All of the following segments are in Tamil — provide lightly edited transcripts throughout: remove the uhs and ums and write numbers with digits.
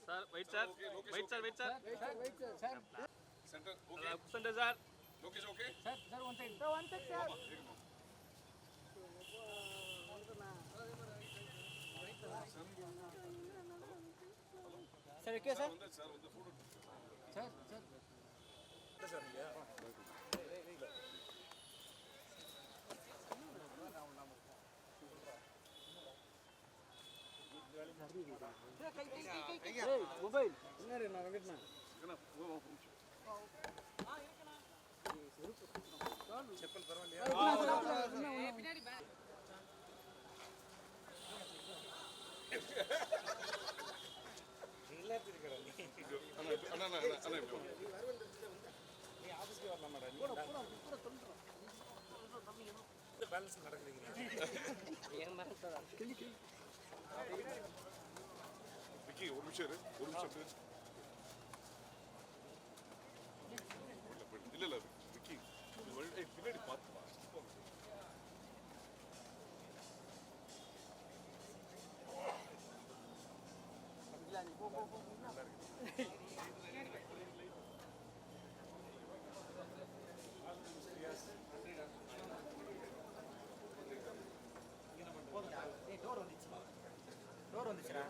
Sir, wait, sir. Wait, sir. Wait, sir. Wait, sir. Center, okay. Center, sir. Location, okay? Sir, one side. Sir, one side, sir. Sir, okay, sir. Sir, sir. Sir, yeah. Mobile என்ன வெங்கட்ண்ணா செப்பல் பரவாயில்லையா பின்னாடி ஆபீஸ்க்கு வரலாம் பேலன்ஸ் நடக்குறீங்க விக்கி ஒரு நிமிஷம் இல்ல விக்கி பின்னாடி பார்த்து டோர் வந்துச்சுடா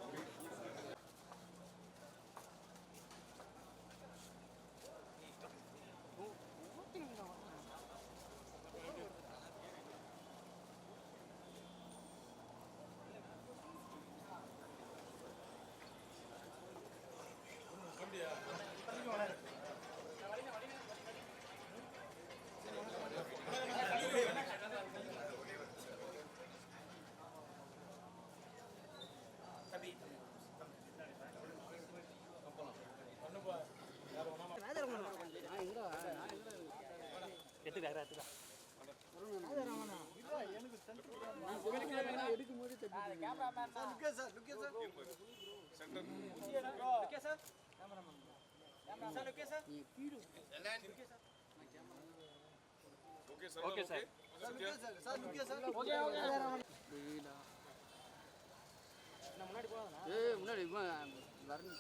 Okay, sir. முன்னாடி வரணும்.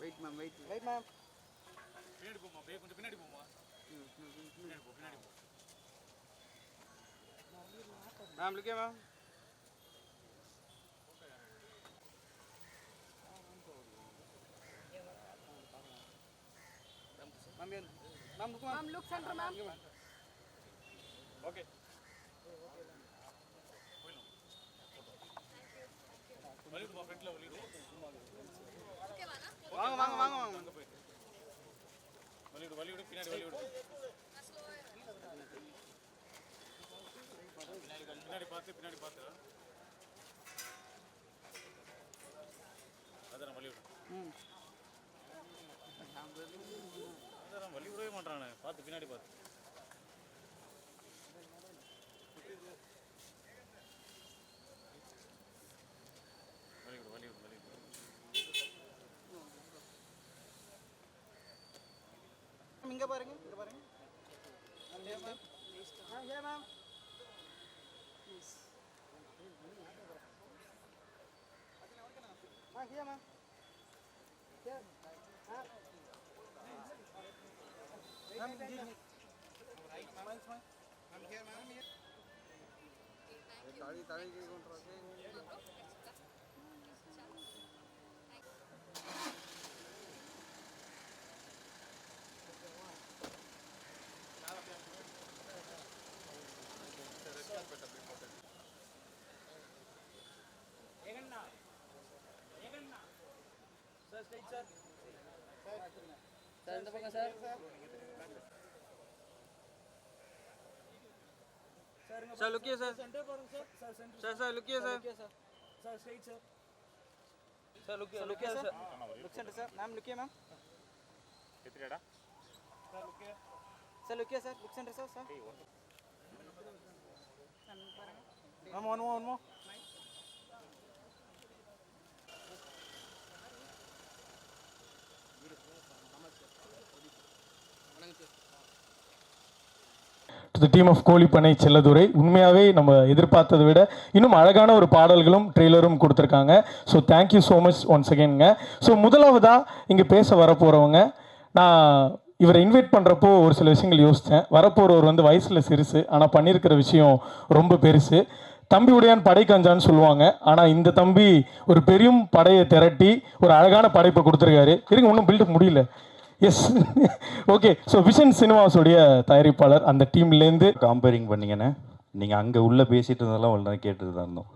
வெயிட் மேம் பின்னாடி போமா கொஞ்சம் பின்னாடி போமா பின்னாடி போ மேம் லுக்கே ma'am Ma'am, look center, ma'am. Okay. வாங்க வலிவிடு பின்னாடி பார்த்து அதான் வலிவிடு அதான் வலி விடவே மாட்டானே பார்த்து பின்னாடி பார்த்து வலிவிடு இங்க பாருங்க மேம் here ma'am ताली के Sir, straight, sir. Sir, in the back, sir. Sir, look here, sir. Sir, look here, sir. Sir, straight, sir. Sir, look here, sir. Look center, sir. Ma'am, look here, ma'am. Sir, look here, sir. Look center, sir. Ma'am, one more. To the team of Kozhipannai Chelladurai. உண்மையாகவே நம்ம எதிர்பார்த்ததை விட இன்னும் அழகான ஒரு பாடல்களும் ட்ரெய்லரும் கொடுத்துருக்காங்க. So thank you so much once அகேனுங்க. ஸோ முதலாவதாக இங்கே பேச வரப்போகிறவங்க, நான் இவரை இன்வைட் பண்ணுறப்போ ஒரு சில விஷயங்கள் யோசித்தேன். வரப்போகிறவர் வந்து வயசில் சிறுசு, ஆனால் பண்ணியிருக்கிற விஷயம் ரொம்ப பெருசு. தம்பி உடையான் படை கஞ்சான்னு சொல்லுவாங்க, ஆனால் இந்த தம்பி ஒரு பெரும் படையை திரட்டி ஒரு அழகான படைப்பை கொடுத்துருக்காரு. இருங்க, ஒன்றும் பில்டப் முடியல. Yes, okay. ஸோ விஷன் சினிமாஸோடைய தயாரிப்பாளர் அந்த டீம்லேருந்து காம்பேரிங் பண்ணிங்கன்னு நீங்கள் அங்கே உள்ளே பேசிகிட்டு இருந்ததெல்லாம் ஒன்று கேட்டுட்டு தான் இருந்தோம்.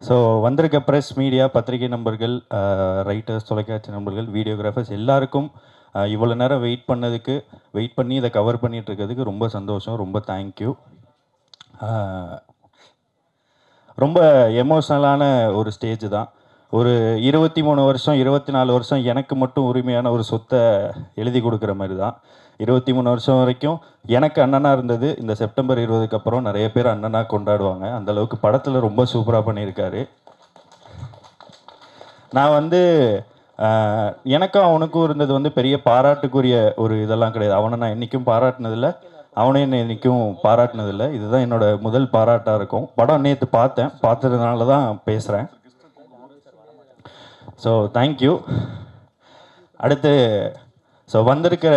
ஸோ வந்திருக்க ப்ரெஸ், மீடியா, பத்திரிகை நண்பர்கள், ரைட்டர்ஸ், தொலைக்காட்சி நண்பர்கள், வீடியோகிராஃபர்ஸ் எல்லாருக்கும் இவ்வளோ நேரம் வெயிட் பண்ணி இதை கவர் பண்ணிகிட்டு இருக்கிறதுக்கு ரொம்ப சந்தோஷம், ரொம்ப தேங்க்யூ. ரொம்ப எமோஷ்னலான ஒரு ஸ்டேஜ் தான். ஒரு 23 வருஷம் 24 வருஷம் எனக்கு மட்டும் உரிமையான ஒரு சொத்தை எழுதி கொடுக்குற மாதிரி தான். 23 வருஷம் வரைக்கும் எனக்கு அண்ணனாக இருந்தது. இந்த செப்டம்பர் 20க்கு அப்புறம் நிறைய பேர் அண்ணனாக கொண்டாடுவாங்க. அந்தளவுக்கு படத்தில் ரொம்ப சூப்பராக பண்ணியிருக்காரு. நான் வந்து எனக்கும் அவனுக்கும் இருந்தது வந்து பெரிய பாராட்டுக்குரிய ஒரு இதெல்லாம் கிடையாது. அவனை நான் என்றைக்கும் பாராட்டினதில்லை, அவனே என்னை என்றைக்கும் பாராட்டினதில்லை. இதுதான் என்னோட முதல் பாராட்டாக இருக்கும். படம் நேற்று பார்த்ததுனால தான் பேசுகிறேன். So thank you. அடுத்து வந்திருக்கிற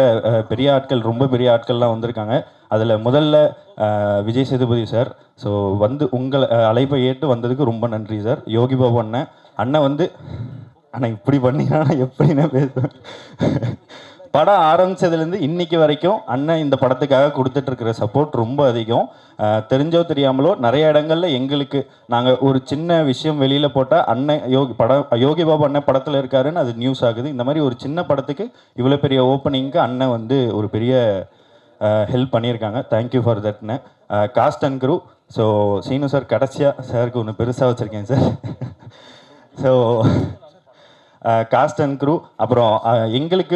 பெரிய ஆட்கள், ரொம்ப பெரிய ஆட்கள்லாம் வந்திருக்காங்க. அதில் முதல்ல விஜய் சேதுபதி சார். ஸோ உங்களை அழைப்பை ஏற்று வந்ததுக்கு ரொம்ப நன்றி சார். யோகி பாபு அண்ணன் வந்து இப்படி பண்ணிங்கன்னா எப்படின்னா பேசுவேன். படம் ஆரம்பித்ததுலேருந்து இன்றைக்கி வரைக்கும் அண்ணன் இந்த படத்துக்காக கொடுத்துட்ருக்கிற சப்போர்ட் ரொம்ப அதிகம். தெரிஞ்சோ தெரியாமலோ நிறைய இடங்களில் எங்களுக்கு நாங்கள் ஒரு சின்ன விஷயம் வெளியில் போட்டால் அண்ணன் யோகி பாபு அண்ணன் படத்தில் இருக்காருன்னு அது நியூஸ் ஆகுது. இந்த மாதிரி ஒரு சின்ன படத்துக்கு இவ்வளோ பெரிய ஓப்பனிங்க்கு அண்ணன் வந்து ஒரு பெரிய ஹெல்ப் பண்ணியிருக்காங்க. தேங்க்யூ ஃபார் தட்னு. Cast and crew. So Seenu sir கடைசியாக சாருக்கு ஒன்று பெருசாக வச்சுருக்கேன் sir. So cast and crew, அப்புறம் எங்களுக்கு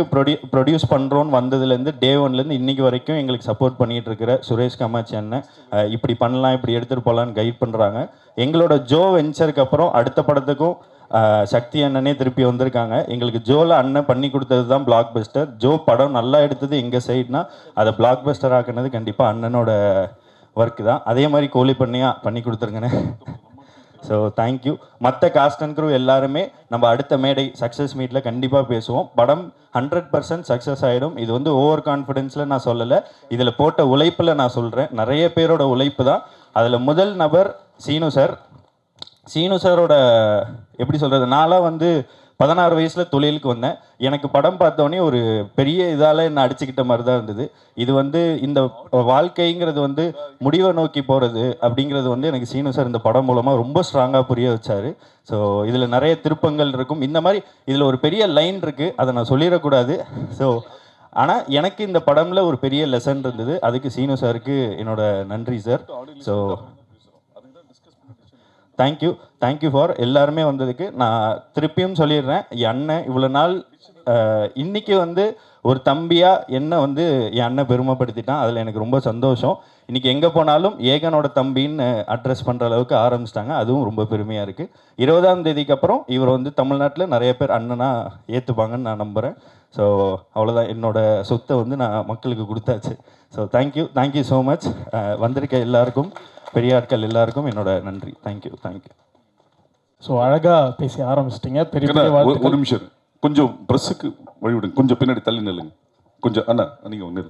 ப்ரொடியூஸ் பண்ணுறோன்னு வந்ததுலேருந்து டே ஒன்லேருந்து இன்றைக்கி வரைக்கும் எங்களுக்கு சப்போர்ட் பண்ணிகிட்டு இருக்கிற சுரேஷ் காமாட்சி அண்ணன், இப்படி பண்ணலாம், இப்படி எடுத்துகிட்டு போகலான்னு கைட் பண்ணுறாங்க. எங்களோட ஜோ வெஞ்சருக்கு அப்புறம் அடுத்த படத்துக்கும் சக்தி அண்ணனே திருப்பி வந்திருக்காங்க. எங்களுக்கு ஜோவில் அண்ணன் பண்ணி கொடுத்தது தான் பிளாக் பஸ்டர். ஜோ படம் நல்லா எடுத்தது எங்கள் சைட்னா அதை பிளாக் பஸ்டர் ஆக்குனது கண்டிப்பாக அண்ணனோட ஒர்க்கு தான். அதே மாதிரி கோழி பண்ணி கொடுத்துருங்கண்ணே. So thank you. மற்ற காஸ்ட் அண்ட் க்ரூ எல்லாருமே நம்ம அடுத்த மேடை சக்ஸஸ் மீட்டில் கண்டிப்பாக பேசுவோம். படம் 100% சக்ஸஸ் ஆகிடும். இது வந்து ஓவர் கான்ஃபிடென்ஸில் நான் சொல்லலை, இதில் போட்ட உழைப்பில் நான் சொல்கிறேன். நிறைய பேரோட உழைப்பு தான். அதில் முதல் நபர் சீனு சார். சீனு சாரோட எப்படி சொல்கிறது, நான்லாம் வந்து 16 வயசில் தொழிலுக்கு வந்தேன். எனக்கு படம் பார்த்தோன்னே ஒரு பெரிய இதால் என்னை அடிச்சுக்கிட்ட மாதிரி தான் இருந்தது. இது வந்து இந்த வாழ்க்கைங்கிறது வந்து முடிவை நோக்கி போகிறது அப்படிங்கிறது வந்து எனக்கு சீனு சார் இந்த படம் மூலமாக ரொம்ப ஸ்ட்ராங்காக புரிய வச்சார். ஸோ இதில் நிறைய திருப்பங்கள் இருக்கும். இந்த மாதிரி இதில் ஒரு பெரிய லைன் இருக்குது, அதை நான் சொல்லிடக்கூடாது. ஸோ ஆனால் எனக்கு இந்த படமில் ஒரு பெரிய லெசன் இருந்தது. அதுக்கு சீனு சாருக்கு என்னோட நன்றி சார். ஸோ தேங்க்யூ ஃபார் எல்லாருமே வந்ததுக்கு. நான் திருப்பியும் சொல்லிடுறேன், என் அண்ணன் இவ்வளோ நாள் இன்றைக்கி வந்து ஒரு தம்பியாக என்ன வந்து என் அண்ணன் பெருமைப்படுத்திட்டான். அதில் எனக்கு ரொம்ப சந்தோஷம். இன்றைக்கி எங்கே போனாலும் ஏகனோட தம்பின்னு அட்ரஸ் பண்ணுற அளவுக்கு ஆரம்பிச்சிட்டாங்க. அதுவும் ரொம்ப பெருமையாக இருக்குது. 20ஆம் தேதிக்கு அப்புறம் இவர் வந்து தமிழ்நாட்டில் நிறைய பேர் அண்ணனாக ஏற்றுப்பாங்கன்னு நான் நம்புகிறேன். ஸோ அவ்வளோதான், என்னோடய சொத்தை வந்து நான் மக்களுக்கு கொடுத்தாச்சு. So thank you so much. வந்திருக்க எல்லாருக்கும், பெரிய ஆட்கள் எல்லாருக்கும் என்னோட நன்றி. தேங்க்யூ. ஸோ அழகாக பேசி ஆரம்பிச்சிட்டிங்க. ஒரு நிமிஷம் கொஞ்சம் ப்ரெஸ்ஸுக்கு வழிவிடுங்க, கொஞ்சம் பின்னாடி தள்ளி நில்லுங்க கொஞ்சம். அண்ணா நீங்கள் ஒன்று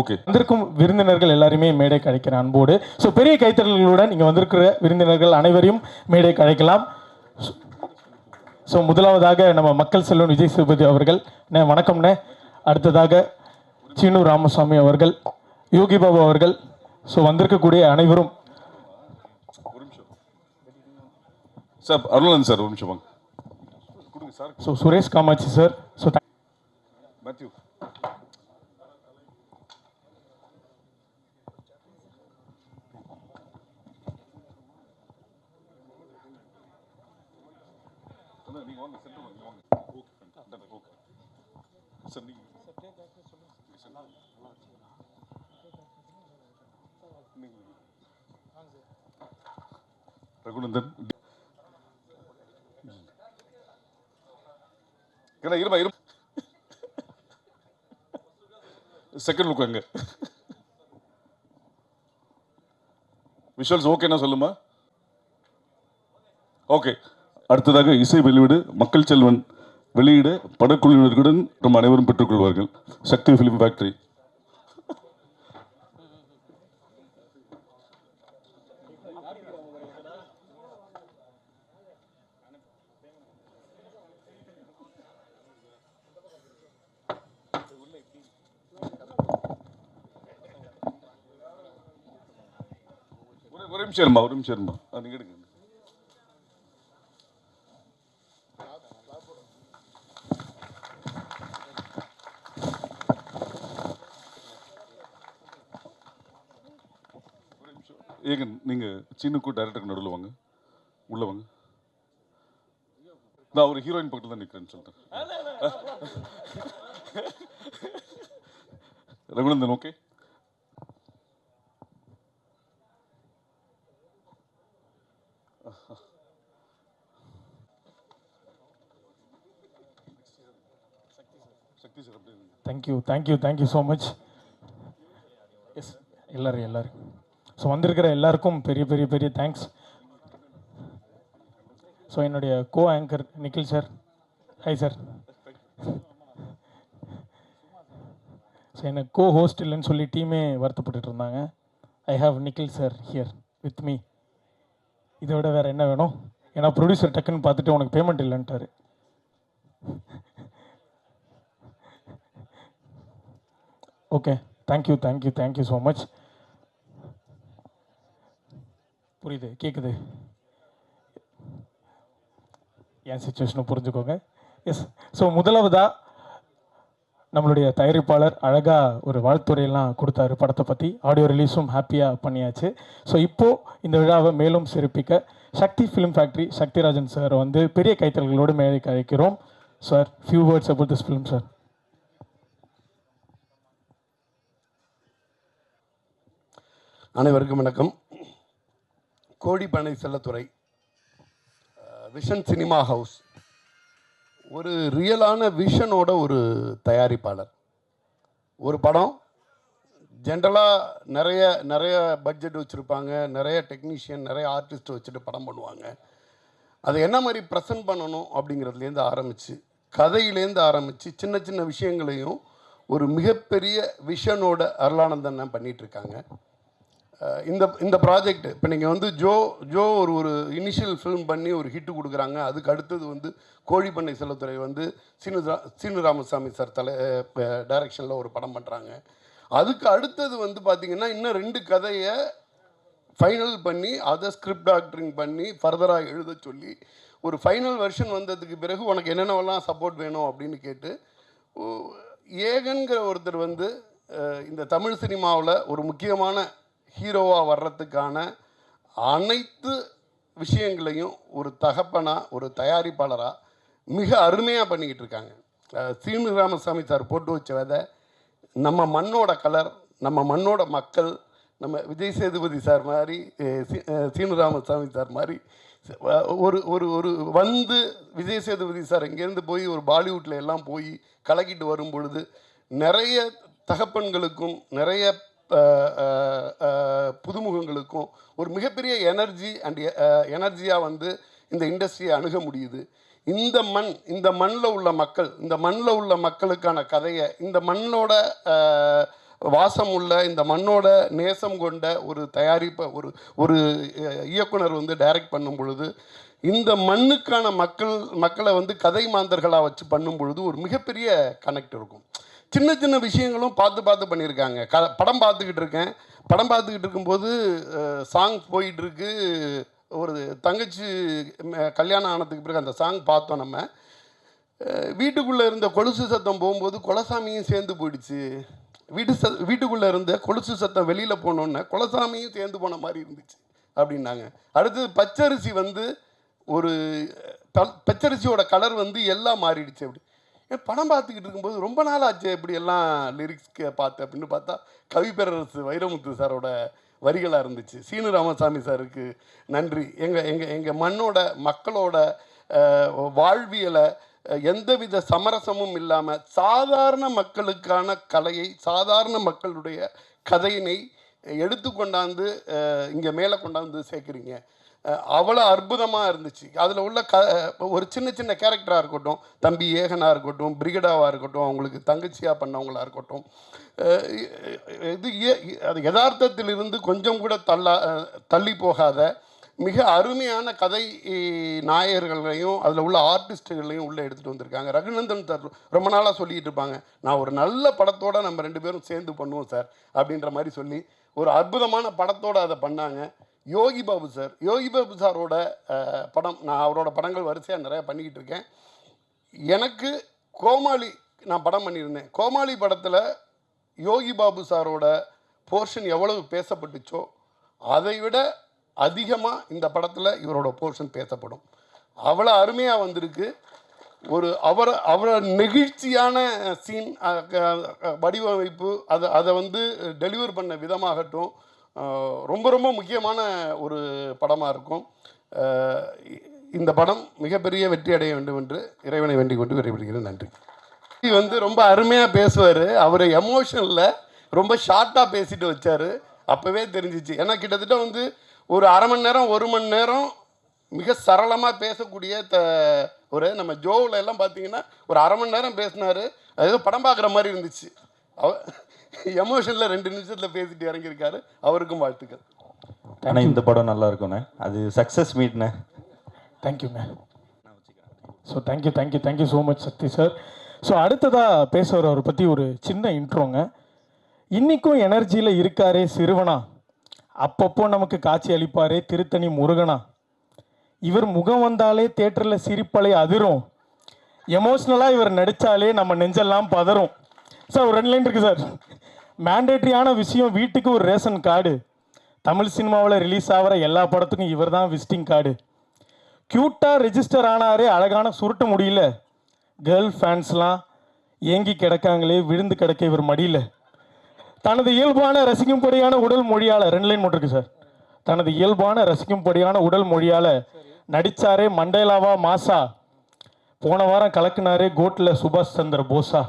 ஓகே. வந்திருக்கும் விருந்தினர்கள் எல்லாருமே மேடை கழிக்கிற அன்போடு. ஸோ பெரிய கைத்தறல்களுடன் இங்கே வந்திருக்கிற விருந்தினர்கள் அனைவரையும் மேடை கழிக்கலாம். ஸோ முதலாவதாக நம்ம மக்கள் செல்வன் விஜய் சேதுபதி அவர்கள். வணக்கம்ண்ணே. அடுத்ததாக சீனு ராமசாமி அவர்கள், யோகி பாபு அவர்கள். ஸோ வந்திருக்கக்கூடிய அனைவரும். சார் அருளன் சார் ஒரு நிமிஷம் வாங்க. So Suresh Kamatchi sir. So Matthew நீங்கள் வாங்க சென்டர் வாங்க வாங்க ஓகே ஓகே சார் நீங்கள் ரகுநந்தன் இருமா செகண்ட் லுக் அங்க விஷுவல்ஸ் ஓகேனா சொல்லுமா. ஓகே, அடுத்ததாக இசை வெளியீடு மக்கள் செல்வன் வெளியீடு படக்குழுவினர்களுடன் நம்ம அனைவரும் பெற்றுக்கொள்வார்கள். சக்தி ஃபிலிம் ஃபேக்டரி. ஒரு நிமிஷம் இருமா நீங்க எடுங்க. ஏங்க நீங்க சீனுக்கும் டைரக்டருக்கு நடுவில் வாங்க, உள்ள வாங்க. நான் ஒரு ஹீரோயின் பக்கத்தில் தான் நிற்கிறேன்னு சொல்லிட்டேன். Raghunandan okay. Thank you so much. Yes எல்லாரும் ஸோ வந்திருக்கிற எல்லாருக்கும் பெரிய பெரிய பெரிய தேங்க்ஸ். ஸோ என்னுடைய co anchor Nikhil sir, hi sir. So எனக்கு கோ ஹோஸ்ட் இல்லைன்னு சொல்லி டீமே வருத்தப்பட்டு இருந்தாங்க. I have Nikhil sir here with me. இதை விட வேறு என்ன வேணும்? ஏன்னா ப்ரொடியூசர் டக்குன்னு பார்த்துட்டு உனக்கு பேமெண்ட் இல்லைன்ட்டாரு. Okay, thank you so much. புரியுது, கேட்குது, என் சிச்சுவேஷனை புரிஞ்சுக்கோங்க. எஸ், ஸோ முதலாவதாக நம்மளுடைய தயாரிப்பாளர் அழகாக ஒரு வாழ்த்துறையெல்லாம் கொடுத்தாரு படத்தை பற்றி. ஆடியோ ரிலீஸும் ஹாப்பியாக பண்ணியாச்சு. ஸோ இப்போது இந்த விழாவை மேலும் சிறப்பிக்க சக்தி ஃபிலிம் ஃபேக்ட்ரி சக்திராஜன் சார் வந்து பெரிய கைத்தல்களோடு மேடைக்கு அழைக்கிறோம். Sir, few words about this film sir. அனைவருக்கும் வணக்கம். கோடிப்பனை செல்லத்துறை, விஷன் சினிமா ஹவுஸ் ஒரு ரியலான விஷனோட ஒரு தயாரிப்பாளர். ஒரு படம் ஜென்ரலாக நிறைய பட்ஜெட் வச்சுருப்பாங்க, நிறைய டெக்னீஷியன், நிறைய ஆர்டிஸ்ட் வச்சுட்டு படம் பண்ணுவாங்க. அதை என்ன மாதிரி ப்ரெசன்ட் பண்ணணும் அப்படிங்கிறதுலேருந்து ஆரம்பித்து, கதையிலேருந்து ஆரம்பித்து சின்ன சின்ன விஷயங்களையும் ஒரு மிகப்பெரிய விஷனோட அருளானந்தன் பண்ணிகிட்ருக்காங்க. இந்த ப்ராஜெக்ட் இப்போ நீங்கள் வந்து ஜோ ஒரு இனிஷியல் ஃபிலிம் பண்ணி ஒரு ஹிட்டு கொடுக்குறாங்க. அதுக்கு அடுத்தது வந்து கோழிப்பண்ணை செல்லத்துறை வந்து சீனு ராமசாமி சார் டைரக்ஷனில் ஒரு படம் பண்ணுறாங்க. அதுக்கு அடுத்தது வந்து பார்த்திங்கன்னா இன்னும் 2 கதையை ஃபைனல் பண்ணி அதை ஸ்கிரிப்ட் டாக்டரிங் பண்ணி ஃபர்தராக எழுத சொல்லி ஒரு ஃபைனல் வெர்ஷன் வந்ததுக்கு பிறகு உனக்கு என்னென்னவெல்லாம் சப்போர்ட் வேணும் அப்படின்னு கேட்டு ஏகன்கிற ஒருத்தர் வந்து இந்த தமிழ் சினிமாவில் ஒரு முக்கியமான ஹீரோவாக வர்றதுக்கான அனைத்து விஷயங்களையும் ஒரு தகப்பனாக, ஒரு தயாரிப்பாளராக மிக அருமையாக பண்ணிக்கிட்டு இருக்காங்க. சீனு ராமசாமி சார் போட்டு வச்ச விதை, நம்ம மண்ணோட கலர், நம்ம மண்ணோட மக்கள், நம்ம விஜய் சேதுபதி சார் மாதிரி, சீனு ராமசாமி சார் மாதிரி ஒரு ஒரு ஒரு வந்து விஜய் சேதுபதி சார் இங்கேருந்து போய் ஒரு பாலிவுட்டில் எல்லாம் போய் கலக்கிட்டு வரும் பொழுது நிறைய தகப்பன்களுக்கும் நிறைய புதுமுகங்களுக்கும் ஒரு மிகப்பெரிய எனர்ஜியாக வந்து இந்த இண்டஸ்ட்ரியை அணுக முடியுது. இந்த மண்ணில் உள்ள மக்கள், இந்த மண்ணில் உள்ள மக்களுக்கான கதையை, இந்த மண்ணோட வாசம் உள்ள, இந்த மண்ணோட நேசம் கொண்ட ஒரு தயாரிப்பை ஒரு இயக்குனர் வந்து டைரக்ட் பண்ணும் பொழுது, இந்த மண்ணுக்கான மக்களை வந்து கதை மாந்தர்களாக வச்சு பண்ணும் பொழுது ஒரு மிகப்பெரிய கனெக்ட் இருக்கும். சின்ன சின்ன விஷயங்களும் பார்த்து பண்ணியிருக்காங்க. படம் பார்த்துக்கிட்டு இருக்கும்போது சாங் போயிட்டுருக்கு. ஒரு தங்கச்சி கல்யாணம் ஆனதுக்கு பிறகு அந்த சாங் பார்த்தோம். நம்ம வீட்டுக்குள்ளே இருந்த கொலுசு சத்தம் போகும்போது கொலசாமியும் சேர்ந்து போயிடுச்சு. வீட்டுக்குள்ளே இருந்த கொலுசு சத்தம் வெளியில் போனோன்னே கொலசாமியும் சேர்ந்து போன மாதிரி இருந்துச்சு அப்படின்னாங்க. அடுத்தது பச்சரிசி வந்து ஒரு பச்சரிசியோட கலர் வந்து எல்லாம் மாறிடுச்சு. அப்படி படம் பார்த்துக்கிட்டு இருக்கும்போது ரொம்ப நாள் ஆச்சு இப்படி எல்லாம் லிரிக்ஸ்க்கு பார்த்து அப்படின்னு பார்த்தா கவிப்பேரரசு வைரமுத்து சாரோட வரிகளாக இருந்துச்சு. சீனு ராமசாமி சாருக்கு நன்றி. எங்கள் மண்ணோட மக்களோட வாழ்வியலை எந்தவித சமரசமும் இல்லாமல் சாதாரண மக்களுக்கான கலையை, சாதாரண மக்களுடைய கதையினை எடுத்து கொண்டாந்து இங்கே மேலே கொண்டாந்து சேர்க்குறீங்க. அவ்வளோ அற்புதமாக இருந்துச்சு. அதில் உள்ள ஒரு சின்ன சின்ன கேரக்டராக இருக்கட்டும், தம்பி ஏகனாக இருக்கட்டும், பிரிகடாவாக இருக்கட்டும், அவங்களுக்கு தங்கச்சியாக பண்ணவங்களாக இருக்கட்டும், அது யதார்த்தத்திலிருந்து கொஞ்சம் கூட தள்ளி போகாத மிக அருமையான கதை நாயகர்களையும் அதில் உள்ள ஆர்டிஸ்ட்டுகளையும் உள்ளே எடுத்துகிட்டு வந்திருக்காங்க. ரகுநந்தன் சார் ரொம்ப நாளாக சொல்லிகிட்டு இருப்பாங்க, நான் ஒரு நல்ல படத்தோடு நம்ம 2 பேரும் சேர்ந்து பண்ணுவோம் சார் அப்படின்ற மாதிரி சொல்லி ஒரு அற்புதமான படத்தோடு அதை பண்ணாங்க. யோகி பாபு சாரோட படம், நான் அவரோட படங்கள் வரிசையாக நிறையா பண்ணிக்கிட்டு இருக்கேன். எனக்கு கோமாளி நான் படம் பண்ணியிருந்தேன். கோமாளி படத்தில் யோகி பாபு சாரோட போர்ஷன் எவ்வளவு பேசப்பட்டுச்சோ அதை விட அதிகமாக இந்த படத்தில் இவரோட போர்ஷன் பேசப்படும். அவ்வளோ அருமையாக வந்திருக்கு. ஒரு அவரை நெகிழ்ச்சியான சீன், வடிவமைப்பு, அதை வந்து டெலிவர் பண்ண விதமாகட்டும் ரொம்ப ரொம்ப முக்கியமான ஒரு படமாக இருக்கும். இந்த படம் மிகப்பெரிய வெற்றி அடைய வேண்டும் என்று இறைவனை வேண்டிக் கொண்டு விரைவிடுகிறேன். நன்றி. வந்து ரொம்ப அருமையாக பேசுவார். அவர் எமோஷனில் ரொம்ப ஷார்ட்டாக பேசிட்டு வச்சார். அப்போவே தெரிஞ்சிச்சு. ஏன்னா கிட்டத்தட்ட வந்து ஒரு அரை மணி நேரம் 1 மணி நேரம் மிக சரளமாக பேசக்கூடிய ஒரு நம்ம ஜோவில் எல்லாம் பார்த்தீங்கன்னா ஒரு அரை மணி நேரம் பேசினார். அது ஏதோ படம் பார்க்குற மாதிரி இருந்துச்சு. எமோஷனில் 2 நிமிஷத்தில் பேசிட்டு இறங்கியிருக்காரு. அவருக்கும் வாழ்த்துக்கள். ஆனால் இந்த படம் நல்லா இருக்குண்ணே. அது சக்ஸஸ் மீட்ண்ணே. தேங்க்யூண்ணே. So thank you so much Sakthi sir. So அடுத்ததாக பேசுகிற அவரை பற்றி ஒரு சின்ன இன்ட்ரோங்க. இன்றைக்கும் எனர்ஜியில் இருக்காரே சிறுவனா, அப்பப்போ நமக்கு காட்சி அளிப்பாரே திருத்தணி முருகனா, இவர் முகம் வந்தாலே தேட்டரில் சிரிப்பலை அதிரும், எமோஷ்னலாக இவர் நடித்தாலே நம்ம நெஞ்செல்லாம் பதறும். சார் ஒரு 2 லைன் இருக்குது சார். மேண்டேட்ரியான விஷயம், வீட்டுக்கு ஒரு ரேஷன் கார்டு, தமிழ் சினிமாவில் ரிலீஸ் ஆகிற எல்லா படத்துக்கும் இவர் தான் விசிட்டிங் கார்டு, க்யூட்டாக ரெஜிஸ்டர் ஆனாரே அழகான சுருட்ட முடியல, கேர்ள் ஃபேன்ஸ்லாம் ஏங்கி கிடக்காங்களே விழுந்து கிடக்க இவர் மடியில், தனது இயல்பான ரசிக்கும்படியான உடல் மொழியால் 2 லைன் மட்டும் இருக்கு சார். தனது இயல்பான ரசிக்கும்படியான உடல் மொழியால் நடித்தாரே மண்டேலாவா மாசா, போன வாரம் கலக்குனாரே கோட்டில் சுபாஷ் சந்திர போஸா,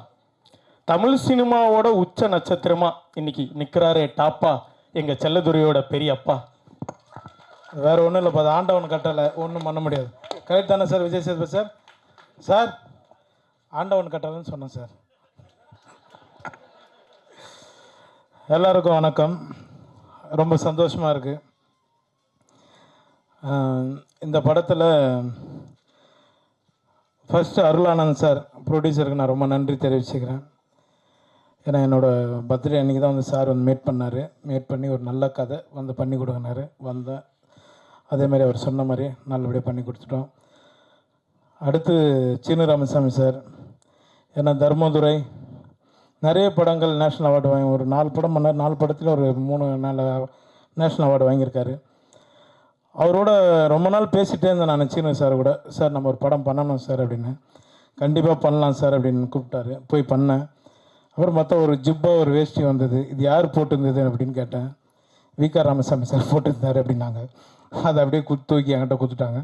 தமிழ் சினிமாவோட உச்ச நட்சத்திரமா இன்னைக்கு நிற்கிறாரே டாப்பா எங்கள் செல்லதுரையோட பெரிய அப்பா. வேறு ஒன்றும் இல்லை, அது ஆண்டவன் கட்டளை, ஒன்றும் பண்ண முடியாது. கரெக்ட் தானே sir Vijay Sethupathi sir? Sir ஆண்டவன் கட்டளைன்னு சொன்னேன் சார். எல்லாருக்கும் வணக்கம். ரொம்ப சந்தோஷமாக இருக்குது. இந்த படத்தில் ஃபஸ்ட்டு அருளானந்த் சார் ப்ரொடியூசருக்கு நான் ரொம்ப நன்றி தெரிவிச்சுக்கிறேன். ஏன்னா என்னோடய பர்த்டே அன்றைக்கி தான் வந்து சார் வந்து மேட் பண்ணி ஒரு நல்ல கதை வந்து பண்ணி கொடுங்கினாரு. வந்தேன், அதேமாதிரி அவர் சொன்ன மாதிரி நல்லபடியாக பண்ணி கொடுத்துட்டோம். அடுத்து சீனு ராமசாமி சார், ஏன்னா தர்மதுரை நிறைய படங்கள் நேஷ்னல் அவார்டு வாங்கி, ஒரு 4 படம் பண்ணார். 4 படத்தில் ஒரு 3 நேஷ்னல் அவார்டு வாங்கியிருக்காரு. அவரோட ரொம்ப நாள் பேசிகிட்டே இருந்தேன் நான் சீனு சார் கூட. சார் நம்ம ஒரு படம் பண்ணணும் சார் அப்படின்னு. கண்டிப்பாக பண்ணலாம் சார் அப்படின்னு கூப்பிட்டாரு. போய் பண்ணேன். அப்புறம் மற்ற ஒரு ஜிப்பா ஒரு வேஷ்டி வந்தது, இது யார் போட்டிருந்தது அப்படின்னு கேட்டேன். வி.க. ராமசாமி சார் போட்டிருந்தார் அப்படின்னாங்க. அதை அப்படியே தூக்கி என்கிட்ட கொடுத்துட்டாங்க.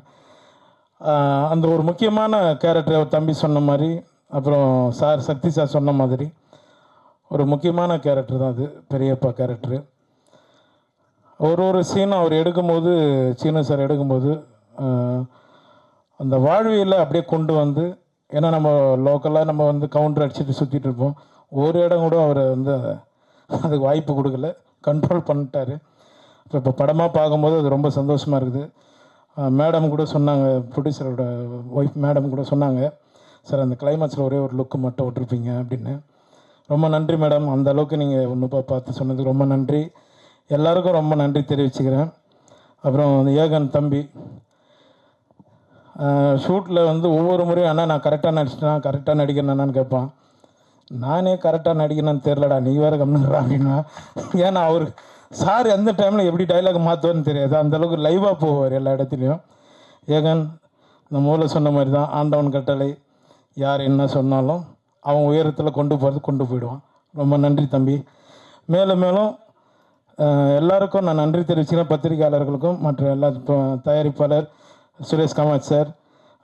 அந்த ஒரு முக்கியமான கேரக்டர் தம்பி சொன்ன மாதிரி, அப்புறம் சார் சக்தி சார் சொன்ன மாதிரி ஒரு முக்கியமான கேரக்டர் தான் அது, பெரியப்பா கேரக்டரு. ஒரு சீனும் அவர் எடுக்கும்போது, சீனு சார் எடுக்கும்போது அந்த வாழ்வியலை அப்படியே கொண்டு வந்து, ஏன்னா நம்ம லோக்கலாக நம்ம வந்து கவுண்டர் அடிச்சுட்டு சுற்றிட்டு இருப்போம். ஒரு இடம் கூட அவர் வந்து அதுக்கு வாய்ப்பு கொடுக்கல, கண்ட்ரோல் பண்ணிட்டார். இப்போ படமாக பார்க்கும்போது அது ரொம்ப சந்தோஷமாக இருக்குது. மேடம் கூட சொன்னாங்க, ப்ரொடியூசரோட ஒய்ஃப் மேடம் கூட சொன்னாங்க, சார் அந்த கிளைமேக்ஸில் ஒரே ஒரு லுக்கு மட்டும் விட்டுருப்பீங்க அப்படின்னு. ரொம்ப நன்றி மேடம், அந்த அளவுக்கு நீங்கள் ஒன்றுப்பா பார்த்து சொன்னதுக்கு ரொம்ப நன்றி. எல்லாருக்கும் ரொம்ப நன்றி தெரிவிச்சுக்கிறேன். அப்புறம் ஏகன் தம்பி ஷூட்டில் வந்து ஒவ்வொரு முறையும் அண்ணா நான் கரெக்டாக நடிக்கிறேன்னு கேட்பான். நானே கரெக்டாக நடிக்கணும்னு தெரிலடா, நீ வேறு கம்னுறா அப்படின்னா. ஏன்னா அவர் சார் எந்த டைமில் எப்படி டைலாக் மாற்றுவார்னு தெரியாது, அந்தளவுக்கு லைவாக போவார் எல்லா இடத்துலையும். ஏகன் இந்த மூல சொன்ன மாதிரி தான், ஆண்டவன் கட்டளை யார் என்ன சொன்னாலும் அவன் உயரத்தில் கொண்டு போயிடுவான். ரொம்ப நன்றி தம்பி. மேலும் மேலும் எல்லாருக்கும் நான் நன்றி தெரிவிச்சுக்கிறேன். பத்திரிகையாளர்களுக்கும் மற்ற எல்லா தயாரிப்பாளர் சுரேஷ் காமாட்சி சார்,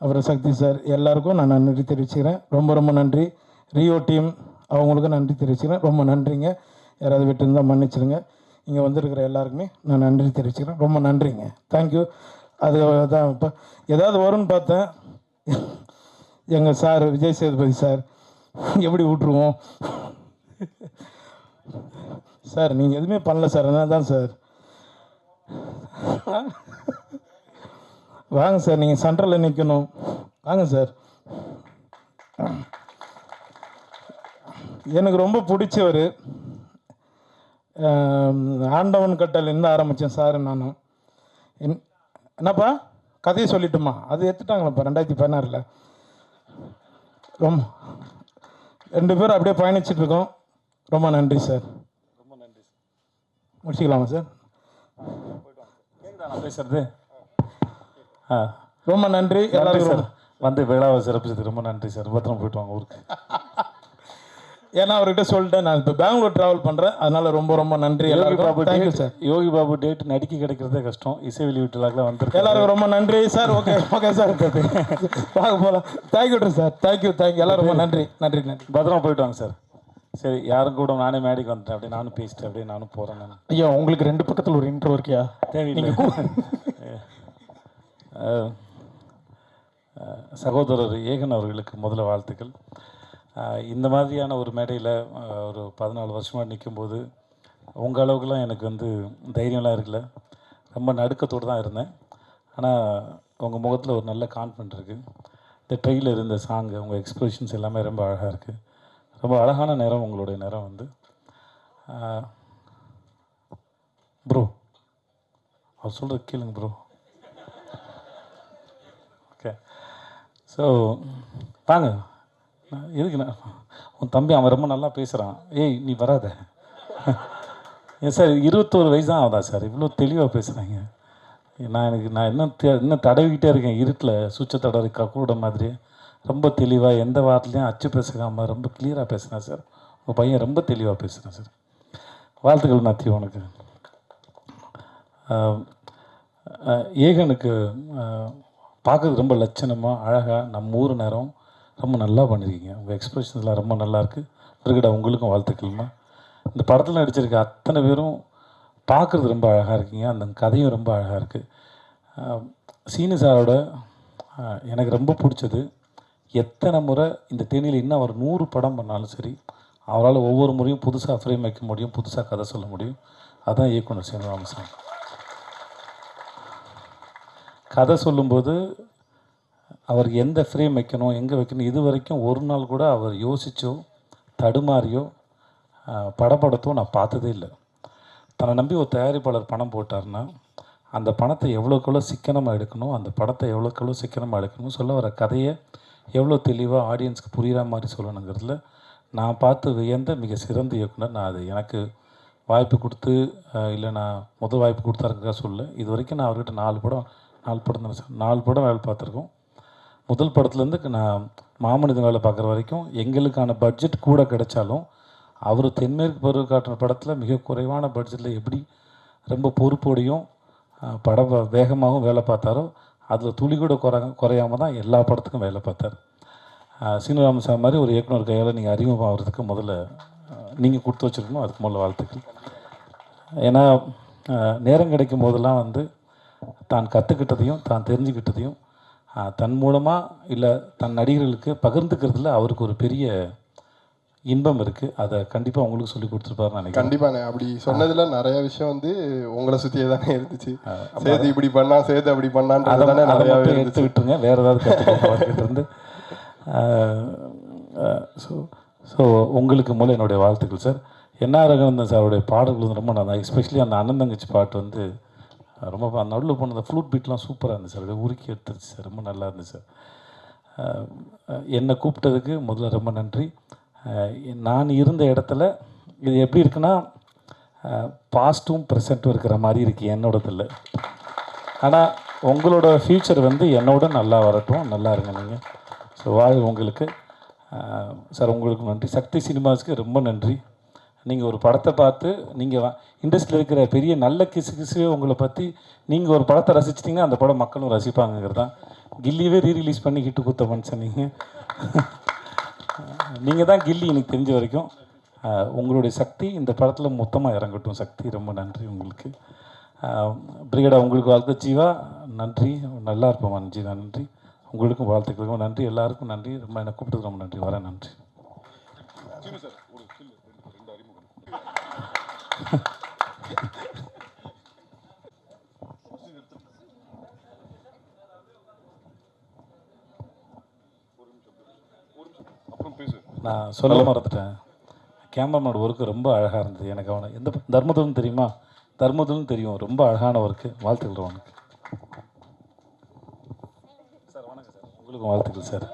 அப்புறம் சக்தி சார், எல்லாருக்கும் நான் நன்றி தெரிவிச்சுக்கிறேன். ரொம்ப ரொம்ப நன்றி. ரியோ டீம் அவங்களுக்கும் நன்றி தெரிவிச்சுக்கிறேன். ரொம்ப நன்றிங்க. யாராவது விட்டுருந்தால் மன்னிச்சிடுங்க. இங்கே வந்திருக்கிற எல்லாருக்குமே நான் நன்றி தெரிவிச்சுக்கிறேன். ரொம்ப நன்றிங்க. தேங்க்யூ. அது தான் இப்போ ஏதாவது வரும்னு பார்த்தேன். எங்கள் சார் விஜய் சேதுபதி சார் எப்படி விட்ருவோம் சார், நீங்கள் எதுவுமே பண்ணல சார், என்ன தான் சார். வாங்க சார், நீங்கள் சென்ட்ரலில் நிற்கணும். வாங்க சார். எனக்கு ரொம்ப பிடிச்சவர் ஆண்டவன் கட்டளைன்னு ஆரம்பித்தேன் சார். நானும் என்னப்பா கதையை சொல்லிட்டுமா, அது எடுத்துட்டாங்களப்பா 2016. ரொம்ப 2 பேரும் அப்படியே பயணிச்சிட்ருக்கோம். ரொம்ப நன்றி சார். ரொம்ப நன்றி சார். முடிச்சுக்கலாமா சார்? நான் பேசுறது ரொம்ப நன்றி எல்லாருக்கும் சார். வந்து விழாவை சிறப்பிச்சது ரொம்ப நன்றி சார். பத்திரம் போயிட்டு வாங்க ஊருக்கு. ஏன்னா அவர்கிட்ட சொல்லிட்டேன், நான் இப்போ பெங்களூர் ட்ராவல் பண்ணுறேன், அதனால ரொம்ப ரொம்ப நன்றி. Yogi Babu thank you sir. Yogi Babu date நடிக்க கிடைக்கிறதே கஷ்டம். இசை வெளியீட்டுலாம் வந்துருக்கு. எல்லாருக்கும் ரொம்ப நன்றி சார். ஓகே ஓகே சார், வாங்க போகலாம். Thank you sir. தேங்க்யூ. எல்லாரும் ரொம்ப நன்றி. நன்றி நன்றி. பத்திரமா போயிட்டு வாங்க சார். சரி, யாரும் கூட நானே மேடைக்கு வந்துட்டேன். அப்படியே நானும் பேசிட்டேன், அப்படியே நானும் போகிறேன். நான் ஐயா, உங்களுக்கு 2 பக்கத்தில் ஒரு இன்ட்ரோ இருக்கியா? தேவையில்லை. சகோதரர் ஏகன் அவர்களுக்கு முதல்ல வாழ்த்துக்கள். இந்த மாதிரியான ஒரு மேடையில் ஒரு 14 வருஷமாக நிற்கும்போது உங்கள் அளவுக்குலாம் எனக்கு வந்து தைரியம்லாம் இருக்குல்ல. ரொம்ப நடுக்கத்தோடு தான் இருந்தேன். ஆனால் உங்கள் முகத்தில் ஒரு நல்ல கான்ஃபிடென்ட் இருக்குது. இந்த ட்ரெயிலர், இந்த சாங்கு, உங்கள் எக்ஸ்பிரஷன்ஸ் எல்லாமே ரொம்ப அழகாக இருக்குது. ரொம்ப அழகான நேரம் உங்களுடைய நேரம் வந்து. ப்ரோ, அவர் சொல்கிறது கேளுங்க ப்ரோ. ஓகே, ஸோ வாங்க. எதுக்கு நான் உன் தம்பி அவன் ரொம்ப நல்லா பேசுகிறான். ஏய் நீ வராத. ஏன் சார் 21 வயசு தான் ஆகுதா சார்? இவ்வளோ தெளிவாக பேசுகிறாங்க. நான் இன்னும் தடவிக்கிட்டே இருக்கேன் இருட்டில், சுவிட்சை தடவை கூட மாதிரி. ரொம்ப தெளிவாக எந்த வார்த்தையும் அச்சு பேசுகாமல் ரொம்ப கிளியராக பேசுகிறேன் சார். உங்கள் பையன் ரொம்ப தெளிவாக பேசுகிறேன் சார். வாழ்த்துக்கள் மேத்யூ உனக்கு. ஏகனுக்கு பார்க்குறது ரொம்ப லட்சணமாக அழகாக நம்ம ஊர் நேரம் ரொம்ப நல்லா பண்ணியிருக்கீங்க. உங்கள் எக்ஸ்பிரஷன்ஸ்லாம் ரொம்ப நல்லாயிருக்கு. பிறகுடா உங்களுக்கும் வாழ்த்துக்கள்மா. இந்த படத்தில் நடிச்சிருக்க அத்தனை பேரும் பார்க்குறது ரொம்ப அழகாக இருக்கீங்க. அந்த கதையும் ரொம்ப அழகாக இருக்குது. சீனு சாரோட எனக்கு ரொம்ப பிடிச்சது, எத்தனை முறை இந்த தேனியில் இன்னும் அவர் 100 படம் பண்ணாலும் சரி, அவரால் ஒவ்வொரு முறையும் புதுசாக ஃப்ரேம் வைக்க முடியும், புதுசாக கதை சொல்ல முடியும். அதுதான் இயக்குனர் சீனிவாசன். கதை சொல்லும்போது அவர் எந்த ஃப்ரேம் வைக்கணும், எங்கே வைக்கணும், இது வரைக்கும் ஒரு நாள் கூட அவர் யோசிச்சோ தடுமாறியோ படப்படத்தோ நான் பார்த்ததே இல்லை. தன்னை நம்பி ஒரு தயாரிப்பாளர் பணம் போட்டார்னா அந்த பணத்தை எவ்வளோக்கெவ்வளோ சிக்கனமாக எடுக்கணும், அந்த படத்தை எவ்வளோக்கெவ்வளோ சிக்கனமாக எடுக்கணும், சொல்ல வர கதையை எவ்வளோ தெளிவாக ஆடியன்ஸ்க்கு புரிகிற மாதிரி சொல்லணுங்கிறதுல நான் பார்த்து வியந்த மிக சிறந்த இயக்குனர். நான் அது எனக்கு வாய்ப்பு கொடுத்து இல்லை நான் முதல் வாய்ப்பு கொடுத்தாருக்கா சொல்ல. இது வரைக்கும் நான் அவர்கிட்ட 4 படம் தானே சார், 4 படம் வேலை பார்த்துருக்கோம். முதல் படத்துலேருந்து நான் மாமனிதன் வேலை பார்க்குற வரைக்கும் எங்களுக்கான பட்ஜெட் கூட கிடைச்சாலும் அவர் தென்மேற்கு பருவ காட்டுற படத்தில் மிக குறைவான பட்ஜெட்டில் எப்படி ரொம்ப பொறுப்போடையும் படம் வேகமாகவும் வேலை பார்த்தாரோ அதில் துளி கூட குறையாமல் தான் எல்லா படத்துக்கும் வேலை பார்த்தார். சீனிவாசன் சார் மாதிரி ஒரு இயக்குனர் கையால் நீங்கள் அறிமுகம் ஆகிறதுக்கு முதல்ல நீங்கள் கொடுத்து வச்சுருக்கணும். அதுக்கு முதல்ல வாழ்த்துக்கள். ஏன்னா நேரம் கிடைக்கும் போதெல்லாம் வந்து தான் கற்றுக்கிட்டதையும் தான் தெரிஞ்சுக்கிட்டதையும் தன் மூலமாக இல்லை தன் நடிகர்களுக்கு பகிர்ந்துக்கிறதுல அவருக்கு ஒரு பெரிய இன்பம் இருக்குது. அதை கண்டிப்பாக உங்களுக்கு சொல்லி கொடுத்துருப்பாருன்னு நினைக்கிறேன். கண்டிப்பாண்ணே. அப்படி சொன்னதில் நிறைய விஷயம் வந்து உங்களை சுற்றியே தானே இருந்துச்சு. சேது இப்படி பண்ணா, சேது அப்படி பண்ணான்னு தானே நிறையா எடுத்து விட்டுருங்க. வேறு ஏதாவது கற்றுக்கிட்டு இருந்து. ஸோ உங்களுக்கு மூலம் என்னுடைய வாழ்த்துக்கள் சார். என்ஆர் ரகுநந்தன் சாருடைய பாடல்கள் வந்து ரொம்ப நல்லா, எஸ்பெஷலி அந்த அண்ணன் தங்கச்சி பாட்டு வந்து ரொம்ப நடுவில் போன அந்த ஃப்ளூட் பீட்லாம் சூப்பராக இருந்துச்சு சார். அப்படியே உருக்கி எடுத்துருச்சு சார். ரொம்ப நல்லா இருந்துச்சு சார். என்னை கூப்பிட்டதுக்கு முதல்ல ரொம்ப நன்றி. நான் இருந்த இடத்துல இது எப்படி இருக்குன்னா பாஸ்ட்டும் ப்ரெசண்ட்டும் இருக்கிற மாதிரி இருக்குது என்னோடதில். ஆனால் உங்களோட ஃப்யூச்சர் வந்து என்னோட நல்லா வரட்டும், நல்லா இருங்க நீங்கள். ஸோ வாழ்க உங்களுக்கு. சார் உங்களுக்கு நன்றி. சக்தி சினிமாஸ்க்கு ரொம்ப நன்றி. நீங்கள் ஒரு படத்தை பார்த்து நீங்கள் இண்டஸ்ட்ரியில் இருக்கிற பெரிய நல்ல கிசு உங்களை பற்றி நீங்கள் ஒரு படத்தை ரசிச்சிட்டிங்கன்னா அந்த படம் மக்களும் ரசிப்பாங்கிறது தான். கில்லியவே ரீரிலீஸ் பண்ணி ஹிட்டு கொடுத்த மனுஷன் நீங்கள் தான் கில்லி எனக்கு தெரிஞ்ச வரைக்கும். உங்களுடைய சக்தி இந்த படத்தில் மொத்தமாக இறங்கட்டும். சக்தி ரொம்ப நன்றி உங்களுக்கு. பிரிகேடா உங்களுக்கு வாழ்த்து. ஜீவா நன்றி, நல்லா இருப்போம் ஜீவா நன்றி. உங்களுக்கும் வாழ்த்துக்களுக்கும் நன்றி, எல்லாருக்கும் நன்றி. ரொம்ப என்னை கூப்பிட்டு ரொம்ப நன்றி. வரேன், நன்றி. நான் சொல்ல மறந்துட்டேன். கேமராமேன் ஒர்க்கு ரொம்ப அழகாக இருந்தது. எனக்கு அவனை எந்த தர்மதுன்னு தெரியுமா? தர்மதுன்னு தெரியும். ரொம்ப அழகான ஒர்க்கு. வாழ்த்துக்கள் அவனுக்கு. சார் வணக்கம் சார். உங்களுக்கும் வாழ்த்துக்கள் சார்.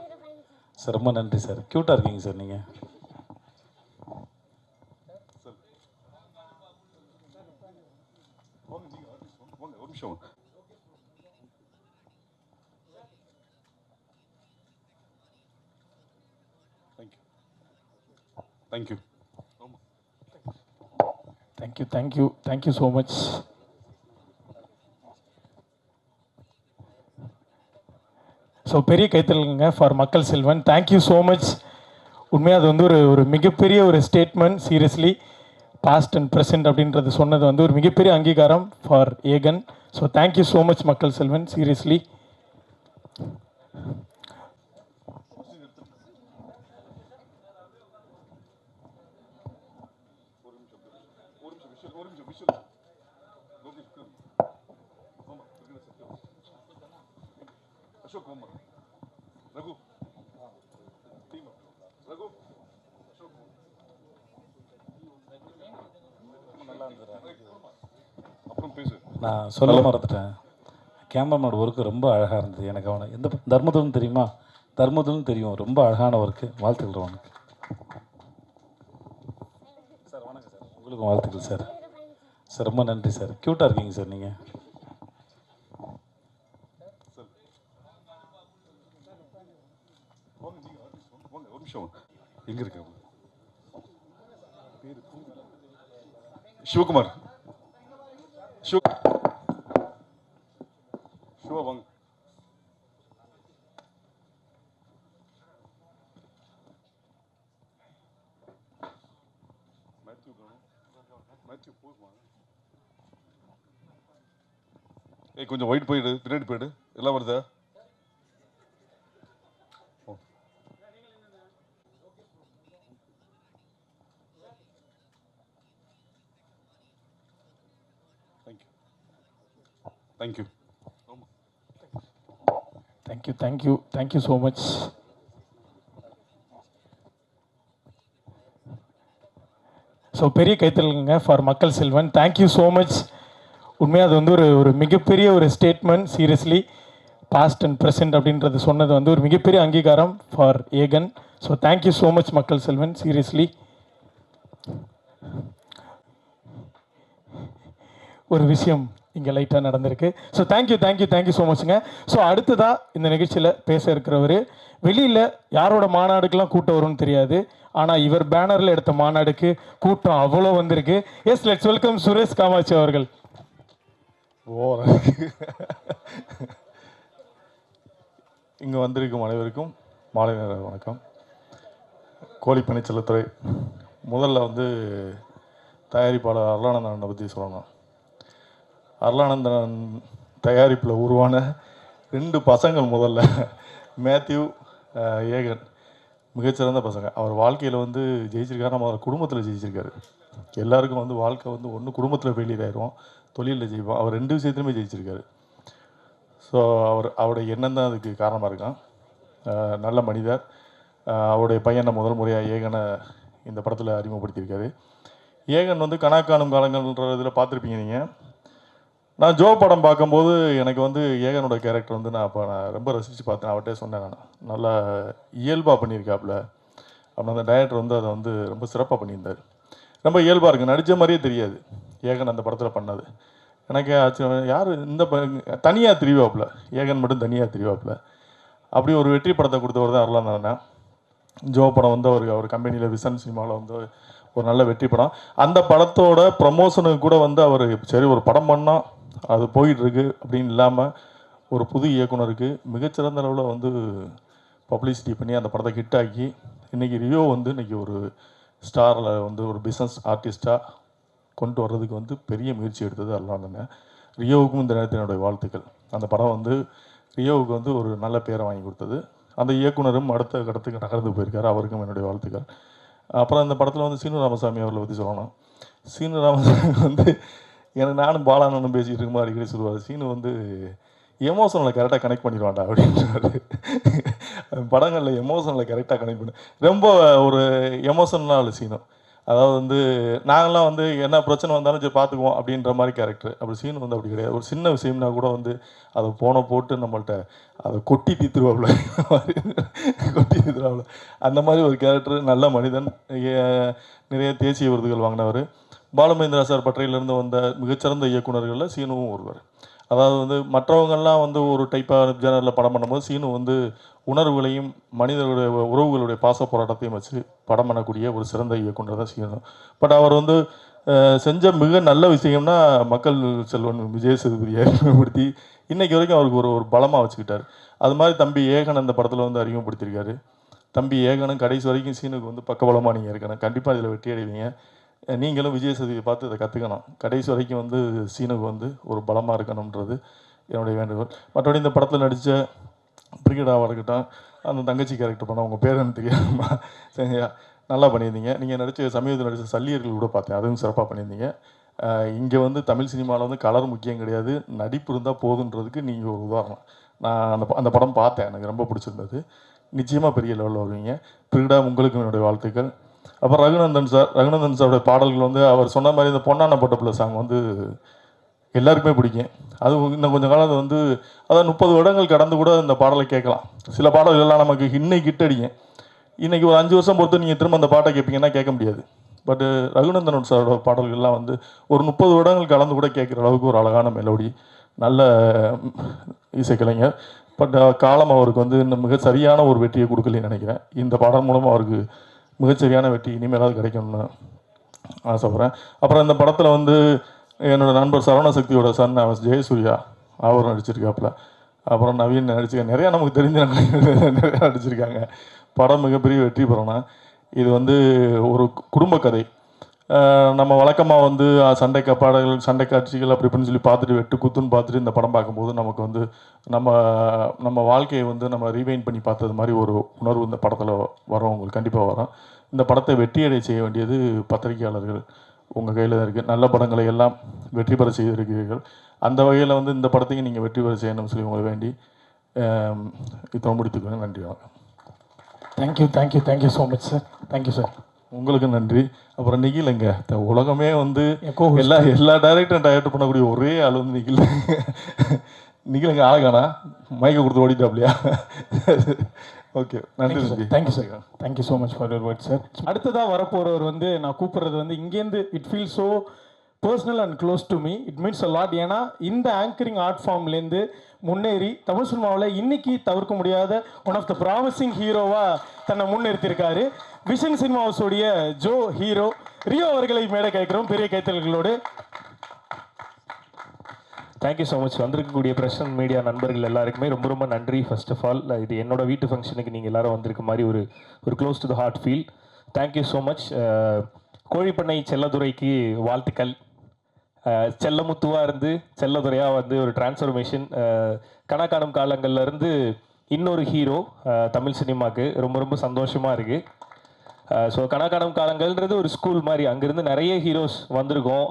சார் ரொம்ப நன்றி சார். க்யூட்டாக இருக்கீங்க சார் நீங்கள். ஒரு நிமிஷம். Thank you. Thank you so much. So பெரிய கைத்தலுங்க ஃபார் மக்கள் செல்வன். Thank you so much. உண்மையாக அது வந்து ஒரு மிகப்பெரிய ஒரு statement. Seriously past and present அப்படின்றது சொன்னது வந்து ஒரு மிகப்பெரிய அங்கீகாரம் for Aegan. So thank you so much Makkal Selvan. Seriously Ashok Kumar, Raghu, Raghu, அப்புறம் பேசு. நான் சொல்ல மறந்துட்டேன். கேமராமேன் ஒர்க்கு ரொம்ப அழகாக இருந்தது. எனக்கு அவனை எந்த தர்மதுன்னு தெரியுமா? தர்மதுன்னு தெரியும். ரொம்ப அழகான ஒர்க்கு. வாழ்த்துக்கள் அவனுக்கு. சார் வணக்கம் சார். உங்களுக்கும் வாழ்த்துக்கள் சார். சார் ரொம்ப நன்றி சார். க்யூட்டாக இருக்கீங்க சார் நீங்கள். ஒரு நிமிஷம். எங்க இருக்க சிவகுமார்? சிவா வாங்க. ஏய் கொஞ்சம் ஒயிட் போயிடு, பின்னாடி போயிடு. எல்லாம் வருதா? Thank you so much. ஸோ பெரிய கைத்தலுங்க ஃபார் மக்கள் செல்வன். Thank you so much. உண்மையாக அது வந்து ஒரு மிகப்பெரிய ஒரு statement. Seriously past and present அப்படின்றது சொன்னது வந்து ஒரு மிகப்பெரிய அங்கீகாரம் for Aegan. So thank you so much Makkal Selvan. Seriously ஒரு விஷயம் இங்கே லைட்டாக நடந்திருக்கு. ஸோ தேங்க்யூ ஸோ மச்சுங்க. ஸோ அடுத்ததாக இந்த நிகழ்ச்சியில் பேச இருக்கிறவர் வெளியில் யாரோட மாநாடுக்கெலாம் கூட்டம் வரும்னு தெரியாது. ஆனால் இவர் பேனரில் எடுத்த மாநாடுக்கு கூட்டம் அவ்வளோ வந்திருக்கு. Yes, let's welcome Suresh Kamatchi அவர்கள். இங்கே வந்திருக்கும் அனைவருக்கும் மாலை நேர வணக்கம். கோழிப்பனை செல்லத்துறை. முதல்ல வந்து தயாரிப்பாளர் அருளானந்தனை பற்றி சொல்லணும். அருளானந்தன் தயாரிப்பில் உருவான 2 பசங்கள் முதல்ல மேத்யூ, ஏகன் மிகச்சிறந்த பசங்க. அவர் வாழ்க்கையில் வந்து ஜெயிச்சிருக்காரு. நம்ம அவர் குடும்பத்தில் ஜெயிச்சிருக்காரு. எல்லாருக்கும் வந்து வாழ்க்கை வந்து ஒன்று குடும்பத்தில் ஃபெயிலியர் ஆயிரும், தொழிலில் ஜெயிப்போம். அவர் 2 விஷயத்துலையுமே ஜெயிச்சிருக்காரு. ஸோ அவருடைய எண்ணம் தான் அதுக்கு காரணமாக இருக்கான். நல்ல மனிதர். அவருடைய பையனை முதல் முறையாக ஏகனை இந்த படத்தில் அறிமுகப்படுத்தியிருக்காரு. ஏகன் வந்து கணக்காணும் காலங்கள்ன்ற இதில் பார்த்துருப்பீங்க நீங்கள். நான் ஜோ படம் பார்க்கும்போது எனக்கு வந்து ஏகனோட கேரக்டர் வந்து நான் ரொம்ப ரசித்து பார்த்தேன். அவர்கிட்ட சொன்னேன், நான் நல்லா இயல்பாக பண்ணியிருக்காப்புல அப்படின்னு. அந்த டைரக்டர் வந்து அதை வந்து ரொம்ப சிறப்பாக பண்ணியிருந்தார். ரொம்ப இயல்பாக இருக்குது, நடித்த மாதிரியே தெரியாது ஏகன் அந்த படத்தில் பண்ணது. எனக்கே ஆச்சரியம், யார் இந்த தனியாக திரிவாப்பில், ஏகன் மட்டும் தனியாக திரிவாப்பில். அப்படி ஒரு வெற்றி படத்தை கொடுத்தவர் தான் அருளானந்தன். ஜோ படம் வந்து அவர் கம்பெனியில் விசன் சினிமாவில் வந்து ஒரு நல்ல வெற்றி படம். அந்த படத்தோட ப்ரமோஷனுக்கு கூட வந்து அவர் சரி ஒரு படம் பண்ணால் அது போயிட்டுருக்கு அப்படின்னு இல்லாமல் ஒரு புது இயக்குனருக்கு மிகச்சிறந்த அளவில் வந்து பப்ளிசிட்டி பண்ணி அந்த படத்தை ஹிட் ஆக்கி இன்றைக்கி ரியோ வந்து இன்றைக்கி ஒரு ஸ்டாரில் வந்து ஒரு பிஸ்னஸ் ஆர்டிஸ்ட்டாக கொண்டு வர்றதுக்கு வந்து பெரிய முயற்சி எடுத்தது அருளானந்தன். ரியோவுக்கும் இந்த நேரத்தில் என்னுடைய வாழ்த்துக்கள். அந்த படம் வந்து ரியோவுக்கு வந்து ஒரு நல்ல பேரை வாங்கி கொடுத்தது. அந்த இயக்குனரும் அடுத்த கடத்துக்கு நகர்ந்து போயிருக்காரு, அவருக்கும் என்னுடைய வாழ்த்துக்கள். அப்புறம் அந்த படத்தில் வந்து சீனு ராமசாமி அவர்களை பற்றி சொல்லணும். சீனு ராமசாமி வந்து எனக்கு நானும் பாலானனும் பேசிகிட்டு இருக்கும்போது அடிக்கடி சொல்லுவார், சீனு வந்து எமோஷனில் கரெக்டாக கனெக்ட் பண்ணிடுவான்டா அப்படின்றாரு. படங்களில் எமோஷனில் கரெக்டாக கனெக்ட் பண்ணி ரொம்ப ஒரு எமோஷனல் சீனு. அதாவது வந்து நாங்கள்லாம் வந்து என்ன பிரச்சனை வந்தாலும் சரி பார்த்துக்குவோம் அப்படின்ற மாதிரி கேரக்டர். அப்படி சீனு வந்து அப்படி கிடையாது. ஒரு சின்ன விஷயம்னா கூட வந்து அதை போட்டு நம்மள்கிட்ட அதை கொட்டி தீத்துருவாப்புல, கொட்டி தீத்துருவாப்புல. அந்த மாதிரி ஒரு கேரக்டர், நல்ல மனிதன், நிறைய தேசிய விருதுகள் வாங்கினவர். பாலுமகேந்திரா சார் பட்டறையிலேருந்து வந்த மிகச்சிறந்த இயக்குநர்களில் சீனுவும் ஒருவர். அதாவது வந்து மற்றவங்கள்லாம் வந்து ஒரு டைப்பாக ஜேனரில் படம் பண்ணும்போது சீனு வந்து உணர்வுகளையும் மனிதர்களுடைய உறவுகளுடைய பாச போராட்டத்தையும் வச்சு படம் பண்ணக்கூடிய ஒரு சிறந்த இயக்குனர் தான் சீனு. பட் அவர் வந்து செஞ்ச மிக நல்ல விஷயம்னா மக்கள் செல்வன் விஜய் சேதுபதியை அறிமுகப்படுத்தி இன்றைக்கி வரைக்கும் அவருக்கு ஒரு பலமாக வச்சுக்கிட்டார். அது மாதிரி தம்பி ஏகன் அந்த படத்தில் வந்து அறிமுகப்படுத்தியிருக்காரு. தம்பி ஏகனும் கடைசி வரைக்கும் சீனுக்கு வந்து பக்கபலமாக நீங்கள் இருக்கணும், கண்டிப்பாக இதில் வெற்றி அடைவீங்க. நீங்களும் விஜய் சேதுபதியை பார்த்து இதை கற்றுக்கணும். கடைசி வரைக்கும் வந்து சீனுக்கு வந்து ஒரு பலமாக இருக்கணுன்றது என்னுடைய வேண்டுகோள். மற்றபடி இந்த படத்தில் நடித்த பிரிகேடாவாக இருக்கட்டும், அந்த தங்கச்சி கேரக்டர் பண்ண உங்கள் பேர் எனக்கு தெரியாமா, சரியா நல்லா பண்ணியிருந்தீங்க. நீங்கள் சமீபத்தில் நடித்த சல்லியர்கள் கூட பார்த்தேன், அதுவும் சிறப்பாக பண்ணியிருந்தீங்க. இங்கே வந்து தமிழ் சினிமாவில் வந்து கலர் முக்கியம் கிடையாது, நடிப்பு இருந்தால் போதுன்றதுக்கு நீங்கள் ஒரு உதாரணம். நான் அந்த படம் பார்த்தேன், எனக்கு ரொம்ப பிடிச்சிருந்தது. நிச்சயமாக பெரிய லெவலில் வருவீங்க. பிரிகேடா உங்களுக்கு என்னுடைய வாழ்த்துக்கள். அப்புறம் ரகுநந்தன் சாரோட பாடல்கள் வந்து அவர் சொன்ன மாதிரி இந்த பொன்னான பொட்டப்புள்ள சாங் வந்து எல்லாருக்குமே பிடிக்கும். அது இன்னும் கொஞ்சம் காலம் வந்து அதாவது 30 வருடங்கள் கடந்து கூட இந்த பாடலை கேட்கலாம். சில பாடல்கள்லாம் நமக்கு இன்னைக்கு ஹிட் அடிக்கும். இன்றைக்கி ஒரு 5 வருஷம் பொறுத்து நீங்கள் திரும்ப அந்த பாட்டை கேட்பீங்கன்னா கேட்க முடியாது. பட்டு ரகுநந்தன் சாரோட பாடல்கள்லாம் வந்து ஒரு 30 வருடங்கள் கலந்து கூட கேட்குற அளவுக்கு ஒரு அழகான மெலோடி, நல்ல இசைக்கலைஞர். பட் காலம் அவருக்கு வந்து இன்னும் மிக சரியான ஒரு வெற்றியை கொடுக்கலன்னு நினைக்கிறேன். இந்த பாடல் மூலமாக அவருக்கு மிகச்சரியான வெற்றி இனிமேலாவது கிடைக்கணும்னு ஆசைப்பட்றேன். அப்புறம் இந்த படத்தில் வந்து என்னோடய நண்பர் சரவணசக்தியோட சன் ஜெயசூர்யா அவர் நடிச்சிருக்காப்புல. அப்புறம் நவீன் நடிச்சிருக்காங்க. நிறையா நமக்கு தெரிஞ்ச நிறையா நடிச்சிருக்காங்க. படம் மிகப்பெரிய வெற்றி பெறணும். இது வந்து ஒரு குடும்ப கதை. நம்ம வழக்கமாக வந்து சண்டை காட்சிகள் அப்படி இப்படின்னு சொல்லி பார்த்துட்டு வெட்டு குத்துன்னு பார்த்துட்டு இந்த படம் பார்க்கும்போது நமக்கு வந்து நம்ம வாழ்க்கையை வந்து நம்ம ரீவைண்ட் பண்ணி பார்த்தது மாதிரி ஒரு உணர்வு இந்த படத்தில் வரும், உங்களுக்கு கண்டிப்பாக வரும். இந்த படத்தை வெற்றியடை செய்ய வேண்டியது பத்திரிகையாளர்கள் உங்கள் கையில் தான் இருக்குது. நல்ல படங்களை எல்லாம் வெற்றி பெற செய்திருக்கிறீர்கள். அந்த வகையில் வந்து இந்த படத்தையும் நீங்கள் வெற்றி பெற செய்யணும்னு சொல்லி உங்களை வேண்டி இதை முடித்துக்கோங்க. நன்றி, வணக்கம். Thank you so much sir. Thank you sir. உங்களுக்கு நன்றி. அப்புறம் நிகிலங்க, உலகமே வந்து எல்லா டைரக்டர் பண்ணக்கூடிய ஒரே ஆள் வந்து நிகிலங்க ஆளகானா மைக்கை கொடுத்து ஓடிட்டாப்லையா? ஓகே, நன்றி sir. Thank you sir. Thank you so much for your word sir. அடுத்ததாக வரப்போகிறவர் வந்து நான் கூப்பிட்றது வந்து இங்கேருந்து it feel so personal and close to me. It means a lot. ஏன்னா இந்த ஆங்கரிங் ஆர்ட் ஃபார்ம்லேருந்து முன்னேறி தமிழ் சினிமாவில் இன்னைக்கு தவிர்க்க முடியாத ஒன் ஆஃப் த ப்ராமிசிங் ஹீரோவாக தன்னை முன்னிறுத்தியிருக்காரு. விஷன் சினிமா ஹவுஸோடைய ஜோ ஹீரோ ரியோ அவர்களை மேடை கேட்குறோம் பெரிய கைத்தல்களோடு. Thank you so much. வந்திருக்கக்கூடிய பிரஸ் அண்ட் மீடியா நண்பர்கள் எல்லாருக்குமே ரொம்ப ரொம்ப நன்றி. ஃபர்ஸ்ட் ஆஃப் ஆல், இது என்னோட வீட்டு ஃபங்க்ஷனுக்கு நீங்கள் எல்லாரும் வந்திருக்க மாதிரி ஒரு close to the heart feel. Thank you so much. கோழிப்பண்ணை செல்லதுரைக்கு வாழ்த்துக்கள். செல்லமுத்துவாக இருந்து செல்லதுரையாக வந்து ஒரு டிரான்ஸ்ஃபர்மேஷன். கணக்காணும் காலங்கள்லேருந்து இன்னொரு ஹீரோ தமிழ் சினிமாவுக்கு ரொம்ப ரொம்ப சந்தோஷமாக இருக்குது. ஸோ கணக்காணும் காலங்கள்ன்றது ஒரு ஸ்கூல் மாதிரி. அங்கேருந்து நிறைய ஹீரோஸ் வந்திருக்கோம்,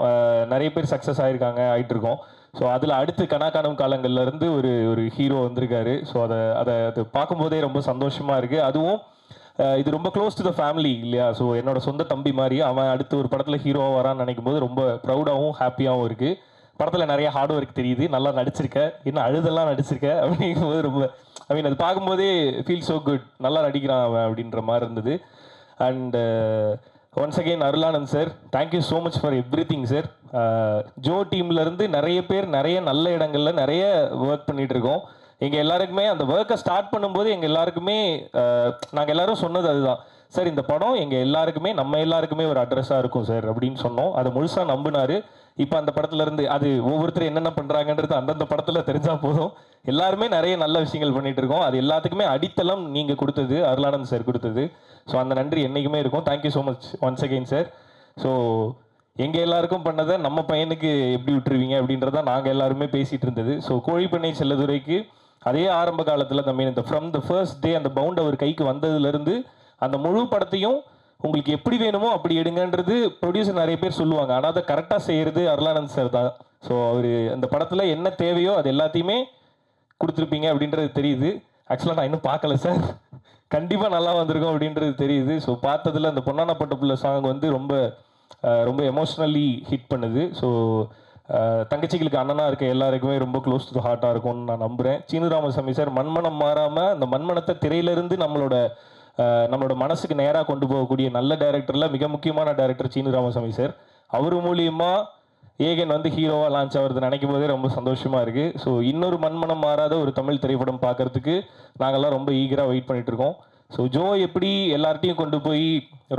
நிறைய பேர் சக்ஸஸ் ஆகிட்டுருக்கோம். ஸோ அதில் அடுத்து கணக்காணும் காலங்கள்லேருந்து ஒரு ஹீரோ வந்திருக்காரு. ஸோ அதை பார்க்கும்போதே ரொம்ப சந்தோஷமாக இருக்குது. அதுவும் இது ரொம்ப க்ளோஸ் டு த ஃபேமிலி இல்லையா? ஸோ என்னோட சொந்த தம்பி மாதிரி அவன் அடுத்து ஒரு படத்தில் ஹீரோவாக வரான்னு நினைக்கும் போது ரொம்ப ப்ரௌடாகவும் ஹாப்பியாகவும் இருக்குது. படத்தில் நிறைய ஹார்ட் ஒர்க் தெரியுது, நல்லா நடிச்சிருக்க, இன்னும் அழுதெல்லாம் நடிச்சிருக்க அப்படிங்கும்போது ரொம்ப அது பார்க்கும்போதே ஃபீல் ஸோ குட். நல்லா நடிக்கிறான் அவன் அப்படின்ற மாதிரி இருந்தது. And once again Arulanand sir, thank you so much for everything sir. ஜோ டீம்லேருந்து நிறைய பேர் நிறைய நல்ல இடங்களில் நிறைய ஒர்க் பண்ணிகிட்டு இருக்கோம். எங்கள் எல்லாருக்குமே அந்த ஒர்க்கை ஸ்டார்ட் பண்ணும்போது எங்கள் எல்லாருக்குமே நாங்கள் எல்லாரும் சொன்னது அதுதான் சார், இந்த படம் எங்கள் எல்லாருக்குமே நம்ம எல்லாருக்குமே ஒரு அட்ரஸாக இருக்கும் சார் அப்படின்னு சொன்னோம். அதை முழுசாக நம்பினார். இப்போ அந்த படத்துலேருந்து அது ஒவ்வொருத்தரும் என்னென்ன பண்ணுறாங்கன்றது அந்தந்த படத்தில் தெரிஞ்சால் போதும். எல்லாருமே நிறைய நல்ல விஷயங்கள் பண்ணிகிட்டு இருக்கோம். அது எல்லாத்துக்குமே அடித்தளம் நீங்கள் கொடுத்தது, அருளானந்த் சார் கொடுத்தது. ஸோ அந்த நன்றி என்றைக்குமே இருக்கும். Thank you so much once again sir. So எங்கள் எல்லாருக்கும் பண்ணதை நம்ம பையனுக்கு எப்படி விட்டுருவீங்க அப்படின்றத நாங்கள் எல்லாருமே பேசிகிட்டு இருந்தது. ஸோ கோழிப்பண்ணை செல்லதுரைக்கு அதே ஆரம்ப காலத்தில் இந்த ஃப்ரம் த ஃபர்ஸ்ட் டே அந்த பவுண்ட் அவர் கைக்கு வந்ததுலேருந்து அந்த முழு படத்தையும் உங்களுக்கு எப்படி வேணுமோ அப்படி எடுங்கன்றது ப்ரொடியூசர் நிறைய பேர் சொல்லுவாங்க. ஆனால் அதை கரெக்டாக செய்கிறது அருளானந்த் சார் தான். ஸோ அவர் அந்த படத்தில் என்ன தேவையோ அது எல்லாத்தையுமே கொடுத்துருப்பீங்க அப்படின்றது தெரியுது. ஆக்சுவலாக நான் இன்னும் பார்க்கல சார், கண்டிப்பாக நல்லா வந்திருக்கும் அப்படின்றது தெரியுது. ஸோ பார்த்ததில் அந்த பொன்னான பட்ட புள்ள சாங் ரொம்ப ரொம்ப எமோஷ்னலி ஹிட் பண்ணுது. ஸோ தங்கச்சிகளுக்கு அண்ணனாக இருக்க எல்லாருக்குமே ரொம்ப க்ளோஸ் டு த ஹார்ட்டாக இருக்கும்னு நான் நம்புகிறேன். சீனு ராமசாமி சார் மண்மனம் மாறாமல் அந்த மண்மனத்தை திரையிலிருந்து நம்மளோட மனசுக்கு நேராக கொண்டு போகக்கூடிய நல்ல டைரக்டரில் மிக முக்கியமான டைரக்டர் சீனு ராமசாமி சார். அவர் மூலியமாக ஏகன் ஹீரோவாக லான்ச் ஆகிறது நினைக்கும் போதே ரொம்ப சந்தோஷமாக இருக்குது. ஸோ இன்னொரு மண்மனம் மாறாத ஒரு தமிழ் திரைப்படம் பார்க்குறதுக்கு நாங்கள்லாம் ரொம்ப ஈகராக வெயிட் பண்ணிகிட்டு இருக்கோம். ஸோ ஜோ எப்படி எல்லார்ட்டையும் கொண்டு போய்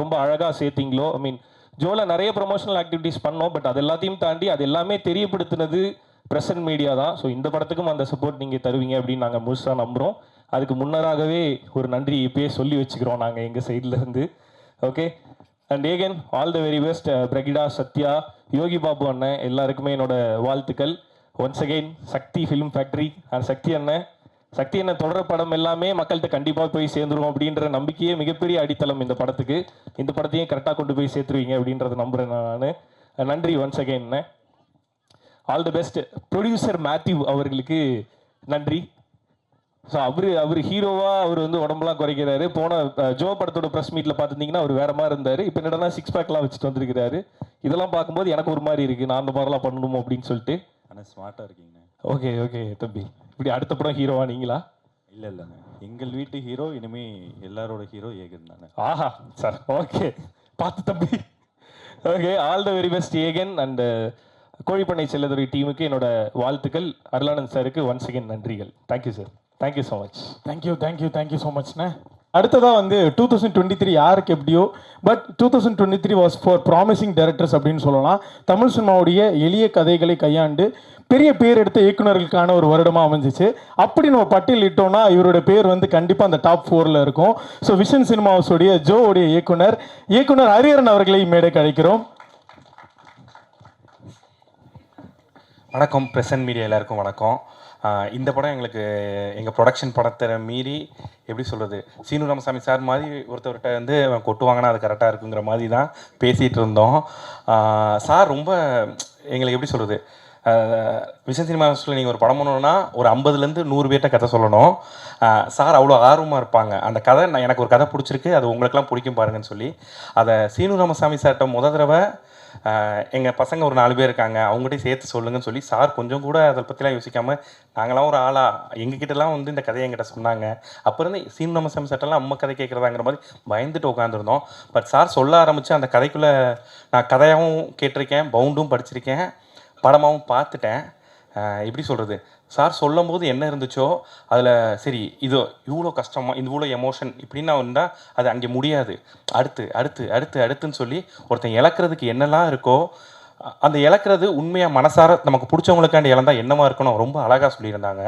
ரொம்ப அழகாக சேர்த்திங்களோ, ஜோவில் நிறைய ப்ரொமோஷனல் ஆக்டிவிட்டீஸ் பண்ணோம். பட் அது எல்லாத்தையும் தாண்டி அது எல்லாமே தெரியப்படுத்தினது ப்ரெசன்ட் மீடியா தான். ஸோ இந்த படத்துக்கும் அந்த சப்போர்ட் நீங்கள் தருவீங்க அப்படின்னு நாங்கள் முழுசாக நம்புகிறோம். அதுக்கு முன்னராகவே ஒரு நன்றி இப்பயே சொல்லி வச்சுக்கிறோம் நாங்கள் எங்கள் சைட்லேருந்து. Okay, and Aegan all the very best. Brigida, Sathya, Yogi Babu அண்ணன் எல்லாருக்குமே என்னோட வாழ்த்துக்கள். Once again Sakthi film factory and Sakthi அண்ணன் தொடர படம் எல்லாமே மக்கள்கிட்ட கண்டிப்பாக போய் சேர்ந்துருவோம் அப்படின்ற நம்பிக்கையே மிகப்பெரிய அடித்தளம் இந்த படத்துக்கு. இந்த படத்தையும் கரெக்டாக கொண்டு போய் சேர்த்துருவீங்க அப்படின்றத நம்புகிறேன் நான். நன்றி once again. All the best. Producer Matthew அவர்களுக்கு நன்றி. ஸோ அவர் ஹீரோவாக அவர் உடம்புலாம் குறைக்கிறாரு. போன ஜோ படத்தோட ப்ரெஸ் மீட்டில் பார்த்துருந்தீங்கன்னா அவர் வேறு மாதிரி இருந்தார். இப்போ என்னடா 6 பேக்லாம் வச்சுட்டு வந்திருக்கிறாரு. இதெல்லாம் பார்க்கும்போது எனக்கு ஒரு மாதிரி இருக்குது, நான் அந்த மாதிரிலாம் பண்ணணுமோ அப்படின்னு சொல்லிட்டு. ஆனால் ஸ்மார்ட்டாக இருக்கீங்க. ஓகே ஓகே தம்பி, இப்படி அடுத்த படம் ஹீரோவா நீங்களா? இல்லை இல்லைங்க, எங்கள் வீட்டு ஹீரோ இனிமே எல்லாரோட ஹீரோ ஏகன் தானே. ஆஹா சார், ஓகே பார்த்து தம்பி. Okay, all the very best Aegan. And Kozhipannai Chelladurai டீமுக்கு என்னோட வாழ்த்துக்கள். அருளானந்த் சாருக்கு ஒன்ஸ் அகெயின் நன்றிகள். Thank you sir, thank you so much. Thank you so மச்ண்ணே. அடுத்ததாக 2023 யாருக்கு எப்படியோ, but 2023 was for promising directors அப்படின்னு சொல்லலாம். தமிழ் சினிமாவுடைய எளிய கதைகளை கையாண்டு பெரிய பேர் எடுத்த இயக்குநர்களுக்கான ஒரு வருடமாக அமைஞ்சிச்சு. அப்படி நம்ம பட்டியலிட்டோம்னா இவரோட பேர் கண்டிப்பாக அந்த டாப் 4ல் இருக்கும். ஸோ விஷன் சினிமாஸோடைய ஜோவுடைய இயக்குனர் ஹரிஹரன் அவர்களை மேடைக்கு அழைக்கிறோம். வணக்கம் பிரசன்ட் மீடியா எல்லாருக்கும் வணக்கம். இந்த படம் எங்கள் ப்ரொடக்ஷன் படத்தை மீறி எப்படி சொல்கிறது, சீனு ராமசாமி சார் மாதிரி ஒருத்தவர்கிட்ட கொட்டுவாங்கன்னா அது கரெக்டாக இருக்குங்கிற மாதிரி தான் பேசிகிட்டு இருந்தோம். சார் ரொம்ப எங்களுக்கு எப்படி சொல்கிறது, விஷன் சினிமாஸில் நீங்கள் ஒரு படம் பண்ணணுன்னா ஒரு 50லேருந்து 100 பேர்கிட்ட கதை சொல்லணும். சார் அவ்வளோ ஆர்வமாக இருப்பாங்க. அந்த கதை எனக்கு ஒரு கதை பிடிச்சிருக்கு, அது உங்களுக்கெல்லாம் பிடிக்கும் பாருங்கன்னு சொல்லி அதை சீனு ராமசாமி சார்கிட்ட தடவை எங்கள் பசங்க ஒரு 4 பேர் இருக்காங்க, அவங்ககிட்ட சேர்த்து சொல்லுங்கன்னு சொல்லி சார் கொஞ்சம் கூட அதை பற்றிலாம் யோசிக்காமல் நாங்களாம் ஒரு ஆளாக எங்ககிட்டலாம் இந்த கதையை என்கிட்ட சொன்னாங்க. அப்போ இருந்து சீனு ராமசாமி சார்ட்டெல்லாம் அம்மா கதை கேட்குறதாங்கிற மாதிரி பயந்துட்டு உட்காந்துருந்தோம். பட் சார் சொல்ல ஆரம்பித்து அந்த கதைக்குள்ளே நான் கதையாகவும் கேட்டிருக்கேன், பவுண்டும் படிச்சிருக்கேன், படமாகவும் பார்த்துட்டேன். எப்படி சொல்கிறது, சார் சொல்லும் போது என்ன இருந்துச்சோ அதில் சரி இது இவ்வளோ கஷ்டமாக இவ்வளோ எமோஷன் இப்படின்னா இருந்தால் அது அங்கே முடியாது, அடுத்து அடுத்து அடுத்து அடுத்துன்னு சொல்லி ஒருத்தன் இழக்கிறதுக்கு என்னெல்லாம் இருக்கோ அந்த இழக்கிறது உண்மையாக மனசார நமக்கு பிடிச்சவங்களுக்காண்டி இழந்தால் என்னமா இருக்கணும் ரொம்ப அழகாக சொல்லியிருந்தாங்க.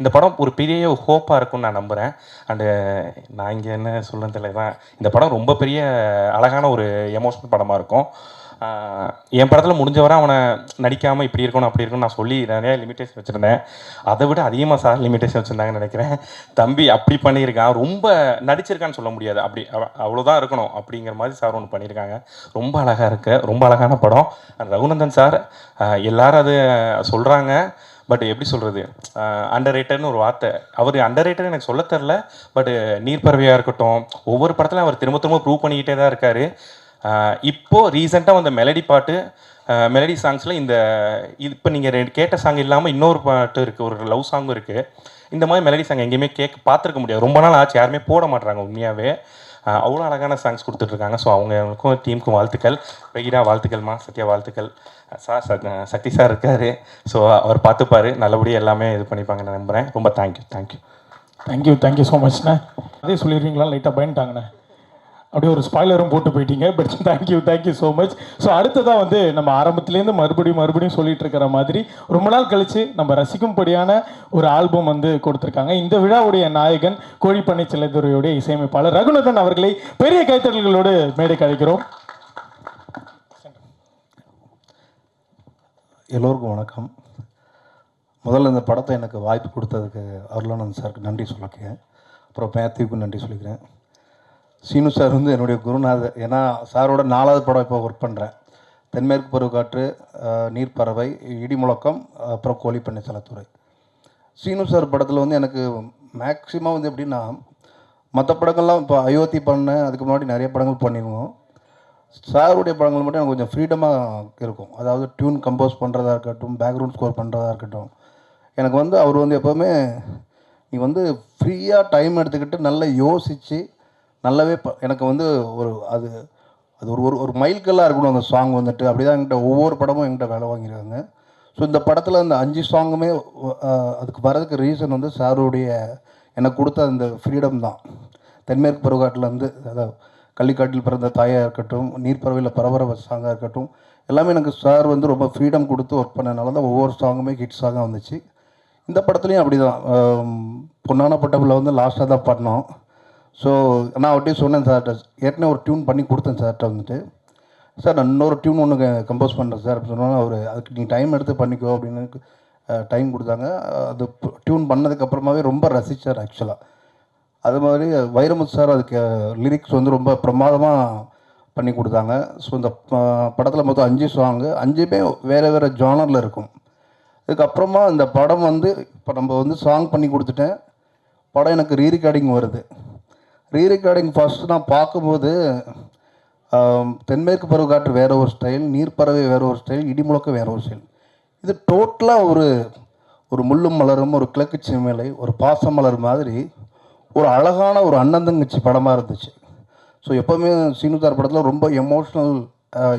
இந்த படம் ஒரு பெரிய ஹோப்பாக இருக்கும்னு நான் நம்புகிறேன். அண்டு நான் இங்கே என்ன சொல்லுன்னு தெரியல தான், இந்த படம் ரொம்ப பெரிய அழகான ஒரு எமோஷனல் படமாக இருக்கும். என் படத்தில் முடிஞ்சவரை அவனை நடிக்காமல் இப்படி இருக்கணும் அப்படி இருக்கணும் நான் சொல்லி நிறையா லிமிட்டேஷன் வச்சுருந்தேன். அதை விட அதிகமாக சார் லிமிட்டேஷன் வச்சுருந்தாங்கன்னு நினைக்கிறேன். தம்பி அப்படி பண்ணியிருக்கான், ரொம்ப நடிச்சிருக்கான்னு சொல்ல முடியாது, அப்படி அவ்வளோதான் இருக்கணும் அப்படிங்கிற மாதிரி சார் ஒன்று பண்ணியிருக்காங்க. ரொம்ப அழகாக இருக்குது, ரொம்ப அழகான படம். ரகுநந்தன் சார் எல்லாரும் அது சொல்கிறாங்க, பட் எப்படி சொல்கிறது, அண்டர் ரேட்டர்னு ஒரு வார்த்தை, அவர் அண்டர் ரேட்டர் எனக்கு சொல்ல தெரில. பட் நீர்ப்பறவையாக இருக்கட்டும், ஒவ்வொரு படத்துலையும் அவர் திரும்ப திரும்ப ப்ரூவ் பண்ணிக்கிட்டே தான் இருக்கார். இப்போது ரீசெண்டாக வந்த மெலடி பாட்டு, மெலடி சாங்ஸில் இப்போ நீங்கள் கேட்ட சாங் இல்லாமல் இன்னொரு பாட்டு இருக்குது, ஒரு லவ் சாங்கும் இருக்குது. இந்த மாதிரி மெலடி சாங் எங்கேயுமே பார்த்துருக்க முடியாது, ரொம்ப நாள் ஆச்சு, யாருமே போட மாட்டுறாங்க உண்மையாகவே. அவ்வளோ அழகான சாங்ஸ் கொடுத்துட்ருக்காங்க. ஸோ அவங்களுக்கும் டீமுக்கும் வாழ்த்துக்கள். பிரகிடா வாழ்த்துக்கள்மா, சத்யா வாழ்த்துக்கள். சார் சக்தி சார் இருக்கார், ஸோ அவர் பார்த்துப்பார், நல்லபடியாக எல்லாமே இது பண்ணிப்பாங்க நான் நம்புகிறேன். ரொம்ப தேங்க்யூ ஸோ மச்ண்ணே. அதே சொல்லிடுவீங்களா? லைட்டாக பயன்ட்டாங்கண்ணே, அப்படியே ஒரு ஸ்பாய்லரும் போட்டு போயிட்டீங்க. But thank you so much. So அடுத்ததாக வந்து நம்ம ஆரம்பத்துலேருந்து மறுபடியும் சொல்லிட்டு இருக்கிற மாதிரி ரொம்ப நாள் கழித்து நம்ம ரசிக்கும்படியான ஒரு ஆல்பம் வந்து கொடுத்துருக்காங்க. இந்த விழாவுடைய நாயகன் கோழிப்பண்ணை செல்லதுரையுடைய இசையமைப்பாளர் ரகுநாதன் அவர்களை பெரிய கைத்தட்டல்களோடு மேடைக்கு அழைக்கிறோம். எல்லோருக்கும் வணக்கம். முதல்ல இந்த படத்தை எனக்கு வாய்ப்பு கொடுத்ததுக்கு அருளானந்த் சாருக்கு நன்றி சொல்லிக்கிறேன். அப்புறம் மேத்யூக்கும் நன்றி சொல்லிக்கிறேன். சீனு சார் வந்து என்னுடைய குருநாதர். ஏன்னா சாரோட 4வது படம் இப்போ ஒர்க் பண்ணுறேன். தென்மேற்கு பருவக்காற்று, நீர்ப்பறவை, இடிமுழக்கம், அப்புறம் கோழிப்பண்ணை செல்லத்துறை. சீனு சார் படத்தில் வந்து எனக்கு மேக்ஸிமம் வந்து எப்படின்னா, மற்ற படங்கள்லாம் இப்போ அயோத்தி பண்ணேன், அதுக்கு முன்னாடி நிறைய படங்கள் பண்ணிடுவோம். சாருடைய படங்கள் மட்டும் எனக்கு கொஞ்சம் ஃப்ரீடமாக இருக்கும். அதாவது டியூன் கம்போஸ் பண்ணுறதா இருக்கட்டும், பேக்ரவுண்ட் ஸ்கோர் பண்ணுறதா இருக்கட்டும், எனக்கு வந்து அவர் வந்து எப்போவுமே நீ வந்து ஃப்ரீயாக டைம் எடுத்துக்கிட்டு நல்லா யோசித்து நல்லாவே எனக்கு வந்து ஒரு அது அது ஒரு ஒரு மைல்கல்லாக இருக்கணும் அந்த சாங் வந்துட்டு. அப்படி தான் என்கிட்ட ஒவ்வொரு படமும் என்கிட்ட வேலை வாங்கியிருக்காங்க. ஸோ இந்த படத்தில் அந்த 5 சாங்குமே அதுக்கு வரதுக்கு ரீசன் வந்து சாருடைய எனக்கு கொடுத்த அந்த ஃப்ரீடம் தான். தென்மேற்கு பருவக்காட்டிலேருந்து, அதாவது கள்ளிக்காட்டில் பிறந்த தாயாக இருக்கட்டும், நீர்ப்பறவையில் பரபரவ சாங்காக இருக்கட்டும், எல்லாமே எனக்கு சார் வந்து ரொம்ப ஃப்ரீடம் கொடுத்து ஒர்க் பண்ணனால தான் ஒவ்வொரு சாங்குமே ஹிட் சாங்காக வந்துச்சு. இந்த படத்துலையும் அப்படி தான். பொன்னான பட்டபில் வந்து லாஸ்ட்டாக தான் பண்ணோம். ஸோ நான் அவர்கிட்டயும் சொன்னேன் சார்கிட்ட, ஏற்கனவே ஒரு டியூன் பண்ணி கொடுத்தேன் சார்கிட்ட வந்துட்டு, சார் நான் இன்னொரு டியூன் ஒன்று கம்போஸ் பண்ணுறேன் சார் அப்படின்னு சொன்னால், அவர் அதுக்கு நீங்கள் டைம் எடுத்து பண்ணிக்கோ அப்படின்னு டைம் கொடுத்தாங்க. அது டியூன் பண்ணதுக்கப்புறமாவே ரொம்ப ரசித்தார் ஆக்சுவலாக. அது மாதிரி வைரமுத்து சார் அதுக்கு லிரிக்ஸ் வந்து ரொம்ப பிரமாதமாக பண்ணி கொடுத்தாங்க. ஸோ இந்த படத்தில் மொத்தம் 5 சாங்கு, 5மே வேறு ஜானரில் இருக்கும். இதுக்கப்புறமா இந்த படம் வந்து இப்போ நம்ம வந்து சாங் பண்ணி கொடுத்துட்டேன், படம் எனக்கு ரீரெக்கார்டிங் வருது. ரீரெக்கார்டிங் ஃபஸ்ட்டு நான் பார்க்கும்போது தென்மேற்கு பருவக்காற்று வேறு ஒரு ஸ்டைல், நீர்ப்பறவை வேறு ஒரு ஸ்டைல், இடிமுழக்கம் வேறு ஒரு ஸ்டைல். இது டோட்டலாக ஒரு முள்ளும் மலரும், ஒரு கிழக்கு சீமைலை, ஒரு பாசம் மலர் மாதிரி ஒரு அழகான ஒரு அண்ணன் தங்கச்சி படமாக இருந்துச்சு. ஸோ எப்போவுமே சீனுதார் படத்தில் ரொம்ப எமோஷ்னல்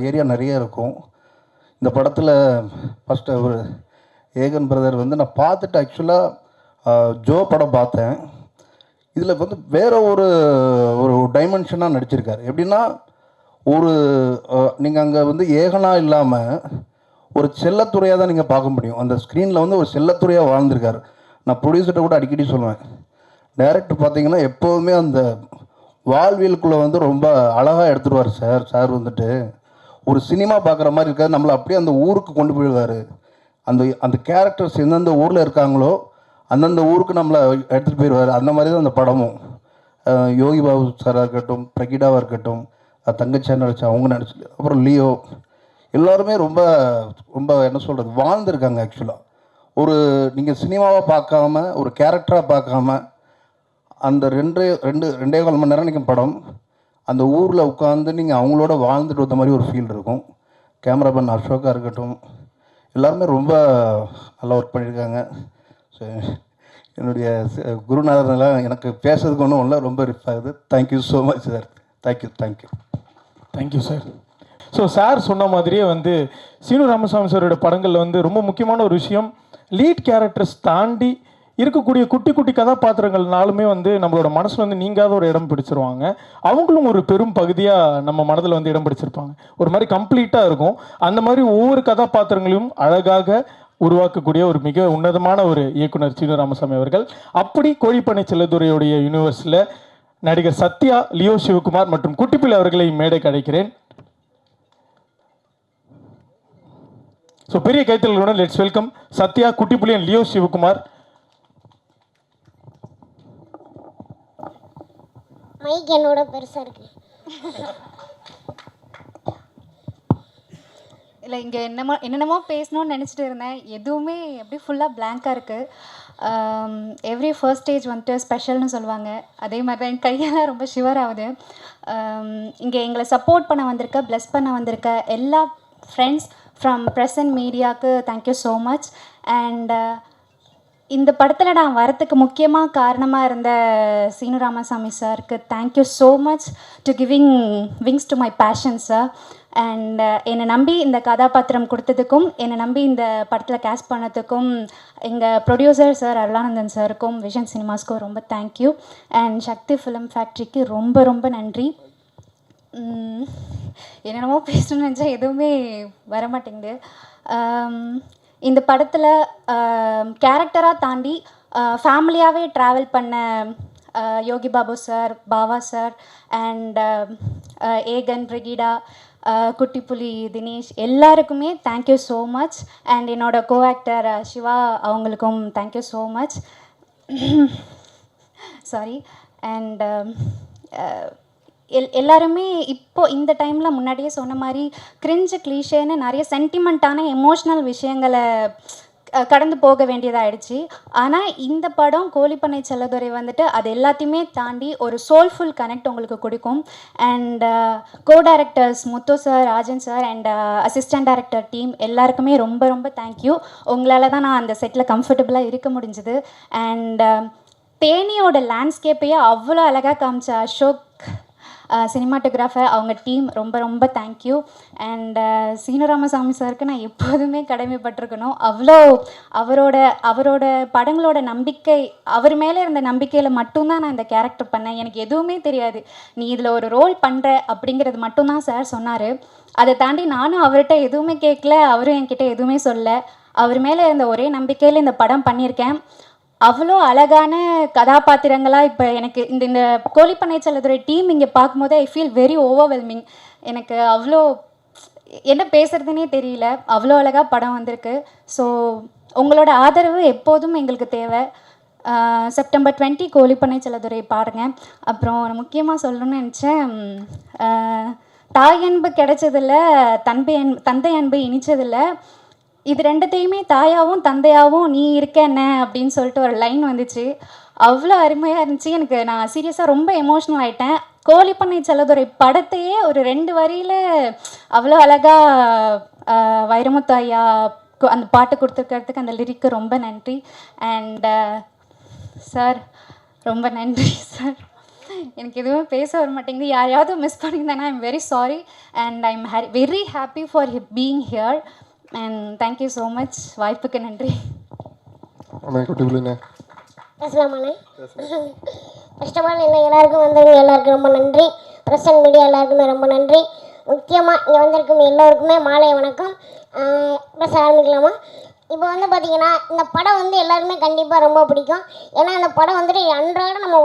ஏரியா நிறைய இருக்கும். இந்த படத்தில் ஃபஸ்ட்டு ஒரு ஏகன் பிரதர் வந்து நான் பார்த்துட்டு ஆக்சுவலாக ஜோ படம் பார்த்தேன். இதில் வந்து வேறு ஒரு டைமென்ஷனாக நடிச்சிருக்காரு. எப்படின்னா ஒரு நீங்கள் அங்கே வந்து ஏகனாக இல்லாமல் ஒரு செல்லத்துறையாக தான் நீங்கள் பார்க்க முடியும். அந்த ஸ்க்ரீனில் வந்து ஒரு செல்லத்துறையாக வாழ்ந்திருக்காரு. நான் ப்ரொடியூசர்கிட்ட கூட அடிக்கடி சொல்லுவேன், டைரக்டர் பார்த்தீங்கன்னா எப்போதுமே அந்த வாழ்வியலுக்குள்ளே வந்து ரொம்ப அழகாக எடுத்துருவார் சார் வந்துட்டு ஒரு சினிமா பார்க்குற மாதிரி இருக்காது. நம்மளை அப்படியே அந்த ஊருக்கு கொண்டு போயிடுவார். அந்த கேரக்டர்ஸ் எந்தெந்த ஊரில் இருக்காங்களோ அந்தந்த ஊருக்கு நம்மளை எடுத்துகிட்டு போயிடுவார். அந்த மாதிரி தான் அந்த படமும். யோகி பாபு சாராக இருக்கட்டும், பிரகிடாவாக இருக்கட்டும், தங்கச்சியாக நடிச்சா அவங்க நடிச்சு, அப்புறம் லியோ, எல்லோருமே ரொம்ப ரொம்ப என்ன சொல்கிறது வாழ்ந்துருக்காங்க. ஆக்சுவலாக ஒரு நீங்கள் சினிமாவை பார்க்காம ஒரு கேரக்டராக பார்க்காம அந்த 2.25 மணி நேரம் நீங்கள் படம் அந்த ஊரில் உட்காந்து நீங்கள் அவங்களோட வாழ்ந்துட்டு வந்த மாதிரி ஒரு ஃபீல் இருக்கும். கேமராமேன் அசோகா இருக்கட்டும், எல்லாருமே ரொம்ப நல்லா ஒர்க் பண்ணியிருக்காங்க. ஸோ என்னுடைய குருநாதர்லாம் எனக்கு பேசுறதுக்கு ஒன்றும் இல்லை, ரொம்ப ரிஃப் ஆகுது. Thank you so much sir. Thank you sir. So sir சொன்ன மாதிரியே வந்து சீனு ராமசாமி சாரோட படங்களில் வந்து ரொம்ப முக்கியமான ஒரு விஷயம், லீட் கேரக்டர்ஸ் தாண்டி இருக்கக்கூடிய குட்டி குட்டி கதாபாத்திரங்கள்னாலுமே வந்து நம்மளோட மனசில் வந்து நீங்காத ஒரு இடம் பிடிச்சிருவாங்க. அவங்களும் ஒரு பெரும் பகுதியாக நம்ம மனதில் வந்து இடம் பிடிச்சிருப்பாங்க. ஒரு மாதிரி கம்ப்ளீட்டாக இருக்கும். அந்த மாதிரி ஒவ்வொரு கதாபாத்திரங்களையும் அழகாக உருவாக்கக்கூடிய ஒரு மிக உன்னதமான ஒரு இயக்குனர் சீனு ராமசாமி அவர்கள். அப்படி கோழிப்பண்ணை செல்லதுரையுடைய யூனிவர்ஸில் நடிகர் சத்யா, லியோ சிவகுமார் மற்றும் குட்டிப்பிள்ளை அவர்களை மேடைக்கு அழைக்கிறேன். ஸோ பெரிய கைத்தல்களுடன் let's welcome Sathya, Kuttipuli and Leo Sivakumar. Mic என்னோட பெருசாக இருக்கு. இல்லை, இங்கே என்னென்னமோ பேசணும்னு நினச்சிட்டு இருந்தேன், எதுவுமே அப்படியே ஃபுல்லாக பிளாங்காக இருக்குது. எவ்ரி ஃபர்ஸ்ட் ஸ்டேஜ் வந்துட்டு ஸ்பெஷல்னு சொல்லுவாங்க, அதே மாதிரி தான் என் கையெல்லாம் ரொம்ப ஷிவர் ஆகுது. இங்கே எங்களை சப்போர்ட் பண்ண வந்திருக்க, ப்ளஸ் பண்ண வந்திருக்க எல்லா ஃப்ரெண்ட்ஸ் ஃப்ரம் ப்ரெஸ் அண்ட் மீடியாவுக்கு தேங்க்யூ ஸோ மச். அண்ட் இந்த படத்தில் நான் வரத்துக்கு முக்கியமாக காரணமாக இருந்த சீனு ராமசாமி சாருக்கு thank you so much to giving wings to my passion sir. And என்னை நம்பி இந்த கதாபாத்திரம் கொடுத்ததுக்கும் என்னை நம்பி இந்த படத்தில் கேஸ்ட் பண்ணதுக்கும் எங்கள் ப்ரொடியூசர் சார் அருளானந்தன் சாருக்கும் விஷன் சினிமாஸ்க்கும் ரொம்ப தேங்க்யூ. அண்ட் சக்தி ஃபிலிம் ஃபேக்ட்ரிக்கு ரொம்ப ரொம்ப நன்றி. என்னென்னமோ பேசணும்னு நினச்சா எதுவுமே வரமாட்டேங்குது. இந்த படத்தில் கேரக்டராக தாண்டி ஃபேமிலியாகவே ட்ராவல் பண்ண Yogi Babu sir, Bava sir and Aegan, Brigida, Kuttipuli Dinesh எல்லாருக்குமே தேங்க்யூ ஸோ மச். அண்ட் என்னோட கோ ஆக்டர் சிவா அவங்களுக்கும் thank you so much. Sorry. And எல்லாருமே இப்போது இந்த டைமில் முன்னாடியே சொன்ன மாதிரி கிரிஞ்சு கிளீஷேன்னு நிறைய சென்டிமெண்ட்டான எமோஷ்னல் விஷயங்களை கடந்து போக வேண்டியதாகிடுச்சு. ஆனால் இந்த படம் கோழிப்பண்ணை செல்லதுரை வந்துட்டு அது எல்லாத்தையுமே தாண்டி ஒரு சோல்ஃபுல் கனெக்ட் உங்களுக்கு கொடுக்கும். And go directors Muthu sir, Rajan sir and assistant director team எல்லாருக்குமே ரொம்ப ரொம்ப தேங்க்யூ. உங்களால் தான் நான் அந்த செட்டில் கம்ஃபர்டபுளாக இருக்க முடிஞ்சுது. அண்ட் தேனியோட லேண்ட்ஸ்கேப்பையே அவ்வளோ அழகாக காமிச்ச அசோக் சினிமாட்டோகிராஃபர், அவங்க டீம் ரொம்ப ரொம்ப தேங்க்யூ. அண்ட் சீனு ராமசாமி சாருக்கு நான் எப்போதுமே கடமைப்பட்டிருக்கணும். அவ்வளோ அவரோட படங்களோட நம்பிக்கை, அவர் மேலே இருந்த நம்பிக்கையில் மட்டும்தான் நான் இந்த கேரக்டர் பண்ணேன். எனக்கு எதுவுமே தெரியாது. நீ இதில் ஒரு ரோல் பண்ணுற அப்படிங்கிறது மட்டும்தான் சார் சொன்னார். அதை தாண்டி நானும் அவர்கிட்ட எதுவுமே கேட்கல, அவரும் என்கிட்ட எதுவுமே சொல்ல. அவர் மேலே இருந்த ஒரே நம்பிக்கையில் இந்த படம் பண்ணியிருக்கேன். அவ்வளோ அழகான கதாபாத்திரங்களாக இப்போ எனக்கு இந்த கோழிப்பண்ணை செல்லதுரை டீம் இங்கே பார்க்கும்போது ஐ ஃபீல் வெரி ஓவர்வெல்மிங். எனக்கு அவ்வளோ என்ன பேசுகிறதுனே தெரியல, அவ்வளோ அழகாக படம் வந்திருக்கு. ஸோ உங்களோட ஆதரவு எப்போதும் எங்களுக்கு தேவை. செப்டம்பர் 20 கோழிப்பண்ணை செல்லதுரை பாருங்கள். அப்புறம் நான் முக்கியமாக சொல்லணும்னு நினச்சேன், தாய் அன்பு கிடைச்சதில்ல, தந்தை அன்பு இனிச்சதில்லை, இது ரெண்டுத்தையுமே தாயாகவும் தந்தையாகவும் நீ இருக்க என்ன அப்படின்னு சொல்லிட்டு ஒரு லைன் வந்துச்சு. அவ்வளோ அருமையாக இருந்துச்சு. எனக்கு நான் சீரியஸாக ரொம்ப எமோஷ்னல் ஆகிட்டேன். கோழிப்பண்ணை செல்லதுரை படத்தையே ஒரு 2 வரியில் அவ்வளோ அழகாக வைரமுத்து ஐயா அந்த பாட்டு கொடுத்துருக்கிறதுக்கு அந்த லிரிக்கு ரொம்ப நன்றி. அண்ட் சார் ரொம்ப நன்றி சார். எனக்கு எதுவும் பேச வர மாட்டேங்குது. யாரையாவது மிஸ் பண்ணியிருந்தேன்னா I'm very sorry. And I'm very happy for being here. And thank you so much. வாய்ப்புக்கு நன்றி. பேசலாமாண்ணே? ஃபர்ஸ்ட் ஆஃப் ஆல் என்ன எல்லாருக்கும் வந்தவங்க எல்லாருக்கும் ரொம்ப நன்றி. ப்ரெஸ் அண்ட் மீடியா எல்லாருக்குமே ரொம்ப நன்றி. முக்கியமாக இங்கே வந்திருக்கும் எல்லோருக்குமே மாலை வணக்கம். பேச ஆரம்பிக்கலாமா? இப்போ வந்து பார்த்திங்கன்னா இந்த படம் வந்து எல்லாருமே கண்டிப்பாக ரொம்ப பிடிக்கும். ஏன்னா இந்த படம் வந்துட்டு அன்றாட நம்ம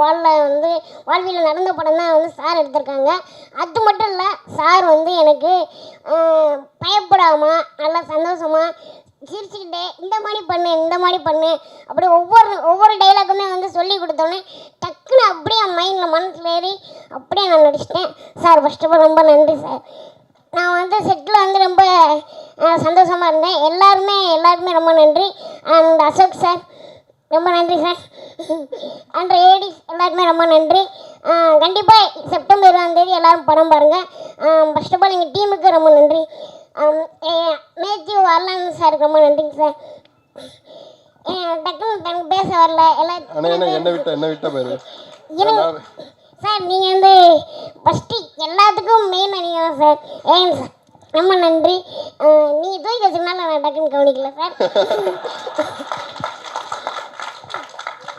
வாழ்வியில் நடந்த படம் தான் வந்து சார் எடுத்திருக்காங்க. அது மட்டும் இல்லை, சார் வந்து எனக்கு பயப்படாமல் நல்லா சந்தோஷமாக சிரிச்சுக்கிட்டே இந்த மாதிரி பண்ணு அப்படி ஒவ்வொரு டைலாக்குமே வந்து சொல்லி கொடுத்தோன்னே டக்குன்னு அப்படியே மைண்டில் மனசில் ஏறி அப்படியே நான் நடிச்சிட்டேன். சார் ஃபர்ஸ்ட் ஆஃப் ஆல் ரொம்ப நன்றி சார். நான் வந்து செட்டில் வந்து ரொம்ப சந்தோஷமாக இருந்தேன். எல்லாருக்குமே ரொம்ப நன்றி. அண்ட் அசோக் சார் ரொம்ப நன்றி சார். அண்ட் ஏடிஸ் எல்லாருக்குமே ரொம்ப நன்றி. கண்டிப்பாக செப்டம்பர் 20 எல்லோரும் படம் பாருங்கள். ஃபர்ஸ்ட் ஆஃப் ஆல் எங்கள் டீமுக்கு ரொம்ப நன்றி. மேத்யூ அருளானந்தன் சாருக்கு ரொம்ப நன்றிங்க சார். டக்குன்னு பேச வரல என்ன விட்ட பேர் சார். நீங்கள் வந்து ஃபஸ்ட்டு எல்லாத்துக்கும் மெயின் நீங்கள் தான் சார். ஏன் சார் ரொம்ப நன்றி. நீங்கள் தூக்கி வச்சுருந்தாலும் நான் டக்குன்னு கவனிக்கல சார்.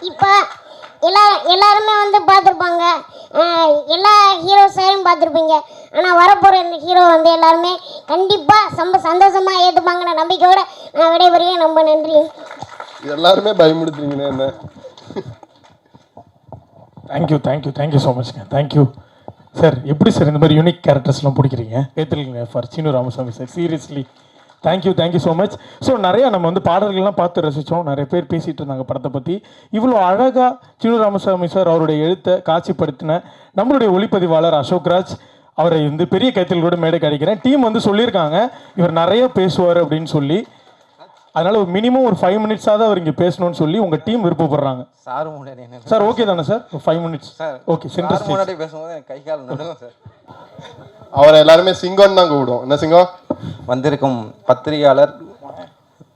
இப்போ எல்லாருமே வந்து பார்த்துருப்பாங்க, எல்லா ஹீரோ சாரையும் பார்த்துருப்பீங்க. ஆனால் வரப்போகிற இந்த ஹீரோ வந்து எல்லாருமே கண்டிப்பாக சந்தோஷமாக ஏற்றுப்பாங்கன்ற நம்பிக்கையோடு நான் விடைபெறுகிறேன். ரொம்ப நன்றி. எல்லாருமே பயமுடுத்துறீங்கண்ணே என்ன. தேங்க்யூ ஸோ மச்ங்க. Thank you sir. எப்படி சார் இந்த மாதிரி யூனிக் கேரக்டர்ஸ்லாம் பிடிக்கிறீங்க? ஏற்றுக்கீங்க for Seenu Ramasamy sir. Seriously thank you so much. So நிறையா நம்ம வந்து பாடல்கள்லாம் பார்த்து ரசித்தோம். நிறைய பேர் பேசிகிட்டு இருந்தாங்க படத்தை பற்றி. இவ்வளோ அழகாக சீனு ராமசாமி சார் அவருடைய எழுத்தை காட்சிப்படுத்தின நம்மளுடைய ஒளிப்பதிவாளர் அசோக்ராஜ் அவரை வந்து பெரிய கைத்தில் கூட மேடை கிடைக்கிறேன். டீம் வந்து சொல்லியிருக்காங்க இவர் நிறைய பேசுவார் அப்படின்னு சொல்லி. அதனால் ஒரு மினிமம் ஒரு 5 மினிட்ஸாவது அவர் இங்கே பேசணும்னு சொல்லி உங்கள் டீம் விருப்பப்படுறாங்க. சார் ஓகே தானே சார்? 5 minutes okay. சென்டர் முன்னாடி பேசும்போது கை கால் நடுங்க சார். அவரை எல்லாருமே சிங்கம்னு தான் கூப்பிடுவோம். என்ன சிங்கம்? வந்திருக்கும் பத்திரிகையாளர்,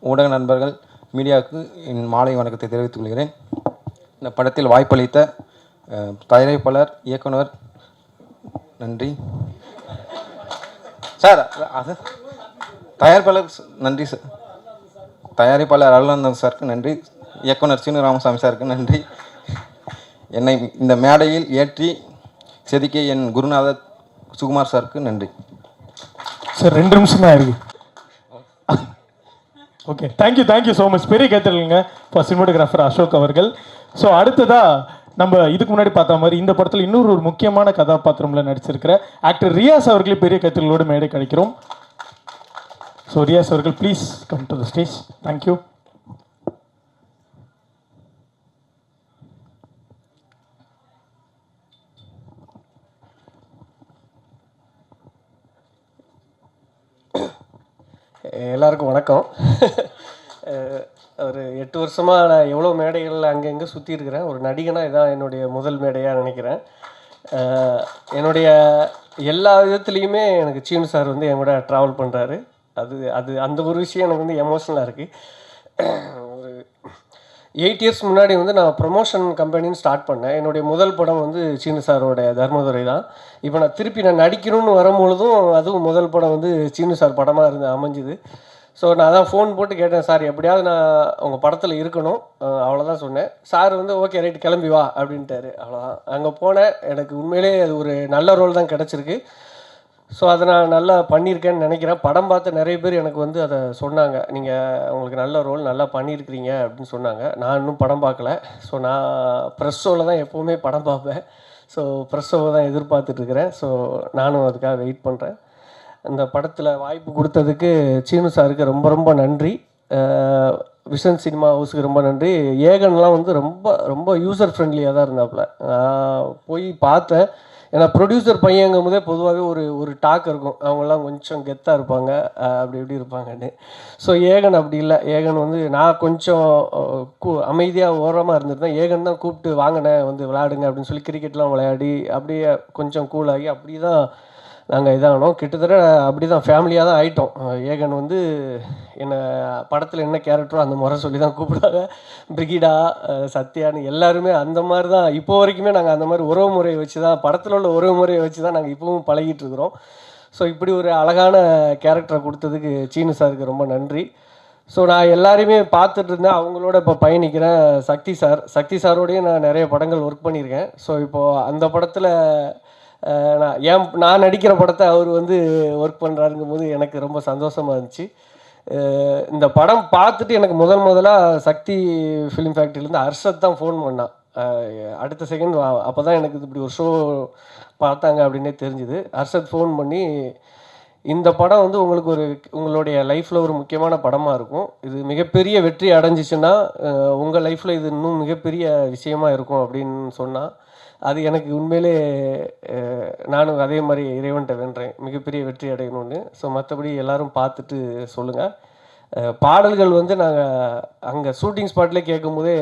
ஊடக நண்பர்கள், மீடியாவுக்கு என் மாலை வணக்கத்தை தெரிவித்துக் கொள்கிறேன். இந்த படத்தில் வாய்ப்பளித்த தயாரிப்பாளர், இயக்குனர் நன்றி சார். அது தயாரிப்பாளர் நன்றி சார். தயாரிப்பாளர் அருளானந்தன் சாருக்கு நன்றி. இயக்குனர் சீனு ராமசாமி சாருக்கு நன்றி. என்னை இந்த மேடையில் ஏற்றி செதுக்கிய என் குருநாதர் சுகுமார் சாருக்கு நன்றி சார். 2 நிமிஷம் தான் இருக்கு. Okay, thank you so much. பெரிய கேட்டுருங்க ஃபார் சினிமாட்டோகிராஃபர் அசோக் அவர்கள். ஸோ அடுத்ததாக நம்ம இதுக்கு முன்னாடி பார்த்த மாதிரி இந்த படத்தில் இன்னொரு ஒரு முக்கியமான கதாபாத்திரமில் நடிச்சிருக்கிற ஆக்டர் ரியாஸ் அவர்களே பெரிய கத்திரிகளோடு மேடை கிடைக்கிறோம். ஸோ ரியாஸ் அவர்கள் please come to the stage. Thank you. எல்லாருக்கும் வணக்கம். ஒரு 8 வருஷமாக நான் எவ்வளோ மேடைகளில் அங்கங்கே சுற்றி இருக்கிறேன். ஒரு நடிகனாக இதான் என்னுடைய முதல் மேடையாக நினைக்கிறேன். என்னுடைய எல்லா விதத்துலேயுமே எனக்கு சீனு சார் வந்து என் கூட ட்ராவல் பண்ணுறாரு. அந்த ஒரு விஷயம் எனக்கு வந்து எமோஷ்னலாக இருக்குது. ஒரு 8 இயர்ஸ் முன்னாடி வந்து நான் ப்ரொமோஷன் கம்பெனின்னு ஸ்டார்ட் பண்ணேன். என்னுடைய முதல் படம் வந்து சீனு சாரோட தர்மதுரை தான். இப்போ நான் திருப்பி நடக்கணும்னு வரும்பொழுதும் அதுவும் முதல் படம் வந்து சீனு சார் படமாக அமைஞ்சுது. ஸோ நான் தான் ஃபோன் போட்டு கேட்டேன், சார் எப்படியாவது நான் உங்கள் படத்தில் இருக்கணும், அவ்வளோதான் சொன்னேன். சார் வந்து ஓகே ரைட் கிளம்பி வா அப்படின்ட்டாரு. அவ்வளோதான். அங்கே போனேன். எனக்கு உண்மையிலே அது ஒரு நல்ல ரோல் தான் கிடச்சிருக்கு. ஸோ அதை நான் நல்லா பண்ணியிருக்கேன்னு நினைக்கிறேன். படம் பார்த்து நிறைய பேர் எனக்கு வந்து அதை சொன்னாங்க, நீங்கள் உங்களுக்கு நல்ல ரோல் நல்லா பண்ணியிருக்கிறீங்க அப்படின்னு சொன்னாங்க. நான் இன்னும் படம் பார்க்கல. ஸோ நான் ப்ரெஸ் ஷோவில் தான் எப்போவுமே படம் பார்ப்பேன். ஸோ ப்ரெஸ் ஷோவை தான் எதிர்பார்த்துட்ருக்கிறேன். ஸோ நானும் அதுக்காக வெயிட் பண்ணுறேன். இந்த படத்தில் வாய்ப்பு கொடுத்ததுக்கு சீனு சாருக்கு ரொம்ப ரொம்ப நன்றி. விஷன் சினிமா ஹவுஸுக்கு ரொம்ப நன்றி. ஏகன்லாம் வந்து ரொம்ப ரொம்ப யூசர் ஃப்ரெண்ட்லியாக தான் இருந்தாப்புல. நான் போய் பார்த்தேன். ஏன்னா ப்ரொடியூசர் பையங்கும் போதே பொதுவாகவே ஒரு டாக் இருக்கும், அவங்கெல்லாம் கொஞ்சம் கெத்தாக இருப்பாங்க, அப்படி இப்படி இருப்பாங்கன்னு. ஸோ ஏகன் அப்படி இல்லை. ஏகன் வந்து நான் கொஞ்சம் அமைதியாக ஓரமாக இருந்திருந்தேன். ஏகன் தான் கூப்பிட்டு வாங்கினேன் வந்து விளையாடுங்க அப்படின்னு சொல்லி கிரிக்கெட்லாம் விளையாடி அப்படியே கொஞ்சம் கூலாகி அப்படி தான் நாங்கள் இதானோம். கிட்டத்தட்ட அப்படி தான் ஃபேமிலியாக தான் ஆகிட்டோம். ஏகன் வந்து என்னை படத்தில் என்ன கேரக்டரோ அந்த முறை சொல்லி தான் கூப்பிடுவாங்க. பிரிகிடா, சத்யான்னு எல்லாருமே அந்த மாதிரி தான். இப்போ வரைக்குமே நாங்கள் அந்த மாதிரி உறவு முறையை வச்சு தான், படத்தில் உள்ள உறவு முறையை வச்சு தான் நாங்கள் இப்போவும் பழகிட்டு இருக்கிறோம். ஸோ இப்படி ஒரு அழகான கேரக்டரை கொடுத்ததுக்கு சீனு சாருக்கு ரொம்ப நன்றி. ஸோ நான் எல்லாரையுமே பார்த்துட்டு இருந்தேன். அவங்களோட இப்போ பயணிக்கிறேன். சக்தி சாரோடையும் நான் நிறைய படங்கள் ஒர்க் பண்ணியிருக்கேன். ஸோ இப்போது அந்த படத்தில் நான் நடிக்கிற படத்தை அவர் வந்து ஒர்க் பண்ணுறாருங்கும் போது எனக்கு ரொம்ப சந்தோஷமாக இருந்துச்சு. இந்த படம் பார்த்துட்டு எனக்கு முதலாக சக்தி ஃபிலிம் ஃபேக்ட்ரியிலேருந்து ஹர்ஷத் தான் ஃபோன் பண்ணான். அடுத்த செகண்ட் அப்போ தான் எனக்கு இப்படி ஒரு ஷோ பார்த்தாங்க அப்படின்னே தெரிஞ்சுது. ஹர்ஷத் ஃபோன் பண்ணி, இந்த படம் வந்து உங்களுடைய லைஃப்பில் ஒரு முக்கியமான படமாக இருக்கும், இது மிகப்பெரிய வெற்றி அடைஞ்சிச்சுன்னா உங்கள் லைஃப்பில் இது இன்னும் மிகப்பெரிய விஷயமா இருக்கும் அப்படின்னு சொன்னால், அது எனக்கு உண்மையிலே நானும் அதே மாதிரி இறைவன்கிட்ட வேண்டுறேன் மிகப்பெரிய வெற்றி அடையணும்னு. ஸோ மற்றபடி எல்லோரும் பார்த்துட்டு சொல்லுங்கள். பாடல்கள் வந்து நாங்கள் அங்கே ஷூட்டிங் ஸ்பாட்லேயே கேட்கும்போதே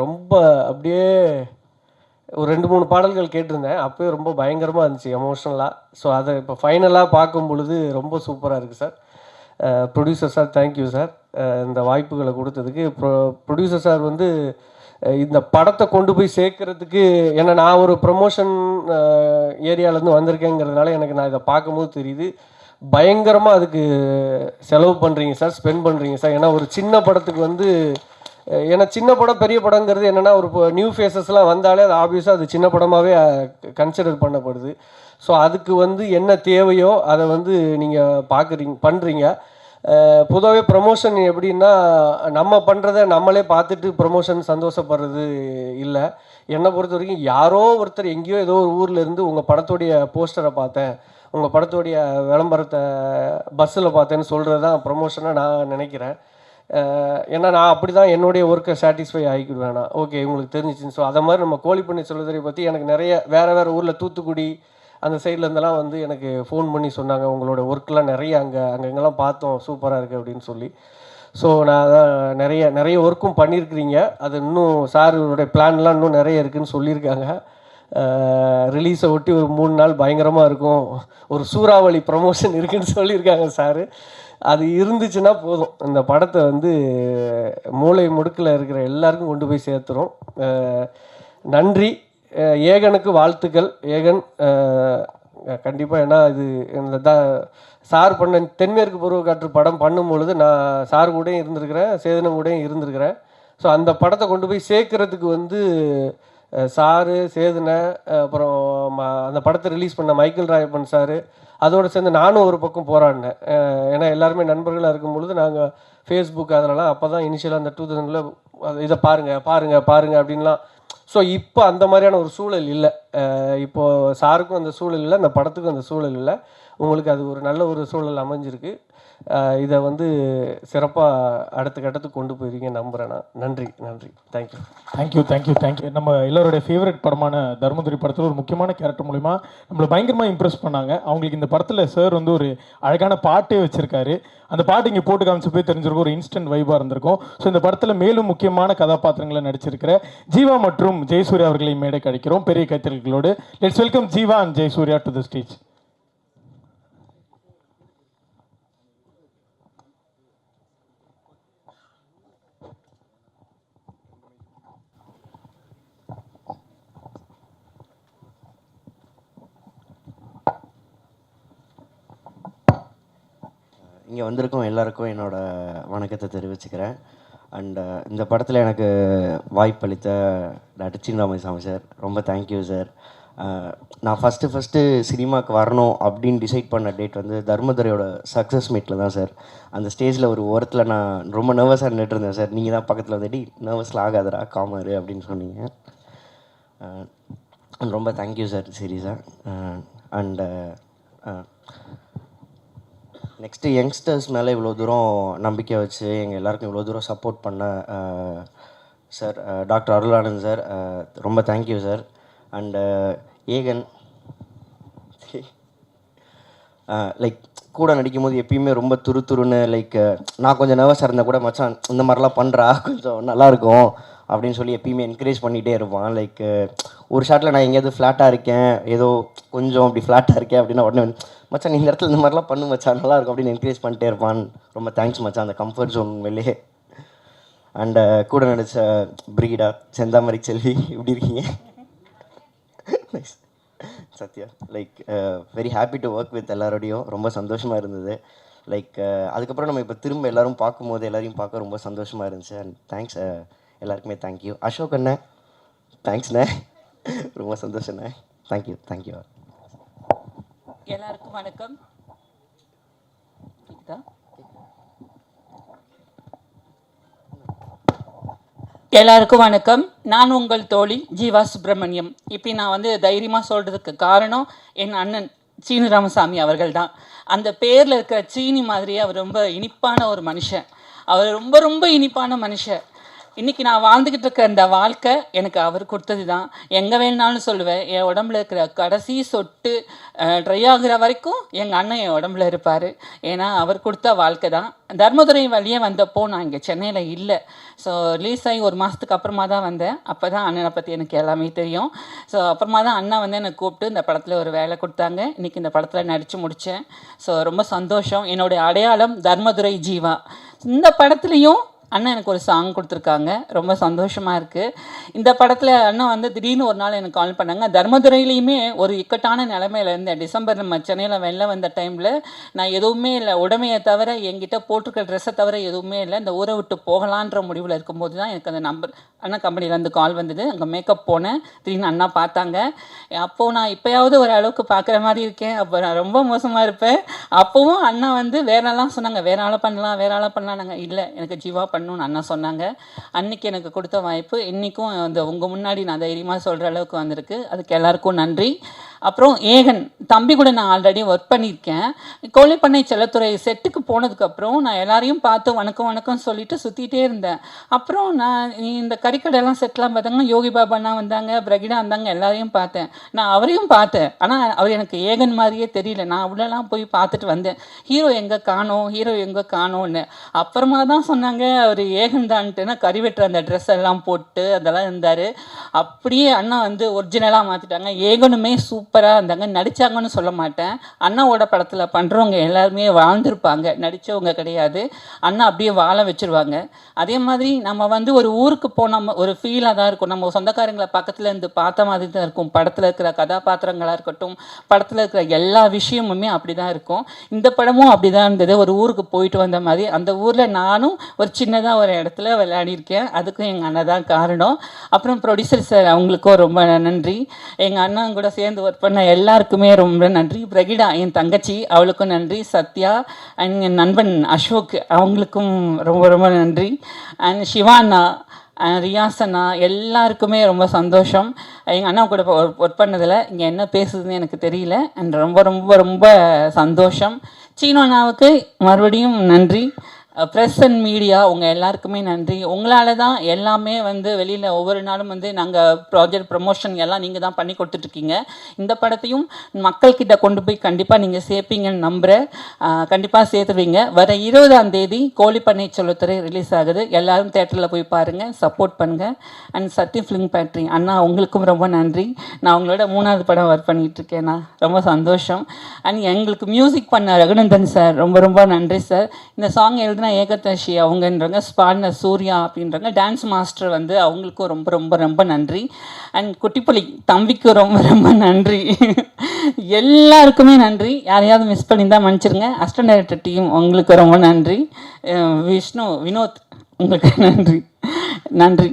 ரொம்ப அப்படியே ஒரு 2-3 பாடல்கள் கேட்டிருந்தேன். அப்போயே ரொம்ப பயங்கரமாக இருந்துச்சு எமோஷ்னலாக. ஸோ அதை இப்போ ஃபைனலாக பார்க்கும் பொழுது ரொம்ப சூப்பராக இருக்குது sir. Producer sir thank you sir, இந்த வாய்ப்புகளை கொடுத்ததுக்கு. ப்ரொடியூசர் சார் வந்து இந்த படத்தை கொண்டு போய் சேர்க்கறதுக்கு, ஏன்னா நான் ஒரு ப்ரமோஷன் ஏரியாவிலேருந்து வந்திருக்கேங்கிறதுனால எனக்கு நான் இதை பார்க்கும்போது தெரியுது, பயங்கரமாக அதுக்கு செலவு பண்ணுறீங்க சார், ஸ்பெண்ட் பண்ணுறீங்க சார். ஏன்னா ஒரு சின்ன படத்துக்கு வந்து, ஏன்னா சின்ன படம் பெரிய படங்கிறது என்னென்னா ஒரு நியூ ஃபேஸஸ்லாம் வந்தாலே அது ஆப்வியஸாக அது சின்ன படமாகவே கன்சிடர் பண்ணப்படுது. ஸோ அதுக்கு வந்து என்ன தேவையோ அதை வந்து நீங்கள் பண்ணுறீங்க. பொதுவாகவே ப்ரமோஷன் எப்படின்னா, நம்ம பண்ணுறத நம்மளே பார்த்துட்டு ப்ரமோஷன் சந்தோஷப்படுறது இல்லை. என்னை பொறுத்த வரைக்கும் யாரோ ஒருத்தர் எங்கேயோ ஏதோ ஒரு ஊரில் இருந்து உங்கள் படத்துடைய போஸ்டரை பார்த்தேன், உங்கள் படத்துடைய விளம்பரத்தை பஸ்ஸில் பார்த்தேன்னு சொல்கிறது தான் ப்ரமோஷனாக நான் நினைக்கிறேன். ஏன்னா நான் அப்படி தான் என்னுடைய ஒர்க்கை சாட்டிஸ்ஃபை ஆகிக்கிடுவேன். நான் ஓகே உங்களுக்கு தெரிஞ்சிச்சின்னு. ஸோ அதை மாதிரி நம்ம கோழிப்பண்ணை செல்வதுரை பற்றி எனக்கு நிறைய வேறு ஊரில் தூத்துக்குடி அந்த சைடில் இருந்தெல்லாம் வந்து எனக்கு ஃபோன் பண்ணி சொன்னாங்க, உங்களோட ஒர்க்கெலாம் நிறைய அங்கெங்கெல்லாம் பார்த்தோம், சூப்பராக இருக்குது அப்படின்னு சொல்லி. ஸோ நான் தான் நிறைய ஒர்க்கும் பண்ணியிருக்கிறீங்க. அது இன்னும் சாரோடைய பிளான்லாம் இன்னும் நிறைய இருக்குதுன்னு சொல்லியிருக்காங்க. ரிலீஸை ஒட்டி ஒரு 3 நாள் பயங்கரமாக இருக்கும், ஒரு சூறாவளி ப்ரமோஷன் இருக்குதுன்னு சொல்லியிருக்காங்க சார். அது இருந்துச்சுன்னா போதும், இந்த படத்தை வந்து மூளை முடுக்கில் இருக்கிற எல்லாருக்கும் கொண்டு போய் சேர்த்துரும். நன்றி. ஏகனுக்கு வாழ்த்துக்கள். ஏகன் கண்டிப்பாக, ஏன்னா இது இந்த சார் பண்ண தென்மேற்கு பருவக்காற்று படம் பண்ணும்பொழுது நான் சார் கூடயும் இருந்திருக்கிறேன், சேதனம் கூடயும் இருந்திருக்கிறேன். ஸோ அந்த படத்தை கொண்டு போய் சேர்க்கறதுக்கு வந்து சாரு, சேதுனை, அப்புறம் அந்த படத்தை ரிலீஸ் பண்ண மைக்கேல் ராயப்பன் சார், அதோடு சேர்ந்து நானும் ஒரு பக்கம் போராடினேன். ஏன்னா எல்லாருமே நண்பர்களாக இருக்கும் பொழுது நாங்கள் ஃபேஸ்புக் அதிலலாம் அப்போ தான் இனிஷியலாக அந்த 2000 இதை பாருங்கள் அப்படின்லாம். ஸோ இப்போ அந்த மாதிரியான ஒரு சூழல் இல்லை. இப்போது சாருக்கும் அந்த சூழல் இல்லை, அந்த படத்துக்கும் அந்த சூழல் இல்லை. உங்களுக்கு அது ஒரு நல்ல ஒரு சூழல் அமைஞ்சிருக்கு. இதை வந்து சிறப்பாக அடுத்த கட்டத்துக்கு கொண்டு போயிருக்கீங்க நம்புகிறேன் நான். நன்றி. தேங்க்யூ. நம்ம எல்லாருடைய ஃபேவரட் படமான தர்மதுரை படத்தில் ஒரு முக்கியமான கேரக்டர் மூலிமா நம்மளை பயங்கரமாக இம்ப்ரெஸ் பண்ணாங்க. அவங்களுக்கு இந்த படத்தில் சார் வந்து ஒரு அழகான பாட்டே வச்சுருக்காரு. அந்த பாட்டு இங்கே போட்டு காமிச்சு போய் தெரிஞ்சிருக்கும், ஒரு இன்ஸ்டன்ட் வைபாக இருந்திருக்கும். ஸோ இந்த படத்தில் மேலும் முக்கியமான கதாபாத்திரங்களை நடிச்சிருக்கிற ஜீவா மற்றும் ஜெயசூர்யா அவர்களை மேடை கிடைக்கிறோம் பெரிய கைத்தறல்களோடு. Let's welcome Jeeva and Jayasurya to the stage. இங்கே வந்திருக்கோம் எல்லாருக்கும் என்னோடய வணக்கத்தை தெரிவிச்சுக்கிறேன். அண்ட் இந்த படத்தில் எனக்கு வாய்ப்பளித்த டாக்டர் சீனு ராமசாமி சார், ரொம்ப தேங்க்யூ சார். நான் ஃபஸ்ட்டு சினிமாவுக்கு வரணும் அப்படின்னு டிசைட் பண்ண டேட் வந்து தர்மதுரையோட சக்ஸஸ் மீட்டில் தான் சார். அந்த ஸ்டேஜில் ஒரு ஓரத்தில் நான் ரொம்ப நர்வஸாக நின்றுட்டு இருந்தேன் சார். நீங்கள் தான் பக்கத்தில் வந்துட்டு நர்வஸில் ஆகாதரா காமாரு அப்படின்னு சொன்னீங்க. ரொம்ப தேங்க்யூ சார் சீரியஸாக. அண்டு நெக்ஸ்ட்டு யங்ஸ்டர்ஸ் மேலே இவ்வளோ தூரம் நம்பிக்கை வச்சு எங்கள் எல்லாருக்கும் இவ்வளோ தூரம் சப்போர்ட் பண்ண சார் டாக்டர் அருளானந்த் சார், ரொம்ப thank you sir. And Aegan like கூட நடிக்கும் போது எப்பயுமே ரொம்ப துருன்னு லைக் நான் கொஞ்சம் நர்வஸாக இருந்தால் கூட மச்சான் இந்த மாதிரிலாம் பண்ணுறா கொஞ்சம் நல்லாயிருக்கும் அப்படின்னு சொல்லி எப்பயுமே என்கரேஜ் பண்ணிகிட்டே இருப்பான். லைக் ஒரு ஷாட்டில் நான் எங்கேயாவது ஃப்ளாட்டாக இருக்கேன், ஏதோ கொஞ்சம் அப்படி ஃப்ளாட்டாக இருக்கேன் அப்படின்னா உடனே மச்சான் இந்த இடத்துல இந்த மாதிரிலாம் பண்ணு மச்சான் நல்லாயிருக்கும் அப்படின்னு என்கரேஜ் பண்ணிட்டே இருப்பான். ரொம்ப தேங்க்ஸ் மச்சான், அந்த கம்ஃபர்ட் ஜோன் வெளியே. அண்டு கூட நடித்த பிரீடா, செந்தாமரை செல்வி, எப்படி இருக்கீங்க? Nice Sathya. Like very happy to work with எல்லாரோடையும், ரொம்ப சந்தோஷமாக இருந்தது. லைக் அதுக்கப்புறம் நம்ம இப்போ திரும்ப எல்லோரும் பார்க்கும்போது எல்லாரையும் பார்க்க ரொம்ப சந்தோஷமாக இருந்துச்சு. அண்ட் தேங்க்ஸ் எல்லாருக்குமே தேங்க்யூ. அசோக் அண்ணே தேங்க்ஸ்ண்ணே, ரொம்ப சந்தோஷண்ணே. தேங்க்யூ. எல்லாருக்கும் வணக்கம். எல்லாருக்கும் வணக்கம். நான் உங்கள் தோழி ஜீவா சுப்பிரமணியம். இப்போ நான் வந்து தைரியமாக சொல்கிறதுக்கு காரணம் என் அண்ணன் சீனு ராமசாமி அவர்கள் தான். அந்த பேரில் இருக்கிற சீனி மாதிரியே அவர் ரொம்ப இனிப்பான ஒரு மனுஷன். அவர் ரொம்ப இனிப்பான மனுஷன். இன்றைக்கி நான் வாழ்ந்துக்கிட்டு இருக்க இந்த வாழ்க்கை எனக்கு அவர் கொடுத்தது தான். எங்கே வேணுனாலும் சொல்லுவேன், என் உடம்புல இருக்கிற கடைசி சொட்டு ட்ரை ஆகிற வரைக்கும் எங்கள் அண்ணன் என் உடம்புல இருப்பார். ஏன்னா அவர் கொடுத்த வாழ்க்கை தான். தர்மதுரை வழியே வந்தப்போ நான் இங்கே சென்னையில் இல்லை. ஸோ ரிலீஸ் ஆகி ஒரு மாதத்துக்கு அப்புறமா தான் வந்தேன். அப்போ தான் அண்ணனை பற்றி எனக்கு எல்லாமே தெரியும். ஸோ அப்புறமா தான் அண்ணா வந்து என்னை கூப்பிட்டு இந்த படத்தில் ஒரு வேலை கொடுத்தாங்க. இன்றைக்கி இந்த படத்தில் நடித்து முடித்தேன். ஸோ ரொம்ப சந்தோஷம். என்னுடைய அடையாளம் தர்மதுரை ஜீவா. இந்த படத்துலேயும் அண்ணன் எனக்கு ஒரு சாங் கொடுத்துருக்காங்க, ரொம்ப சந்தோஷமாக இருக்குது. இந்த படத்தில் அண்ணன் வந்து திடீர்னு ஒரு நாள் எனக்கு கால் பண்ணாங்க. தர்மதுரையிலையுமே ஒரு இக்கட்டான நிலமையில இருந்தேன். டிசம்பர் நம்ம சென்னையில் வெளில வந்த டைமில் நான் எதுவுமே இல்லை, உடமையை தவிர என்கிட்ட போட்டிருக்க ட்ரெஸ்ஸை தவிர எதுவுமே இல்லை. இந்த ஊரை விட்டு போகலான்ற முடிவில் இருக்கும்போது தான் எனக்கு அந்த நம்பர் அண்ணன் கம்பெனிலேருந்து கால் வந்தது. அங்கே மேக்கப் போனேன். திடீர்னு அண்ணா பார்த்தாங்க. அப்போது நான் இப்போயாவது ஒரு அளவுக்கு பார்க்குற மாதிரி இருக்கேன், அப்போ நான் ரொம்ப மோசமாக இருப்பேன். அப்போவும் அண்ணா வந்து வேறெல்லாம் சொன்னாங்க, வேற ஆளை பண்ணலாம். நாங்கள் இல்லை, எனக்கு ஜீவா பண்ணணும்னு அண்ணா சொன்னாங்க. அன்றைக்கி எனக்கு கொடுத்த வாய்ப்பு இன்றைக்கும் அந்த உங்கள் முன்னாடி நான் தைரியமாக சொல்கிற அளவுக்கு வந்திருக்கு. அதுக்கு எல்லாருக்கும் நன்றி. அப்புறம் ஏகன் தம்பி கூட நான் ஆல்ரெடி ஒர்க் பண்ணியிருக்கேன். கோழிப்பண்ணை செல்லத்துறை செட்டுக்கு போனதுக்கப்புறம் நான் எல்லாரையும் பார்த்து வணக்கம் வணக்கம் சொல்லிட்டு சுற்றிட்டே இருந்தேன். அப்புறம் நான் இந்த கறிக்கடையெல்லாம் செட்லாம் பார்த்தாங்க, யோகி பாபாண்ணா வந்தாங்க, பிரகிடா வந்தாங்க, எல்லாரையும் பார்த்தேன். நான் அவரையும் பார்த்தேன், ஆனால் அவர் எனக்கு ஏகன் மாதிரியே தெரியல. நான் அவ்வளோலாம் போய் பார்த்துட்டு வந்தேன். ஹீரோ எங்கே காணோம், ஹீரோ எங்கே காணோன்னு. அப்புறமா தான் சொன்னாங்க அவர் ஏகன் தான்ட்டுன்னா கறி வெட்டுற அந்த ட்ரெஸ் எல்லாம் போட்டு அதெல்லாம் இருந்தார். அப்படியே அண்ணா வந்து ஒரிஜினலாக மாற்றிட்டாங்க. ஏகனுமே சூப்பராக இருந்தாங்க. நடித்தாங்கன்னு சொல்ல மாட்டேன், அண்ணாவோட படத்தில் பண்ணுறவங்க எல்லாருமே வாழ்ந்துருப்பாங்க, நடித்தவங்க கிடையாது. அண்ணா அப்படியே வாழ வச்சுருவாங்க. அதே மாதிரி நம்ம வந்து ஒரு ஊருக்கு போனால் ஒரு ஃபீலாக தான் இருக்கும். நம்ம சொந்தக்காரங்களை பக்கத்தில் இருந்து பார்த்த மாதிரி தான் இருக்கும். படத்தில் இருக்கிற கதாபாத்திரங்களாக இருக்கட்டும், படத்தில் இருக்கிற எல்லா விஷயமுமே அப்படி தான் இருக்கும். இந்த படமும் அப்படி தான் இருந்தது. ஒரு ஊருக்கு போயிட்டு வந்த மாதிரி. அந்த ஊரில் நானும் ஒரு சின்னதாக ஒரு இடத்துல விளையாடிருக்கேன். அதுக்கும் எங்கள் அண்ணன் தான் காரணம். அப்புறம் ப்ரொடியூசர் சார் அவங்களுக்கும் ரொம்ப நன்றி. எங்கள் அண்ணன் கூட சேர்ந்து ஒர்க் பண்ண எல்லாருக்குமே ரொம்ப நன்றி. பிரகிடா என் தங்கச்சி, அவளுக்கும் நன்றி. சத்யா அண்ட் என் நண்பன் அசோக், அவங்களுக்கும் ரொம்ப ரொம்ப நன்றி. அண்ட் சிவானா, ரியாசனா, எல்லாருக்குமே ரொம்ப சந்தோஷம். எங்கள் அண்ணா கூட ஒர்க் பண்ணதில் இங்கே என்ன பேசுதுன்னு எனக்கு தெரியல. அண்ட் ரொம்ப ரொம்ப ரொம்ப சந்தோஷம். சீனு அண்ணாவுக்கு மறுபடியும் நன்றி. ப்ரெஸ் அண்ட் மீடியா உங்கள் எல்லாருக்குமே நன்றி. உங்களால் தான் எல்லாமே வந்து வெளியில் ஒவ்வொரு நாளும் வந்து நாங்கள் ப்ராஜெக்ட் ப்ரமோஷன் எல்லாம் நீங்கள் தான் பண்ணி கொடுத்துட்ருக்கீங்க. இந்த படத்தையும் மக்கள்கிட்ட கொண்டு போய் கண்டிப்பாக நீங்கள் சேர்ப்பீங்கன்னு நம்புகிறேன். கண்டிப்பாக சேர்த்துருவீங்க. வர 20ஆம் தேதி கோழிப்பண்ணை செல்லத்துறை ரிலீஸ் ஆகுது. எல்லோரும் தேட்டரில் போய் பாருங்கள், சப்போர்ட் பண்ணுங்கள். அண்ட் சத்யம் ஃபிலிம் ஃபேக்ட்ரி அண்ணா உங்களுக்கும் ரொம்ப நன்றி. நான் உங்களோட 3வது படம் ஒர்க் பண்ணிகிட்ருக்கேண்ணா, ரொம்ப சந்தோஷம். அண்ட் எங்களுக்கு மியூசிக் பண்ண ரகுநந்தன் சார், ரொம்ப ரொம்ப நன்றி சார். இந்த சாங் எழுதுனா ஏகதர்ஷி அவங்கன்றாங்க, ஸ்பாட்னர் சூர்யா அப்படின்றாங்க, டான்ஸ் மாஸ்டர் வந்து அவங்களுக்கும் ரொம்ப ரொம்ப ரொம்ப நன்றி. அண்ட் குட்டிப்புலி தம்பிக்கு ரொம்ப ரொம்ப நன்றி. எல்லாருக்குமே நன்றி. யாரையாவது மிஸ் பண்ணியிருந்தால் மன்னிச்சிருங்க. அசிஸ்டன்ட் டைரக்டர் டீம் உங்களுக்கு ரொம்ப நன்றி. விஷ்ணு, வினோத் உங்களுக்கு நன்றி. நன்றி.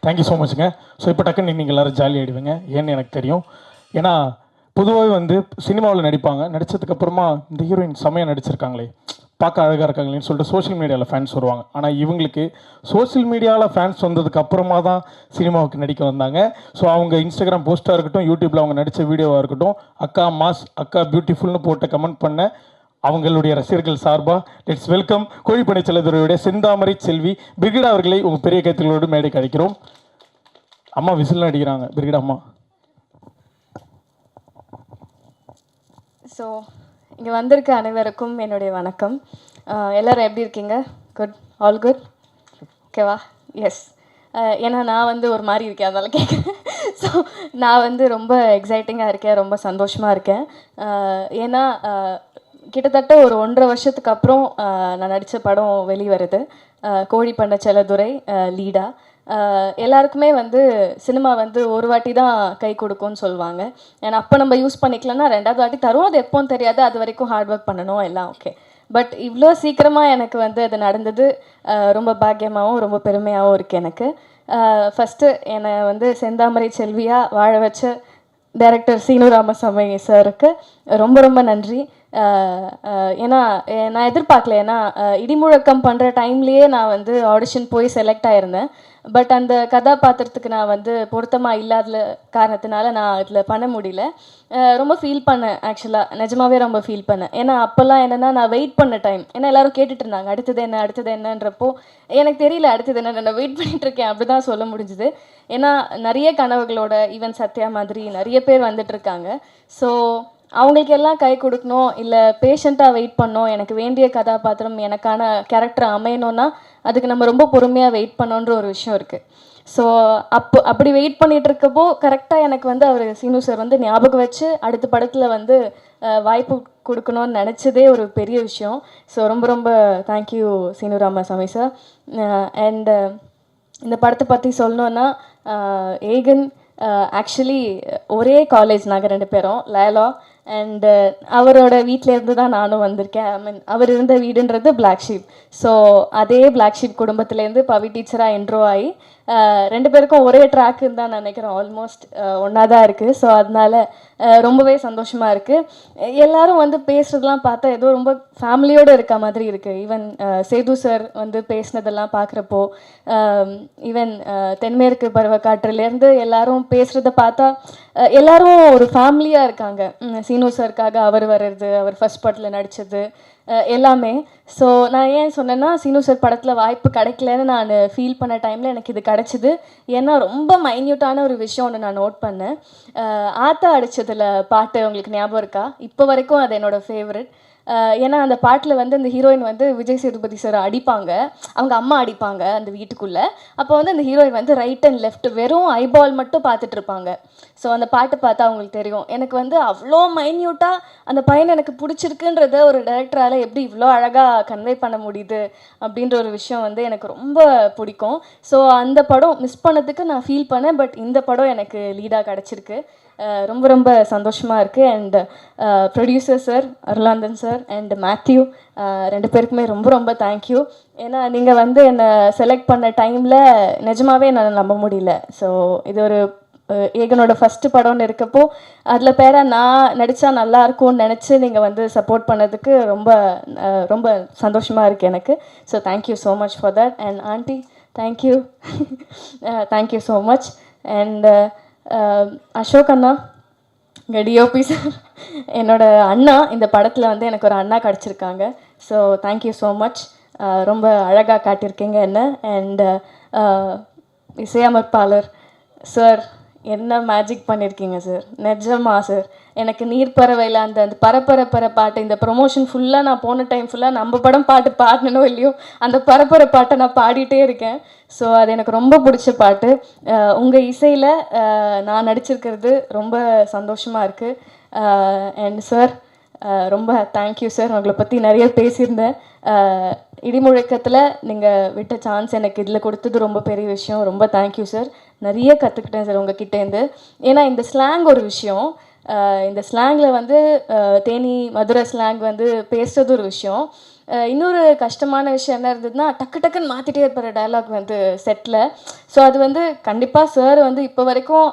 Thank you so மச்ங்க. ஸோ இப்போ டக்குன்னு நீங்கள் எல்லோரும் ஜாலி ஆகிடுவீங்க. ஏன்னு எனக்கு தெரியும். ஏன்னா பொதுவாகவே வந்து சினிமாவில் நடிப்பாங்க, நடித்ததுக்கப்புறமா இந்த ஹீரோயின் செம்மையாக நடிச்சிருக்காங்களே, பார்க்க அழகாக இருக்காங்களேன்னு சொல்லிட்டு சோஷியல் மீடியாவில் ஃபேன்ஸ் வருவாங்க. ஆனால் இவங்களுக்கு சோஷியல் மீடியாவில் ஃபேன்ஸ் வந்ததுக்கு அப்புறமா தான் சினிமாவுக்கு நடிக்க வந்தாங்க. ஸோ அவங்க இன்ஸ்டாகிராம் போஸ்ட்டாக இருக்கட்டும், யூடியூப்பில் அவங்க நடித்த வீடியோவாக இருக்கட்டும், அக்கா மாஸ், அக்கா பியூட்டிஃபுல்னு போட்டு கமெண்ட் பண்ண அவங்களுடைய ரசிகர்கள் சார்பாக லெட்ஸ் வெல்கம் கோழிப்பண்ணை செல்லத்துறையுடைய செந்தாமரை செல்வி பிரிகிடா அவர்களை உங்கள் பெரிய கைத்தங்களோடு மேடை கிடைக்கிறோம். அம்மா விசில் அடிக்கிறாங்க, பிரிகிடா அம்மா. ஸோ இங்கே வந்திருக்க அனைவருக்கும் என்னுடைய வணக்கம். எல்லோரும் எப்படி இருக்கீங்க? குட், ஆல் குட், ஓகேவா? எஸ். ஏன்னா நான் வந்து ஒரு மாதிரி இருக்கேன், அதனால் கேட்குறேன். ஸோ நான் வந்து ரொம்ப எக்ஸைட்டிங்காக இருக்கேன், ரொம்ப சந்தோஷமாக இருக்கேன். ஏன்னா கிட்டத்தட்ட ஒரு 1.5 வருஷத்துக்கு அப்புறம் நான் நடித்த படம் வெளிவருது, கோழிப்பண்ணை செல்லத்துறை லீடா. எல்லாருக்குமே வந்து சினிமா வந்து ஒரு வாட்டி தான் கை கொடுக்கும்னு சொல்லுவாங்க. ஏன்னா அப்போ நம்ம யூஸ் பண்ணிக்கலன்னா 2வது வாட்டி தரும், அது எப்போன்னு தெரியாது, அது வரைக்கும் ஹார்ட் ஒர்க் பண்ணணும், எல்லாம் ஓகே. பட் இவ்வளோ சீக்கிரமாக எனக்கு வந்து அது நடந்தது ரொம்ப பாக்கியமாகவும் ரொம்ப பெருமையாகவும் இருக்குது எனக்கு. ஃபஸ்ட்டு என்னை வந்து செந்தாமரை செல்வியாக வாழ வச்ச டைரக்டர் சீனு ராமசாமி சாருக்கு ரொம்ப ரொம்ப நன்றி. ஏன்னா நான் எதிர்பார்க்கல. ஏன்னா இடிமுழக்கம் பண்ணுற டைம்லேயே நான் வந்து ஆடிஷன் போய் செலக்ட் ஆகிருந்தேன். பட் அந்த கதாபாத்திரத்துக்கு நான் வந்து பொருத்தமாக இல்லாத காரணத்தினால நான் இதில் பண்ண முடியல. ரொம்ப ஃபீல் பண்ணேன், ஆக்சுவலாக நிஜமாகவே ரொம்ப ஃபீல் பண்ணேன். ஏன்னா அப்போல்லாம் என்னென்னா நான் வெயிட் பண்ண டைம். ஏன்னா எல்லோரும் கேட்டுட்டு இருந்தாங்க அடுத்தது என்ன அடுத்தது என்னன்றப்போ எனக்கு தெரியல அடுத்தது என்ன, நான் வெயிட் பண்ணிகிட்ருக்கேன், அப்படி தான் சொல்ல முடிஞ்சுது. ஏன்னா நிறைய கனவுகளோட ஈவன் சத்யா மாதிரி நிறைய பேர் வந்துட்டுருக்காங்க. ஸோ அவங்களுக்கு எல்லாம் கை கொடுக்கணும், இல்லை பேஷண்ட்டாக வெயிட் பண்ணணும், எனக்கு வேண்டிய கதாபாத்திரம் எனக்கான கேரக்டர் அமையணும்னா அதுக்கு நம்ம ரொம்ப பொறுமையாக வெயிட் பண்ணோன்ற ஒரு விஷயம் இருக்குது. ஸோ அப்படி வெயிட் பண்ணிகிட்டு இருக்கப்போ கரெக்டாக எனக்கு வந்து அவர் சீனு சார் வந்து ஞாபகம் வச்சு அடுத்த படத்தில் வந்து வாய்ப்பு கொடுக்கணும்னு நினச்சதே ஒரு பெரிய விஷயம். ஸோ ரொம்ப ரொம்ப thank you Seenu Ramasamy sir. And இந்த படத்தை பற்றி சொல்லணுன்னா ஏகன் ஆக்சுவலி ஒரே காலேஜ் நாங்கள் 2 பேரும், லேலா. அண்டு அவரோட வீட்டிலேருந்து தான் நானும் வந்திருக்கேன். ஐ மீன் அவர் இருந்த வீடுன்றது பிளாக் ஷீப். ஸோ அதே பிளாக் ஷீப் குடும்பத்துலேருந்து பவி டீச்சராக என்ட்ரோ ஆகி ரெண்டு பேருக்கும் ஒரே ட்ராக்குன்னு தான் நினைக்கிறேன், ஆல்மோஸ்ட் ஒன்றா தான் இருக்குது. ஸோ அதனால ரொம்பவே சந்தோஷமாக இருக்குது. எல்லாரும் வந்து பேசுகிறதெல்லாம் பார்த்தா ஏதோ ரொம்ப ஃபேமிலியோடு இருக்க மாதிரி இருக்குது. ஈவன் சேது சார் வந்து பேசினதெல்லாம் பார்க்குறப்போ, ஈவன் தென்மேற்கு பருவக்காற்றுலேருந்து எல்லாரும் பேசுகிறத பார்த்தா எல்லாரும் ஒரு ஃபேமிலியாக இருக்காங்க. சீனு சாருக்காக அவர் வர்றது, அவர் ஃபர்ஸ்ட் படத்தில் நடித்தது எல்லாமே. ஸோ நான் ஏன் சொன்னேன்னா, சீனு சார் படத்தில் வாய்ப்பு கிடைக்கலன்னு நான் ஃபீல் பண்ண டைமில் எனக்கு இது கிடச்சிது. ஏன்னா ரொம்ப மைன்யூட்டான ஒரு விஷயம் ஒன்று நான் நோட் பண்ணேன். ஆத்தா அடித்ததில் பாட்டு உங்களுக்கு ஞாபகம் இருக்கா? இப்போ வரைக்கும் அது என்னோடய ஃபேவரட். ஏன்னா அந்த பாட்டில் வந்து அந்த ஹீரோயின் வந்து விஜய் சேதுபதி சார் அடிப்பாங்க, அவங்க அம்மா அடிப்பாங்க அந்த வீட்டுக்குள்ளே. அப்போ வந்து அந்த ஹீரோயின் வந்து ரைட் அண்ட் லெஃப்ட் வெறும் ஐபால் மட்டும் பார்த்துட்டு இருப்பாங்க. ஸோ அந்த பாட்டு பார்த்தா அவங்களுக்கு தெரியும். எனக்கு வந்து அவ்வளோ மைன்யூட்டாக அந்த பையனை எனக்கு பிடிச்சிருக்குன்றத ஒரு டைரக்டரால் எப்படி இவ்வளோ அழகாக கன்வே பண்ண முடியுது அப்படின்ற ஒரு விஷயம் வந்து எனக்கு ரொம்ப பிடிக்கும். ஸோ அந்த படம் மிஸ் பண்ணதுக்கு நான் ஃபீல் பண்ணேன். பட் இந்த படம் எனக்கு லீடாக கிடச்சிருக்கு. ரொம்ப ரொம்ப சந்தோஷமாக இருக்குது. And producer sir Arulanandhan sir and Matthew ரெண்டு பேருக்குமே ரொம்ப ரொம்ப தேங்க்யூ. ஏன்னா நீங்கள் வந்து என்னை செலக்ட் பண்ண டைமில் நிஜமாகவே என்னால் நம்ப முடியல. ஸோ இது ஒரு ஏகனோட ஃபஸ்ட்டு படம்னு இருக்கப்போ அதில் பேரை நான் நடித்தா நல்லா இருக்கும்னு நினச்சி நீங்கள் வந்து சப்போர்ட் பண்ணதுக்கு ரொம்ப ரொம்ப சந்தோஷமாக இருக்குது எனக்கு. So thank you so much for that. And ஆண்டி thank you thank you so much. And Ashok அண்ணா, இங்கே டிஓபி சார், என்னோட அண்ணா இந்த படத்தில் வந்து எனக்கு ஒரு அண்ணா கிடச்சிருக்காங்க. So thank you so much. ரொம்ப அழகாக காட்டியிருக்கீங்க என்ன. அண்ட் இசையமைப்பாளர் சார், என்ன மேஜிக் பண்ணியிருக்கீங்க சார், நிஜமா சார். எனக்கு நீர்ப்பறவையில் அந்த அந்த பரப்பர பாட்டு, இந்த ப்ரொமோஷன் ஃபுல்லாக நான் போன டைம் ஃபுல்லாக நம்ம படம் பாட்டு பாடணும் இல்லையோ அந்த பரப்பர பாட்டை நான் பாடிட்டே இருக்கேன். ஸோ அது எனக்கு ரொம்ப பிடிச்ச பாட்டு. உங்கள் இசையில் நான் நடிச்சிருக்கிறது ரொம்ப சந்தோஷமாக இருக்குது. அண்ட் சார் ரொம்ப தேங்க்யூ சார். உங்களை பற்றி நிறைய பேசியிருந்தேன். இடிமுழக்கத்தில் நீங்கள் விட்ட சான்ஸ் எனக்கு இதில் கொடுத்தது ரொம்ப பெரிய விஷயம். ரொம்ப தேங்க்யூ சார். நிறைய கற்றுக்கிட்டேன் சார் உங்ககிட்டேருந்து. ஏன்னா இந்த ஸ்லாங் ஒரு விஷயம், இந்த ஸ்லாங்கில் வந்து தேனி மதுரை ஸ்லாங் வந்து பேசுகிறது ஒரு விஷயம். இன்னொரு கஷ்டமான விஷயம் என்ன இருந்ததுன்னா, டக்குன்னு மாற்றிட்டே இருப்பார் டயலாக் வந்து செட்டில். ஸோ அது வந்து கண்டிப்பாக சார் வந்து இப்போ வரைக்கும்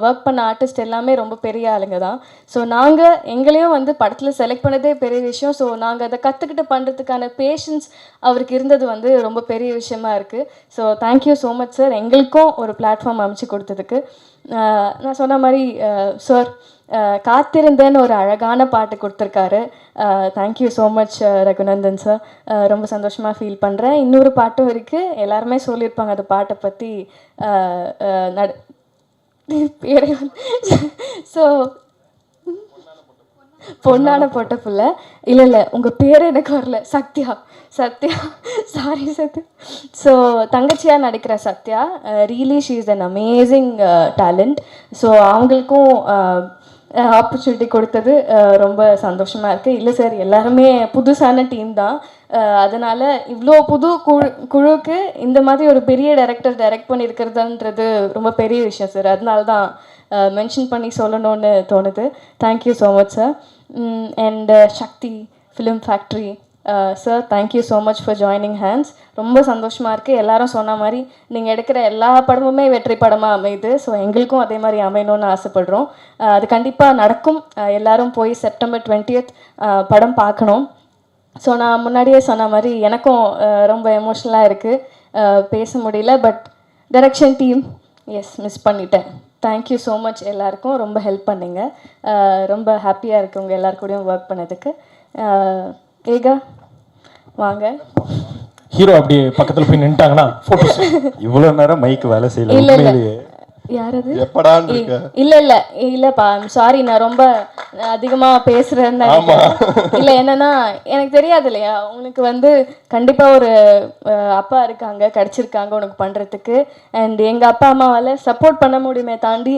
ஒர்க் பண்ண ஆர்டிஸ்ட் எல்லாமே ரொம்ப பெரிய ஆளுங்க தான். ஸோ நாங்கள் எங்களையும் வந்து படத்தில் செலக்ட் பண்ணதே பெரிய விஷயம். ஸோ நாங்கள் அதை கற்றுக்கிட்டு பண்ணுறதுக்கான பேஷன்ஸ் அவருக்கு இருந்தது வந்து ரொம்ப பெரிய விஷயமா இருக்குது. So thank you so much sir, எங்களுக்கும் ஒரு பிளாட்ஃபார்ம் அமைச்சு கொடுத்ததுக்கு. நான் சொன்ன மாதிரி சார் காத்திருந்தேன்னு ஒரு அழகான பாட்டு கொடுத்துருக்காரு. Thank you so much Raghunandan sir. ரொம்ப சந்தோஷமாக ஃபீல் பண்ணுறேன். இன்னொரு பாட்டும் இருக்குது, எல்லாருமே சொல்லியிருப்பாங்க அந்த பாட்டை பற்றி. பேர் ஸோ பொண்ணான பொட்ட புள்ள இல்லை உங்கள் பேர் எனக்கு வரல, சத்யா சாரி சத்யா. ஸோ தங்கச்சியாக நடிக்கிற Sathya, really she is an amazing talent. So அவங்களுக்கும் ஆப்பர்ச்சுனிட்டி கொடுத்தது ரொம்ப சந்தோஷமாக இருக்குது. இல்லை சார், எல்லாருமே புதுசான டீம் தான். அதனால் இவ்வளோ புது குழுவுக்கு இந்த மாதிரி ஒரு பெரிய டைரக்ட் பண்ணியிருக்கிறதுன்றது ரொம்ப பெரிய விஷயம் சார். அதனால தான் மென்ஷன் பண்ணி சொல்லணும்னு தோணுது. Thank you so much sir. And Sakthi film factory sir, thank you so much for joining hands. ரொம்ப சந்தோஷமாக இருக்குது. எல்லாரும் சொன்ன மாதிரி நீங்கள் எடுக்கிற எல்லா படமுமே வெற்றி படமாக அமையுது. ஸோ எங்களுக்கும் அதே மாதிரி அமையணும்னு ஆசைப்படுறோம். அது கண்டிப்பாக நடக்கும். எல்லாரும் போய் செப்டம்பர் 20th படம் பார்க்கணும். ஸோ நான் முன்னாடியே சொன்ன மாதிரி எனக்கும் ரொம்ப எமோஷ்னலாக இருக்குது, பேச முடியல. பட் டைரக்ஷன் டீம் மிஸ் பண்ணிட்டேன். தேங்க்யூ ஸோ மச் எல்லாருக்கும், ரொம்ப ஹெல்ப் பண்ணிங்க. ரொம்ப ஹாப்பியாக இருக்குது உங்கள் எல்லாருக்கூடையும் ஒர்க் பண்ணதுக்கு. ஏகா வாங்க. ஹீரோ அப்படியே பக்கத்தில் போய் நின்ட்டாங்கன்னா ஃபோட்டோஸ். இவ்வளோ நேரம் மைக் வேலை செய்யல. இல்லை யாரது எப்படான்னு இல்லைப்பா, சாரி, நான் ரொம்ப அதிகமாக பேசுகிறேன்னு இல்லை. என்னன்னா எனக்கு தெரியாது இல்லையா, உனக்கு வந்து கண்டிப்பாக ஒரு அப்பா இருக்காங்க, கிடச்சிருக்காங்க உனக்கு பண்ணுறதுக்கு. அண்ட் எங்கள் அப்பா அம்மாவால் சப்போர்ட் பண்ண முடியுமே தாண்டி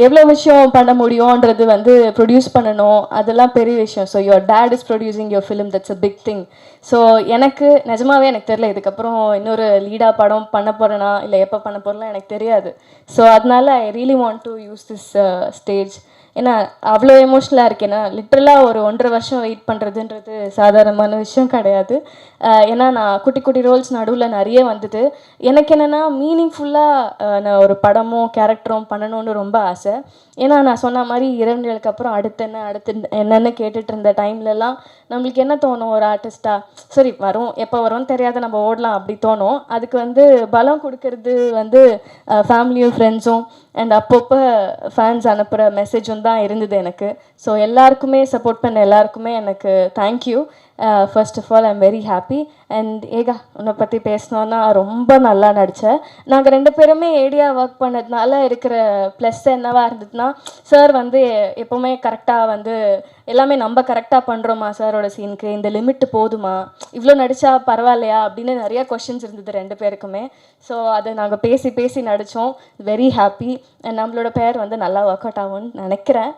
எவ்வளோ விஷயம் பண்ண முடியும்ன்றது வந்து ப்ரொடியூஸ் பண்ணணும், அதெல்லாம் பெரிய விஷயம். So your dad is producing your film, that's a big thing. So எனக்கு நிஜமாவே எனக்கு தெரியல இதுக்கப்புறம் இன்னொரு லீடாக படம் பண்ண போகிறேனா இல்லை எப்போ பண்ண போகிறேன்னா எனக்கு தெரியாது. ஸோ அதனால I really want to use this stage. ஏன்னா அவ்வளோ எமோஷ்னலாக இருக்கேன்னா லிட்ரலாக ஒரு 1.5 வருஷம் வெயிட் பண்ணுறதுன்றது சாதாரணமான விஷயம் கிடையாது. ஏன்னா நான் குட்டி குட்டி ரோல்ஸ் நடுவில் நிறைய வந்தது. எனக்கு என்னென்னா மீனிங்ஃபுல்லாக நான் ஒரு படமும் கேரக்டரும் பண்ணணும்னு ரொம்ப ஆசை. ஏன்னா நான் சொன்ன மாதிரி 2 நாளுக்கு அப்புறம் அடுத்து என்னென்னு கேட்டுட்டு இருந்த டைம்லலாம் நம்மளுக்கு என்ன தோணும், ஒரு ஆர்டிஸ்ட்டாக சரி வரும், எப்போ வரும்னு தெரியாத நம்ம ஓடலாம் அப்படி தோணும். அதுக்கு வந்து பலம் கொடுக்கறது வந்து ஃபேமிலியும் ஃப்ரெண்ட்ஸும் அண்ட் அப்பப்போ ஃபேன்ஸ் அனுப்புகிற மெசேஜும் தான் இருந்தது எனக்கு. ஸோ எல்லாருக்குமே சப்போர்ட் பண்ண எல்லாருக்குமே எனக்கு thank you. First of all I'm very happy. And Eka உன்னை பற்றி பேசினோன்னா ரொம்ப நல்லா நடித்தேன். நாங்கள் 2 பேருமே ஏடியா ஒர்க் பண்ணதுனால இருக்கிற ப்ளஸ் என்னவா இருந்ததுன்னா, சார் வந்து எப்போவுமே கரெக்டாக வந்து எல்லாமே நம்ம கரெக்டாக பண்ணுறோமா சாரோட சீனுக்கு, இந்த லிமிட்டு போதுமா, இவ்வளோ நடித்தா பரவாயில்லையா அப்படின்னு நிறையா கொஷின்ஸ் இருந்தது 2 பேருக்குமே. ஸோ அதை நாங்கள் பேசி பேசி நடித்தோம். Very happy. அண்ட் நம்மளோட பேர் வந்து நல்லா ஒர்க் அவுட் ஆகும்னு நினைக்கிறேன்.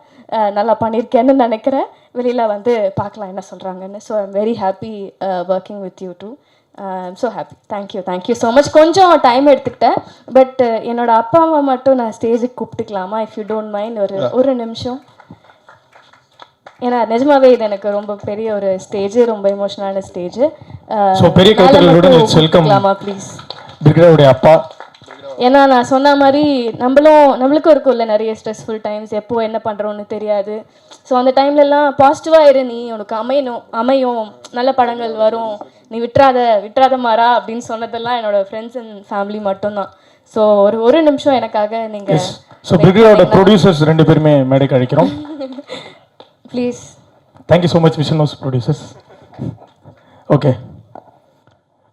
நல்லா பண்ணியிருக்கேன்னு நினைக்கிறேன். வெளியில் வந்து பார்க்கலாம் என்ன சொல்கிறாங்கன்னு. So I'm very happy working with you too. I'm so happy. Thank you so much. கொஞ்சம் டைம் எடுத்துக்கிட்டேன். பட் என்னோட அப்பா அம்மா மட்டும் நான் ஸ்டேஜுக்கு கூப்பிட்டுக்கலாமா, இஃப் யூ டோன்ட் மைண்ட்? ஒரு நிமிஷம். ஏன்னா நிஜமாவே இது எனக்கு ரொம்ப பெரிய ஒரு ஸ்டேஜ், ரொம்ப எமோஷனலான ஸ்டேஜ். பெரிய கூப்பிட்டுக்கலாமா ப்ளீஸ்? பிரிகேடாவுடைய அப்பா. ஏன்னா நான் சொன்ன மாதிரி நம்மளுக்கும் இருக்கும்ல நிறைய ஸ்ட்ரெஸ்ஃபுல் டைம்ஸ், எப்போ என்ன பண்ணுறோன்னு தெரியாது. ஸோ அந்த டைம்லலாம் பாசிட்டிவாக இரு, நீ உனக்கு அமையும் நல்ல படங்கள் வரும், நீ விட்டுறாத மாறா அப்படின்னு சொன்னதெல்லாம் என்னோடய ஃப்ரெண்ட்ஸ் அண்ட் ஃபேமிலி மட்டும்தான். ஸோ ஒரு நிமிஷம் எனக்காக நீங்கள். ஸோ பிரிகேடோட ப்ரொடியூசர்ஸ் 2 பேருமே மேடைக்கு அழைக்கிறோம் please. Thank you so much Vision House producers. Okay.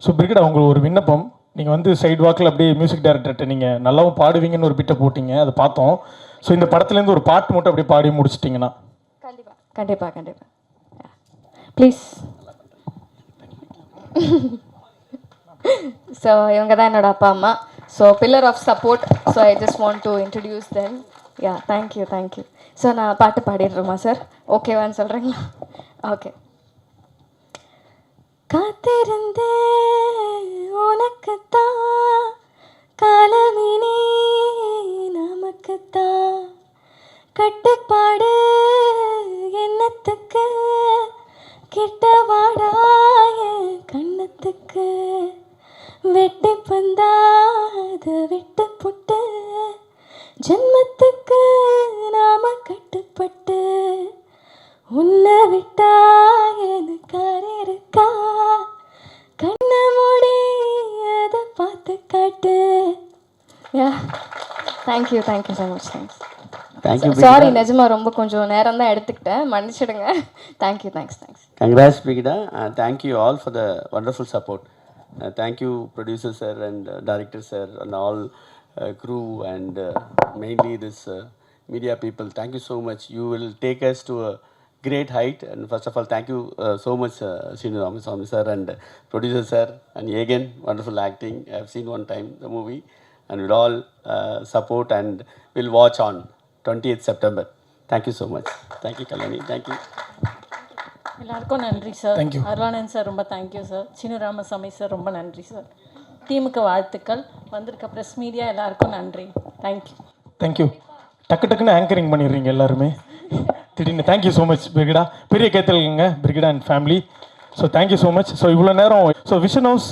So Brigida, உங்களுக்கு ஒரு விண்ணப்பம். நீங்கள் வந்து சைடு வாக்கில் அப்படியே மியூசிக் டைரக்டர்கிட்ட நீங்கள் நல்லாவும் பாடுவீங்கன்னு ஒரு பிட்டை போட்டிங்க, அதை பார்த்தோம். ஸோ இந்த படத்துலேருந்து ஒரு பாட்டு மட்டும் அப்படியே பாடி முடிச்சிட்டிங்கன்னா. கண்டிப்பாக ப்ளீஸ். ஸோ இவங்க தான் என்னோட அப்பா அம்மா. So pillar of support. So I just want to introduce them. Yeah thank you. So நான் பாட்டு பாடிடுறோமா சார்? ஓகேவான்னு சொல்கிறீங்களா? ஓகே. காத்திருந்த உனக்குத்தான், காலமினே நமக்குத்தான், கட்டுப்பாடு எண்ணத்துக்கு, கிட்டவாடாய கண்ணத்துக்கு, வெட்டி பந்தாத விட்டு புட்டு, ஜன்மத்துக்கு நாம கட்டுப்பட்டு, உன்னை விட்டா எனக்கு இருக்கா, கண்ண மூடி அதை பார்த்து காட்டு. Thank you so much. Thank you. Sorry, நிஜமா ரொம்ப கொஞ்சம் நேரம் தான் எடுத்துக்கிட்டேன், மன்னிச்சிடுங்க. Thank you. Thanks. Congrats, Brigida. Thank you all for the wonderful support. Thank you, producer sir and director sir and all crew and mainly this media people. Thank you so much. You will take us to a great height. And first of all, thank you so much, Sinu Ramaswamy sir and producer sir and Yegan. Wonderful acting. I have seen one time the movie, and we'll all support and we'll watch on 20th September. Thank you so much. Thank you, Kalani. Thank you. எல்லாருக்கும் நன்றி சார். தேங்க்யூ. அருளானந்த் சார் ரொம்ப thank you sir. Seenu Ramasamy sir ரொம்ப நன்றி சார். டீமுக்கு வாழ்த்துக்கள். வந்திருக்க ப்ரெஸ் மீடியா எல்லாருக்கும் நன்றி. தேங்க்யூ. டக்குன்னு ஆங்கரிங் பண்ணிடுறீங்க எல்லாருமே திடீர்னு. Thank you so much Brigida. பெரிய கைத்தல்ங்க Brigida and family. So thank you so much. So இவ்வளோ நேரம் Vision House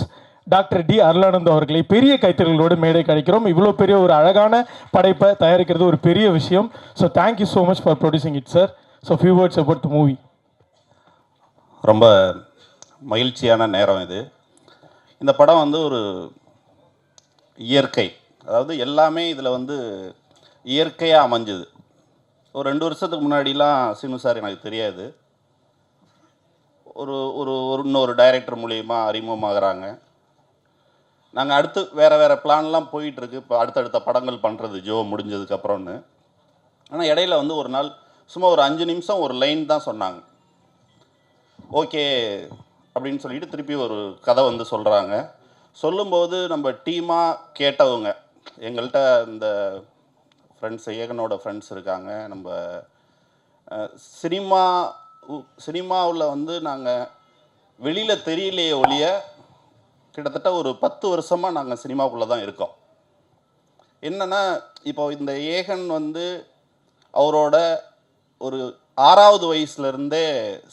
doctor D Arulanand அவர்களை பெரிய கைத்தறிகளோடு மேடை கிடைக்கிறோம். இவ்வளோ பெரிய ஒரு அழகான படைப்பை தயாரிக்கிறது ஒரு பெரிய விஷயம். So thank you so much for producing it sir. So few words about the movie. ரொம்ப மகிழ்ச்சியான நேரம் இது. இந்த படம் வந்து ஒரு இயற்கை, அதாவது எல்லாமே இதில் வந்து இயற்கையாக அமைஞ்சுது. ஒரு 2 வருஷத்துக்கு முன்னாடிலாம் சீனு சார் எனக்கு தெரியாது. இன்னொரு டைரக்டர் மூலிமா அறிமுகமாகறாங்க. நாங்கள் அடுத்து வேறு பிளான்லாம் போயிட்டுருக்கு. இப்போ அடுத்தடுத்த படங்கள் பண்ணுறது ஜோ முடிஞ்சதுக்கப்புறம்னு. ஆனால் இடையில வந்து ஒரு நாள் சும்மா ஒரு 5 நிமிஷம் ஒரு லைன் தான் சொன்னாங்க. ஓகே அப்படின்னு சொல்லிட்டு திருப்பி ஒரு கதை வந்து சொல்கிறாங்க. சொல்லும்போது நம்ம டீமாக கேட்டவங்க, எங்கள்கிட்ட இந்த ஃப்ரெண்ட்ஸ், ஏகனோட ஃப்ரெண்ட்ஸ் இருக்காங்க. நம்ம சினிமாவில் வந்து நாங்கள் வெளியில் தெரியலையே ஒழிய கிட்டத்தட்ட ஒரு 10 வருஷமாக நாங்கள் சினிமாவுக்குள்ளே தான் இருக்கோம். என்னென்னா இப்போ இந்த ஏகன் வந்து அவரோட ஒரு 6வது வயசுலேருந்தே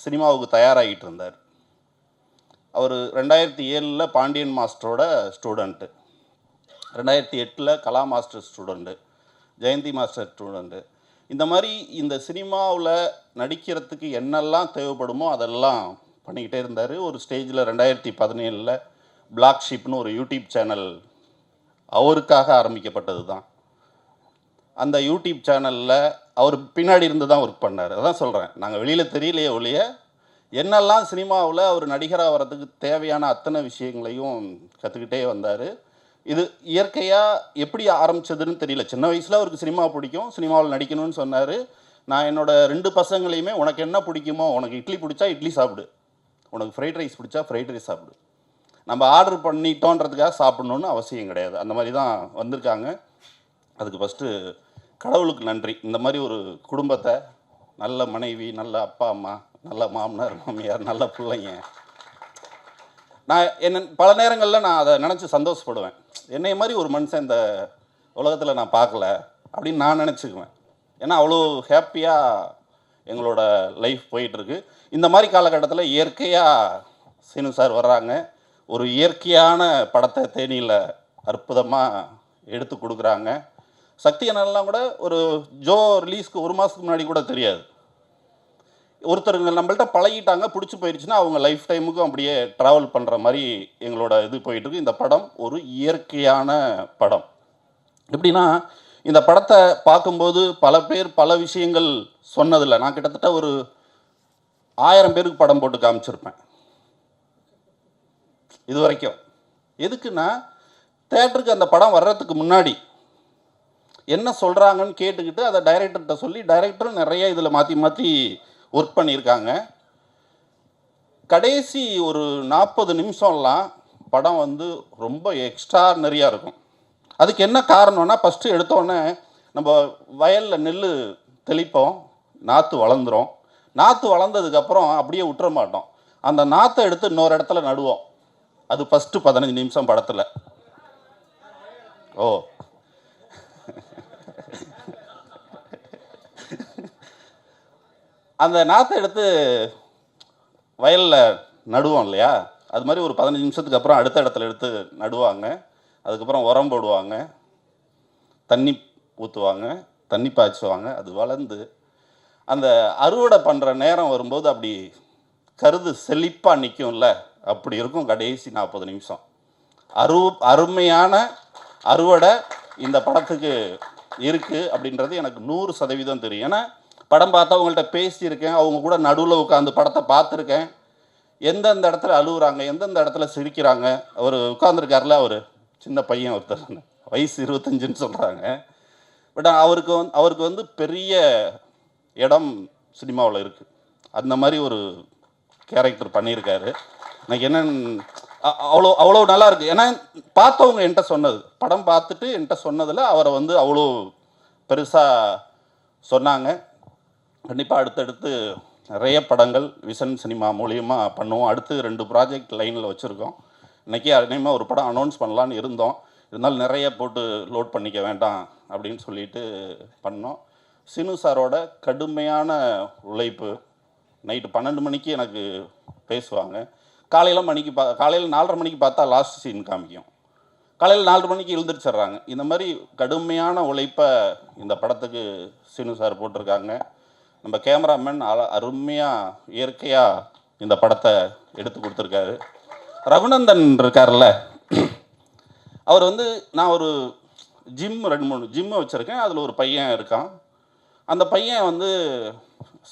சினிமாவுக்கு தயாராகிட்டு இருந்தார். அவர் 2007 பாண்டியன் மாஸ்டரோட student, 2008 Kala master student, Jayanthi master student. இந்த மாதிரி இந்த சினிமாவில் நடிக்கிறதுக்கு என்னெல்லாம் தேவைப்படுமோ அதெல்லாம் பண்ணிக்கிட்டே இருந்தார். ஒரு ஸ்டேஜில் 2017 பிளாக் ஷீப்னு ஒரு யூடியூப் சேனல் அவருக்காக ஆரம்பிக்கப்பட்டது தான். அந்த யூடியூப் சேனலில் அவர் பின்னாடி இருந்து தான் ஒர்க் பண்ணார். அதான் சொல்கிறேன், நாங்கள் வெளியில் தெரியலையே ஒழிய என்னெல்லாம் சினிமாவில் அவர் நடிகராக வர்றதுக்கு தேவையான அத்தனை விஷயங்களையும் கற்றுக்கிட்டே வந்தார். இது இயற்கையாக எப்படி ஆரம்பித்ததுன்னு தெரியல. சின்ன வயசில் அவருக்கு சினிமா பிடிக்கும், சினிமாவில் நடிக்கணும்னு சொன்னார். நான் என்னோடய 2 பசங்களையுமே உனக்கு என்ன பிடிக்குமோ, உனக்கு இட்லி பிடிச்சா இட்லி சாப்பிடு, உனக்கு ஃப்ரைட் ரைஸ் பிடிச்சா ஃப்ரைட் ரைஸ் சாப்பிடு, நம்ம ஆர்டர் பண்ணிட்டோன்றதுக்காக சாப்பிட்ணுன்னு அவசியம் கிடையாது. அந்த மாதிரி தான் வந்திருக்காங்க. அதுக்கு ஃபஸ்ட்டு கடவுளுக்கு நன்றி. இந்த மாதிரி ஒரு குடும்பத்தை, நல்ல மனைவி, நல்ல அப்பா அம்மா, நல்ல மாமனார் மாமியார், நல்ல பிள்ளைங்க. நான் பல நேரங்களில் நான் அதை நினச்சி சந்தோஷப்படுவேன். என்னைய மாதிரி ஒரு மனுஷன் இந்த உலகத்தில் நான் பார்க்கல அப்படின்னு நான் நினச்சிக்குவேன். ஏன்னா அவ்வளோ ஹாப்பியாக எங்களோட லைஃப் போயிட்டுருக்கு. இந்த மாதிரி காலகட்டத்தில் இயற்கையாக சீனு சார் வர்றாங்க. ஒரு இயற்கையான படத்தை தேனியில் அற்புதமாக எடுத்து கொடுக்குறாங்க. சக்தி அண்ணன்லாம் கூட ஒரு ஜோ ரிலீஸ்க்கு 1 மாதத்துக்கு முன்னாடி கூட தெரியாது. ஒருத்தருங்க நம்மள்ட்ட பழகிட்டாங்க, பிடிச்சி போயிடுச்சுன்னா அவங்க லைஃப் டைமுக்கும் அப்படியே ட்ராவல் பண்ணுற மாதிரி எங்களோட இது போயிட்டுருக்கு. இந்த படம் ஒரு இயற்கையான படம். எப்படின்னா இந்த படத்தை பார்க்கும்போது பல பேர் பல விஷயங்கள் சொன்னதில்லை. நான் கிட்டத்தட்ட ஒரு 1000 பேருக்கு படம் போட்டு காமிச்சிருப்பேன் இது வரைக்கும். எதுக்குன்னா தேட்டருக்கு அந்த படம் வர்றதுக்கு முன்னாடி என்ன சொல்கிறாங்கன்னு கேட்டுக்கிட்டு அதை டைரக்டர்கிட்ட சொல்லி, டைரக்டரும் நிறைய இதில் மாற்றி மாற்றி ஒர்க் பண்ணியிருக்காங்க. கடைசி ஒரு 40 நிமிஷம்லாம் படம் வந்து ரொம்ப எக்ஸ்ட்ரானரியாக இருக்கும். அதுக்கு என்ன காரணம்னா, ஃபஸ்ட்டு எடுத்தோடனே நம்ம வயலில் நெல் தெளிப்போம், நாற்று வளர்ந்துடும். நாற்று வளர்ந்ததுக்கப்புறம் அப்படியே விட்டுற மாட்டோம், அந்த நாற்றை எடுத்து இன்னொரு இடத்துல நடுவோம். அது ஃபஸ்ட்டு 15 நிமிஷம் படத்தில். ஓ அந்த நாற்றை எடுத்து வயலில் நடுவோம் இல்லையா, அது மாதிரி ஒரு 15 நிமிஷத்துக்கு அப்புறம் அடுத்த இடத்துல எடுத்து நடுவாங்க. அதுக்கப்புறம் உரம் போடுவாங்க, தண்ணி ஊற்றுவாங்க, தண்ணி பாய்ச்சுவாங்க. அது வளர்ந்து அந்த அறுவடை பண்ணுற நேரம் வரும்போது அப்படி கருது செழிப்பாக நிற்கும்ல, அப்படி இருக்கும் கடைசி 40 நிமிஷம். அருமையான அறுவடை இந்த படத்துக்கு இருக்குது அப்படின்றது எனக்கு 100% தெரியும். ஏன்னா படம் பார்த்தவங்கள்ட்ட பேசியிருக்கேன், அவங்க கூட நடுவில் உட்காந்து படத்தை பார்த்துருக்கேன். எந்தெந்த இடத்துல அழுகுறாங்க, எந்தெந்த இடத்துல சிரிக்கிறாங்க. அவர் உட்காந்துருக்காருல, அவர் சின்ன பையன் ஒருத்தர், வயசு 25ன்னு சொல்கிறாங்க. பட் அவருக்கு வந்து பெரிய இடம் சினிமாவில் இருக்குது. அந்த மாதிரி ஒரு கேரக்டர் பண்ணியிருக்காரு. எனக்கு என்னன்னு அவ்வளோ நல்லா இருக்குது. ஏன்னா பார்த்தவங்க என்கிட்ட சொன்னது, படம் பார்த்துட்டு என்கிட்ட சொன்னதில் அவரை வந்து அவ்வளோ பெருசாக சொன்னாங்க. கண்டிப்பாக அடுத்தடுத்து நிறைய படங்கள் விஷன் சினிமா மூலியமாக பண்ணுவோம். அடுத்து 2 ப்ராஜெக்ட் லைனில் வச்சுருக்கோம். இன்றைக்கி அநேகமாக ஒரு படம் அனௌன்ஸ் பண்ணலான்னு இருந்தோம். இருந்தாலும் நிறைய போட்டு லோட் பண்ணிக்க வேண்டாம் அப்படின்னு சொல்லிட்டு பண்ணோம். சீனு சாரோட கடுமையான உழைப்பு. நைட்டு 12 மணிக்கு எனக்கு பேசுவாங்க. காலையில் 4:30 மணிக்கு பார்த்தா லாஸ்ட் சீன் காமிக்கும். காலையில் 4 மணிக்கு எழுந்திரிச்சிட்றாங்க. இந்த மாதிரி கடுமையான உழைப்பை இந்த படத்துக்கு சீனு சார் போட்டிருக்காங்க. நம்ம கேமராமேன் அருமையாக இயற்கையாக இந்த படத்தை எடுத்து கொடுத்துருக்காரு. ரகுநந்தன் இருக்கார்ல, அவர் வந்து நான் ஒரு 2-3 ஜிம்மு வச்சுருக்கேன். அதில் ஒரு பையன் இருக்கான். அந்த பையன் வந்து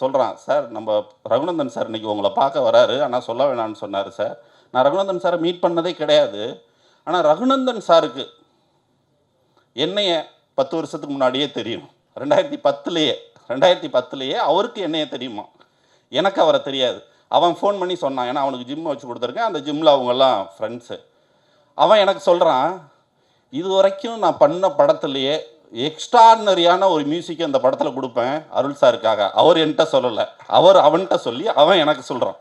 சொல்கிறான், சார் நம்ம ரகுநந்தன் சார் இன்றைக்கி உங்களை பார்க்க வராரு, ஆனால் சொல்ல வேணான்னு சொன்னார் சார். நான் ரகுநந்தன் சாரை மீட் பண்ணதே கிடையாது. ஆனால் ரகுநந்தன் சாருக்கு என்னைய 10 வருஷத்துக்கு முன்னாடியே தெரியும். 2010லேயே அவருக்கு என்னைய தெரியுமா, எனக்கு அவரை தெரியாது. அவன் ஃபோன் பண்ணி சொன்னான், ஏன்னா அவனுக்கு ஜிம் வச்சு கொடுத்துருக்கேன். அந்த ஜிம்மில் அவங்கெல்லாம் ஃப்ரெண்ட்ஸு. அவன் எனக்கு சொல்கிறான், இது வரைக்கும் நான் பண்ண படத்துலையே எக்ஸ்ட்ரானரியான ஒரு மியூசிக்கை அந்த படத்தில் கொடுப்பேன் அருள் சாருக்காக. அவர் என்கிட்ட சொல்லலை, அவன்கிட்ட சொல்லி அவன் எனக்கு சொல்கிறான்.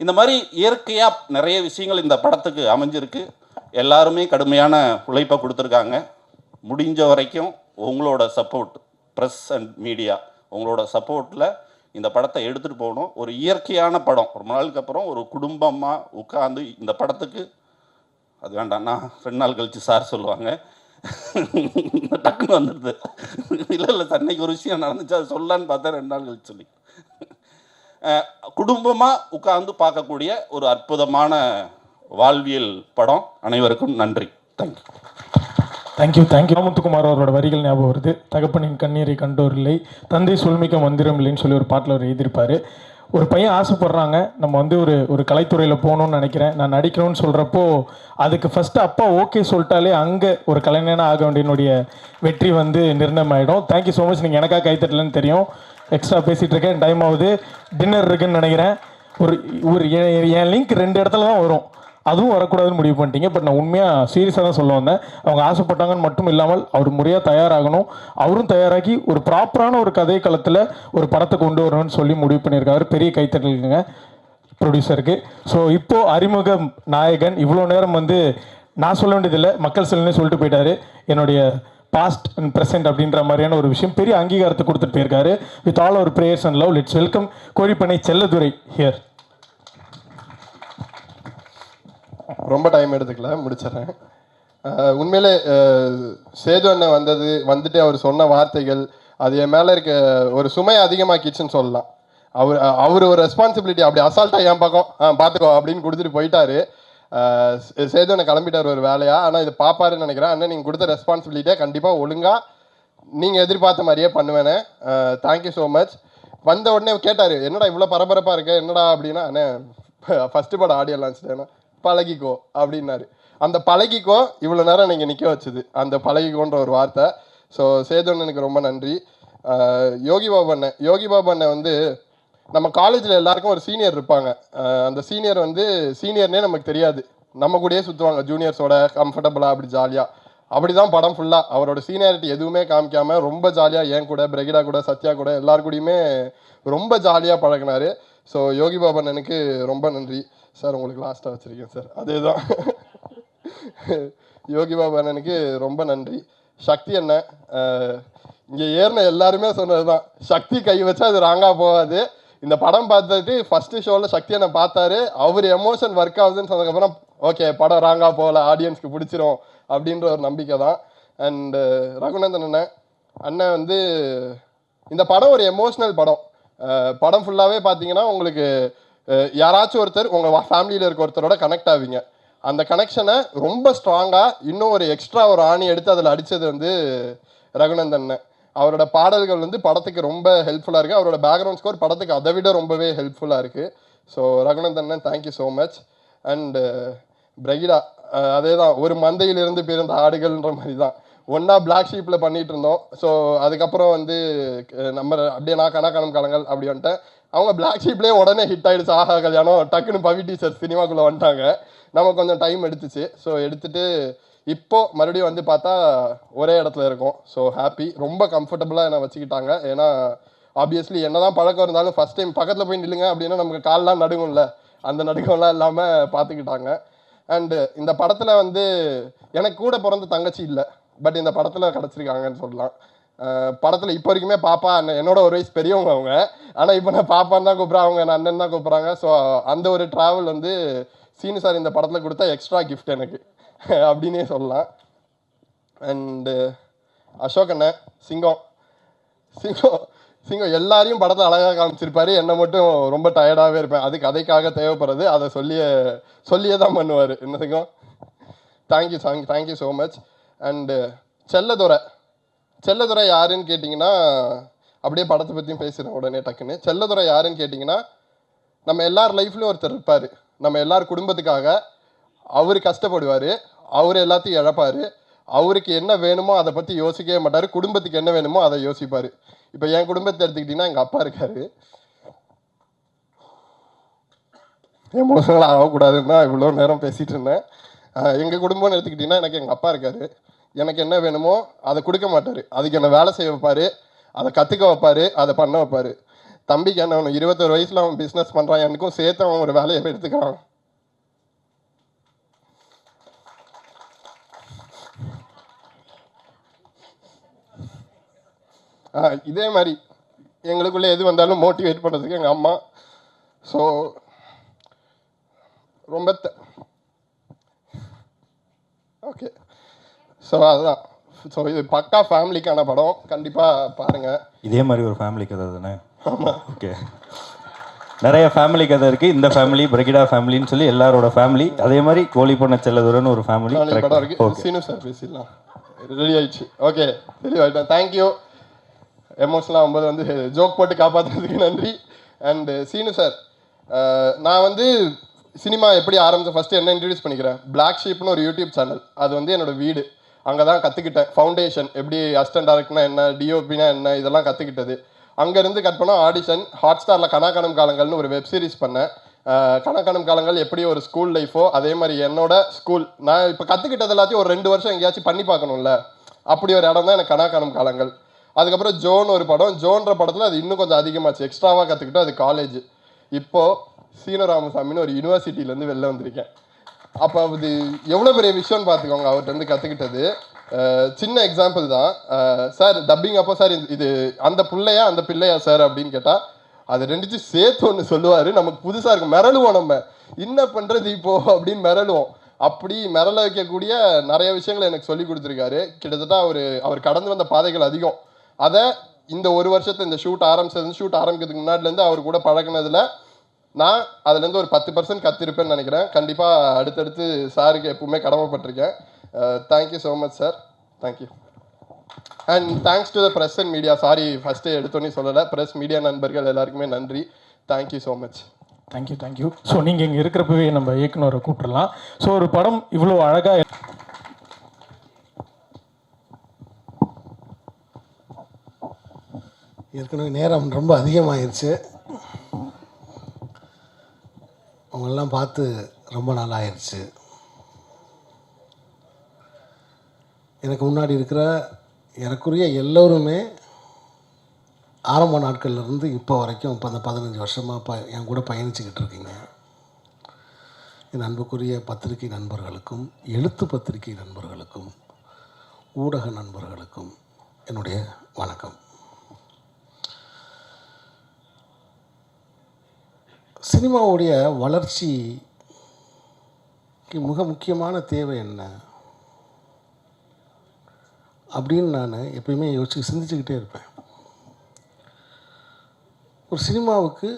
இந்த மாதிரி இயற்கையாக நிறைய விஷயங்கள் இந்த படத்துக்கு அமைஞ்சிருக்கு. எல்லாருமே கடுமையான உழைப்பை கொடுத்துருக்காங்க. முடிஞ்ச வரைக்கும் உங்களோட சப்போர்ட் ப்ரெஸ் அண்ட் மீடியா உங்களோட சப்போர்ட்டில் இந்த படத்தை எடுத்துகிட்டு போகணும். ஒரு இயற்கையான படம், ரொம்ப நாளுக்கு அப்புறம் ஒரு குடும்பமாக உட்காந்து இந்த படத்துக்கு, அது வேண்டாம், நான் 2 நாள் கழித்து சார் சொல்லுவாங்க, டக்குன்னு வந்துடுது. இல்லை சார், இன்னைக்கு ஒரு விஷயம் நடந்துச்சு, அது சொல்லலான்னு பார்த்தா 2 நாள் கழிச்சு சொல்லி, குடும்பமாக உட்காந்து பார்க்கக்கூடிய ஒரு அற்புதமான வாழ்வியல் படம். அனைவருக்கும் நன்றி. தேங்க்யூ. ராமத்துக்குமார் அவரோட வரிகள் ஞாபகம் வருது. தகப்பனின் கண்ணீரை கண்டோர் இல்லை, தந்தை சொல்மிக்க மந்திரம் இல்லைன்னு சொல்லி ஒரு பாட்டில் அவர் எழுதியிருப்பார். ஒரு பையன் ஆசைப்படுறாங்க, நம்ம வந்து ஒரு கலைத்துறையில் போகணுன்னு நினைக்கிறேன், நான் நடிக்கணும்னு சொல்கிறப்போ அதுக்கு ஃபஸ்ட்டு அப்பா ஓகே சொல்லிட்டாலே அங்கே ஒரு கலைஞனாக ஆக வேண்டியனுடைய வெற்றி வந்து நிர்ணயம் ஆகிடும். Thank you so much. நீங்கள் எனக்காக கைத்தட்டலன்னு தெரியும், எக்ஸ்ட்ரா பேசிகிட்டு இருக்கேன், டைம் ஆகுது, டின்னர் இருக்குன்னு நினைக்கிறேன். ஒரு என் லிங்க் 2 இடத்துல தான் வரும், அதுவும் வரக்கூடாதுன்னு முடிவு பண்ணிட்டீங்க. பட் நான் உண்மையாக சீரியஸாக தான் சொல்ல வந்தேன். அவங்க ஆசைப்பட்டாங்கன்னு மட்டும் இல்லாமல் அவர் முறையாக தயாராகணும், அவரும் தயாராகி ஒரு ப்ராப்பரான ஒரு கதை களத்தில் ஒரு படத்தை கொண்டு வரணும்னு சொல்லி முடிவு பண்ணியிருக்காரு. பெரிய கைத்தட்டலுங்க ப்ரொடியூசருக்கு. ஸோ இப்போது அறிமுக நாயகன் இவ்வளோ நேரம் வந்து நான் சொல்ல வேண்டியதில்லை, மக்கள் செல்லுன்னு சொல்லிட்டு போயிட்டாரு. என்னுடைய பாஸ்ட் அண்ட் ப்ரெசென்ட் அப்படின்ற மாதிரியான ஒரு விஷயம் பெரிய அங்கீகாரத்தை கொடுத்துட்டு போயிருக்காரு. வித் ஆல் அவர் prayers and love, let's welcome Kozhipannai Chelladurai here. ரொம்ப டைம் எடுத்துக்கல, முடிச்சிடறேன். உண்மையிலே சேது அண்ணன் வந்துட்டு அவர் சொன்ன வார்த்தைகள் அது என் மேலே இருக்க ஒரு சுமையை அதிகமாக்கிடுச்சுன்னு சொல்லலாம். அவர் ஒரு ரெஸ்பான்சிபிலிட்டி அப்படி அசால்ட்டாக என் பக்கம் பார்த்துக்கோ அப்படின்னு கொடுத்துட்டு போயிட்டாரு. சேது அண்ணன் கிளம்பிட்டார் ஒரு வேலையாக, ஆனால் இது பார்ப்பாருன்னு நினைக்கிறேன். அண்ணன் நீங்கள் கொடுத்த ரெஸ்பான்சிபிலிட்டியை கண்டிப்பாக ஒழுங்காக நீங்கள் எதிர்பார்த்த மாதிரியே பண்ணுவேனே. Thank you so much. வந்த உடனே கேட்டார், என்னடா இவ்வளோ பரபரப்பாக இருக்க என்னடா அப்படின்னா, அண்ணன் ஃபஸ்ட்டு படம் ஆடியோ லான்ச் பழகிக்கோ அப்படின்னாரு. அந்த பழகிக்கோ இவ்வளோ நேரம் நீங்கள் நிற்க வச்சுது, அந்த பழகிக்கோன்ற ஒரு வார்த்தை. ஸோ சேதுண்ணனுக்கு ரொம்ப நன்றி. யோகி பாபு அண்ணன் வந்து நம்ம காலேஜில் எல்லாருக்கும் ஒரு சீனியர் இருப்பாங்க. அந்த சீனியர் வந்து சீனியர்னே நமக்கு தெரியாது, நம்ம கூடயே சுற்றுவாங்க ஜூனியர்ஸோட கம்ஃபர்டபுளாக அப்படி ஜாலியாக. அப்படி தான் படம் ஃபுல்லாக அவரோட சீனியாரிட்டி எதுவுமே காமிக்காமல் ரொம்ப ஜாலியாக என் கூட, பிரகிடா கூட, சத்யா கூட எல்லாரு கூடயுமே ரொம்ப ஜாலியாக பழகினார். ஸோ யோகி பாபு அண்ணனுக்கு ரொம்ப நன்றி சார். உங்களுக்கு லாஸ்ட்டாக வச்சுருக்கேன் சார், அதே தான். யோகி பாபு அண்ணனுக்கு ரொம்ப நன்றி. சக்தி அண்ணன் இங்கே ஏறின எல்லாருமே சொன்னது தான், சக்தி கை வச்சா அது ராங்காக போகாது. இந்த படம் பார்த்துட்டு ஃபஸ்ட்டு ஷோவில் சக்தி அண்ணன் பார்த்தாரு, அவர் எமோஷன் ஒர்க் ஆகுதுன்னு சொன்னதுக்கப்புறம் ஓகே படம் ராங்காக போகல, ஆடியன்ஸ்க்கு பிடிச்சிரும் அப்படின்ற ஒரு நம்பிக்கை தான். அண்டு ரகுநந்தன் அண்ணன் வந்து இந்த படம் ஒரு எமோஷ்னல் படம். படம் ஃபுல்லாகவே பார்த்தீங்கன்னா உங்களுக்கு யாராச்சும் ஒருத்தர் உங்கள் ஃபேமிலியில் இருக்க ஒருத்தரோட கனெக்ட் ஆவீங்க. அந்த கனெக்ஷனை ரொம்ப ஸ்ட்ராங்காக இன்னும் ஒரு எக்ஸ்ட்ரா ஒரு ஆணி எடுத்து அதில் அடித்தது வந்து ரகுநந்தன். அவரோட பாடல்கள் வந்து படத்துக்கு ரொம்ப ஹெல்ப்ஃபுல்லாக இருக்குது. அவரோட பேக்ரவுண்ட் ஸ்கோர் படத்துக்கு அதை விட ரொம்பவே ஹெல்ப்ஃபுல்லாக இருக்குது. So Raghunandan thank you so much. And Brigida அதே தான், ஒரு மந்தையிலிருந்து பிறந்த ஆடுகள்ன்ற மாதிரி தான் ஒன்றா பிளாக் ஷீப்பில் பண்ணிகிட்டு இருந்தோம். ஸோ அதுக்கப்புறம் வந்து நம்ம அப்படியே நான் கணக்கானம் காலங்கள் அப்படி வந்துட்டேன். அவங்க பிளாக் ஷீப்லேயே உடனே ஹிட் ஆகிடுச்சு, ஆஹா கல்யாணம், டக்குன்னு பவி டீச்சர் சினிமாக்குள்ளே வந்துட்டாங்க. நம்ம கொஞ்சம் டைம் எடுத்துச்சு. ஸோ எடுத்துகிட்டு இப்போது மறுபடியும் வந்து பார்த்தா ஒரே இடத்துல இருக்கோம். ஸோ ஹாப்பி, ரொம்ப கம்ஃபர்டபுளாக என்னை வச்சுக்கிட்டாங்க. ஏன்னா ஆப்வியஸ்லி என்ன தான் பழக்கம் இருந்தாலும் ஃபஸ்ட் டைம் பக்கத்தில் போய் நில்லுங்க அப்படின்னா நமக்கு கால்லாம் நடுங்கும்ல, அந்த நடுக்கம்லாம் இல்லாமல் பார்த்துக்கிட்டாங்க. அண்டு இந்த படத்தில் வந்து எனக்கு கூட பிறந்த தங்கச்சி இல்லை, பட் இந்த படத்தில் கிடச்சிருக்காங்கன்னு சொல்லலாம். படத்தில் இப்போ வரைக்குமே பாப்பா அண்ணன், என்னோட ஒரு வயசு பெரியவங்க அவங்க, ஆனால் இப்போ நான் பாப்பான்னு தான் கூப்பிட்றேன், அவங்க நான் அண்ணன் தான் கூப்பிட்றாங்க. ஸோ அந்த ஒரு ட்ராவல் வந்து சீனு சார் இந்த படத்தில் கொடுத்தா எக்ஸ்ட்ரா கிஃப்ட் எனக்கு அப்படின்னே சொல்லலாம். அண்டு அசோக் அண்ணன் சிங்கம் எல்லாரையும் படத்தை அழகாக காமிச்சிருப்பாரு, என்னை மட்டும் ரொம்ப டயர்டாகவே இருப்பேன். அது கதைக்காக தேவைப்படுறது, அதை சொல்லியே தான் பண்ணுவார். என்ன சிங்கம், thank you so much. And Selladurai யாருன்னு கேட்டிங்கன்னா, அப்படியே படத்தை பற்றியும் பேசுகிறேன் உடனே டக்குன்னு. செல்லதுரை யாருன்னு கேட்டிங்கன்னா, நம்ம எல்லார் லைஃப்லையும் ஒருத்தர் இருப்பார், நம்ம எல்லார் குடும்பத்துக்காக அவர் கஷ்டப்படுவார், அவர் எல்லாத்தையும் இழப்பார், அவருக்கு என்ன வேணுமோ அதை பற்றி யோசிக்கவே மாட்டார், குடும்பத்துக்கு என்ன வேணுமோ அதை யோசிப்பார். இப்போ என் குடும்பத்தை எடுத்துக்கிட்டிங்கன்னா எங்கள் அப்பா இருக்கார், எமோஷனலாக ஆகக்கூடாதுன்னு தான் இவ்வளோ நேரம் பேசிகிட்டு இருந்தேன். எங்கள் குடும்பம்னு எடுத்துக்கிட்டிங்கன்னா எனக்கு எங்கள் அப்பா இருக்கார், எனக்கு என்ன வேணுமோ அதை கொடுக்க மாட்டார், அதுக்கு என்ன வேலை செய்ய வைப்பார், அதை கற்றுக்க வைப்பார், அதை பண்ண வைப்பார். தம்பிக்கு என்ன அவனு 21 வயசில் அவன் பிஸ்னஸ் பண்ணுறான், எனக்கும் சேர்த்து அவன் ஒரு வேலையை எடுத்துக்கிறான். இதே மாதிரி எங்களுக்குள்ளே எது வந்தாலும் மோட்டிவேட் பண்ணுறதுக்கு எங்கள் அம்மா. ஸோ ரொம்ப ஓகே. ஸோ அதுதான். ஸோ இது பக்கா ஃபேமிலிக்கான படம், கண்டிப்பாக பாருங்கள். இதே மாதிரி ஒரு ஃபேமிலி கதை தானே? ஆமாம். ஓகே. நிறைய ஃபேமிலி கதை இருக்குது. இந்த ஃபேமிலி பிரகிடா ஃபேமிலின்னு சொல்லி எல்லாரோட ஃபேமிலி. அதே மாதிரி கோழி பண்ண செல்லதுரன்னு ஒரு ஃபேமிலி படம் இருக்குது. சீனு சார் பேசிடலாம். ரெடி ஆயிடுச்சு. ஓகே, தெளிவாயிட்டேன். தேங்க்யூ. எமோஷனலாக ஆகும்போது வந்து ஜோக் போட்டு காப்பாற்றுறதுக்கு நன்றி. அண்டு சீனு சார், நான் வந்து சினிமா எப்படி ஆரம்பித்தேன் ஃபஸ்ட்டு என்ன இன்ட்ரடியூஸ் பண்ணிக்கிறேன். பிளாக் ஷீப்னு ஒரு யூடியூப் சேனல், அது வந்து என்னோடய வீடு. அங்கே தான் கற்றுக்கிட்டேன் ஃபவுண்டேஷன், எப்படி அசிஸ்டன்ட் டைரக்டர்னா என்ன, டிஓபினா என்ன, இதெல்லாம் கற்றுக்கிட்டது. அங்கேருந்து கட் பண்ணால் ஆடிஷன். ஹாட்ஸ்டாரில் கனாக்கணும் காலங்கள்னு ஒரு வெப் சீரிஸ் பண்ணேன். கணக்கணும் காலங்கள் எப்படி ஒரு ஸ்கூல் லைஃபோ அதே மாதிரி என்னோட ஸ்கூல், நான் இப்போ கற்றுக்கிட்டது எல்லாத்தையும் ஒரு 2 வருஷம் எங்கேயாச்சும் பண்ணி பார்க்கணும்ல, அப்படி ஒரு இடம் தான் எனக்கு கணக்கணும் காலங்கள். அதுக்கப்புறம் ஜோன் ஒரு படம். ஜோன்ற படத்தில் அது இன்னும் கொஞ்சம் அதிகமாச்சு, எக்ஸ்ட்ராவாக கற்றுக்கிட்டோம். அது காலேஜ். இப்போது சீனு ராமசாமின்னு ஒரு யூனிவர்சிட்டியிலேருந்து வெளில வந்திருக்கேன். அப்போ அது எவ்வளோ பெரிய விஷயம்னு பார்த்துக்கோங்க, அவர்கிட்ட கற்றுக்கிட்டது. சின்ன எக்ஸாம்பிள் தான். சார் டப்பிங் அப்போ சார் இது அந்த பிள்ளையா அந்த பிள்ளையா சார் அப்படின்னு கேட்டால் அது ரெண்டுச்சு சேர்த்து ஒன்று சொல்லுவார். நமக்கு புதுசாக இருக்கும், மிரளுவோம். நம்ம என்ன பண்ணுறது இப்போது அப்படின்னு மிரளுவோம். அப்படி மிரள வைக்கக்கூடிய நிறைய விஷயங்கள் எனக்கு சொல்லி கொடுத்துருக்காரு. கிட்டத்தட்ட அவர் கடந்து வந்த பாதைகள் அதிகம். அதை இந்த ஒரு வருஷத்தை இந்த ஷூட் ஆரம்பிக்கிறதுக்கு முன்னாடிலேருந்து அவர் கூட பழகினதில் நான் அதுலேருந்து ஒரு 10% கற்றுருப்பேன்னு நினைக்கிறேன். கண்டிப்பாக அடுத்தடுத்து சாருக்கு எப்பவுமே கடமைப்பட்டிருக்கேன். Thank you so much sir. Thank you. And thanks to the press and media. Sorry first எடுத்தோன்னே சொல்லலை. ப்ரெஸ் மீடியா நண்பர்கள் எல்லாருக்குமே நன்றி. Thank you so much. Thank you. So நீங்கள் இங்கே இருக்கிறப்பவே நம்ம இயக்குனரை கூப்பிட்றலாம். ஸோ ஒரு படம் இவ்வளோ அழகாக ஏற்கனவே நேரம் ரொம்ப அதிகமாகிருச்சு. அவங்களெல்லாம் பார்த்து ரொம்ப நாள் ஆயிடுச்சு. எனக்கு முன்னாடி இருக்கிற எனக்குரிய எல்லோருமே ஆரம்ப நாட்கள்லேருந்து இப்போ வரைக்கும் இப்போ அந்த 15 வருஷமாக என் கூட பயணிச்சுக்கிட்டு இருக்கீங்க. என் அன்புக்குரிய பத்திரிகை நண்பர்களுக்கும், எழுத்து பத்திரிகை நண்பர்களுக்கும், ஊடக நண்பர்களுக்கும் என்னுடைய வணக்கம். சினிமாவுடைய வளர்ச்சிக்கு மிக முக்கியமான தேவை என்ன அப்படின்னு நான் எப்பயுமே சிந்திச்சுக்கிட்டே இருப்பேன். ஒரு சினிமாவுக்கு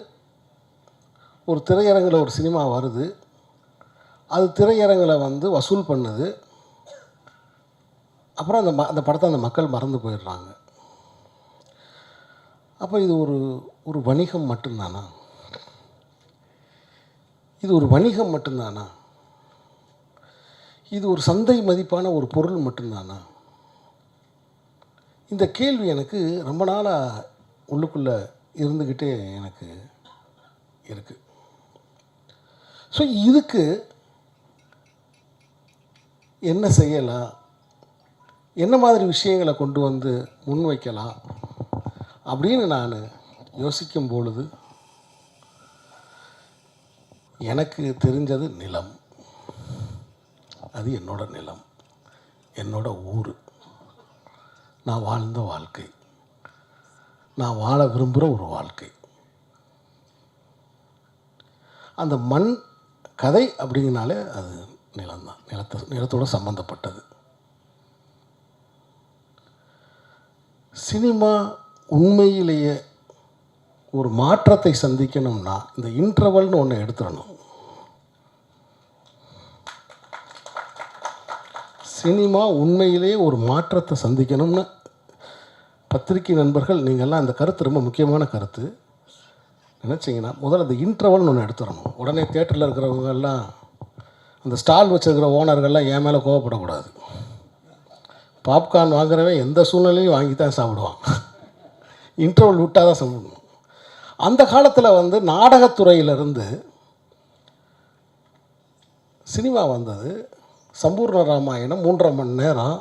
ஒரு திரையரங்கில் ஒரு சினிமா வருது, அது திரையரங்கில் வந்து வசூல் பண்ணுது, அப்புறம் அந்த படத்தை அந்த மக்கள் மறந்து போயிடுறாங்க. அப்போ இது ஒரு வணிகம் மட்டும்தானா? இது ஒரு வணிகம் மட்டும்தானா? இது ஒரு சந்தை மதிப்பான ஒரு பொருள் மட்டும்தானா? இந்த கேள்வி எனக்கு ரொம்ப நாளாக உள்ளுக்குள்ளே இருந்துக்கிட்டே எனக்கு இருக்குது. ஸோ இதுக்கு என்ன செய்யலாம், என்ன மாதிரி விஷயங்களை கொண்டு வந்து முன்வைக்கலாம் அப்படின்னு நான் யோசிக்கும் பொழுது எனக்கு தெரிஞ்சது நிலம். அது என்னோட நிலம், என்னோட ஊர், நான் வாழ்ந்த வாழ்க்கை, நான் வாழ விரும்புகிற ஒரு வாழ்க்கை. அந்த மண் கதை அப்படிங்கனாலே அது நிலம்தான், நிலத்தோடு சம்மந்தப்பட்டது. சினிமா உண்மையிலேயே ஒரு மாற்றத்தை சந்திக்கணும்னா இந்த இன்டர்வல்னு ஒன்று எடுத்துடணும். சினிமா உண்மையிலேயே ஒரு மாற்றத்தை சந்திக்கணும்னு பத்திரிகை நண்பர்கள் நீங்கள்லாம் இந்த கருத்து ரொம்ப முக்கியமான கருத்து நினச்சிங்கன்னா முதல்ல அந்த இன்டர்வல்னு ஒன்று எடுத்துடணும். உடனே தேட்டரில் இருக்கிறவங்கெல்லாம் அந்த ஸ்டால் வச்சுருக்கிற ஓனர்கள்லாம் என் மேலே கோவப்படக்கூடாது. பாப்கார்ன் வாங்குறவன் எந்த சூழ்நிலையும் வாங்கி தான் சாப்பிடுவான், இன்டர்வல் விட்டால் தான் சாப்பிடணும். அந்த காலத்தில் வந்து நாடகத்துறையிலிருந்து சினிமா வந்தது. சம்பூர்ண ராமாயணம் 3.5 மணி நேரம்,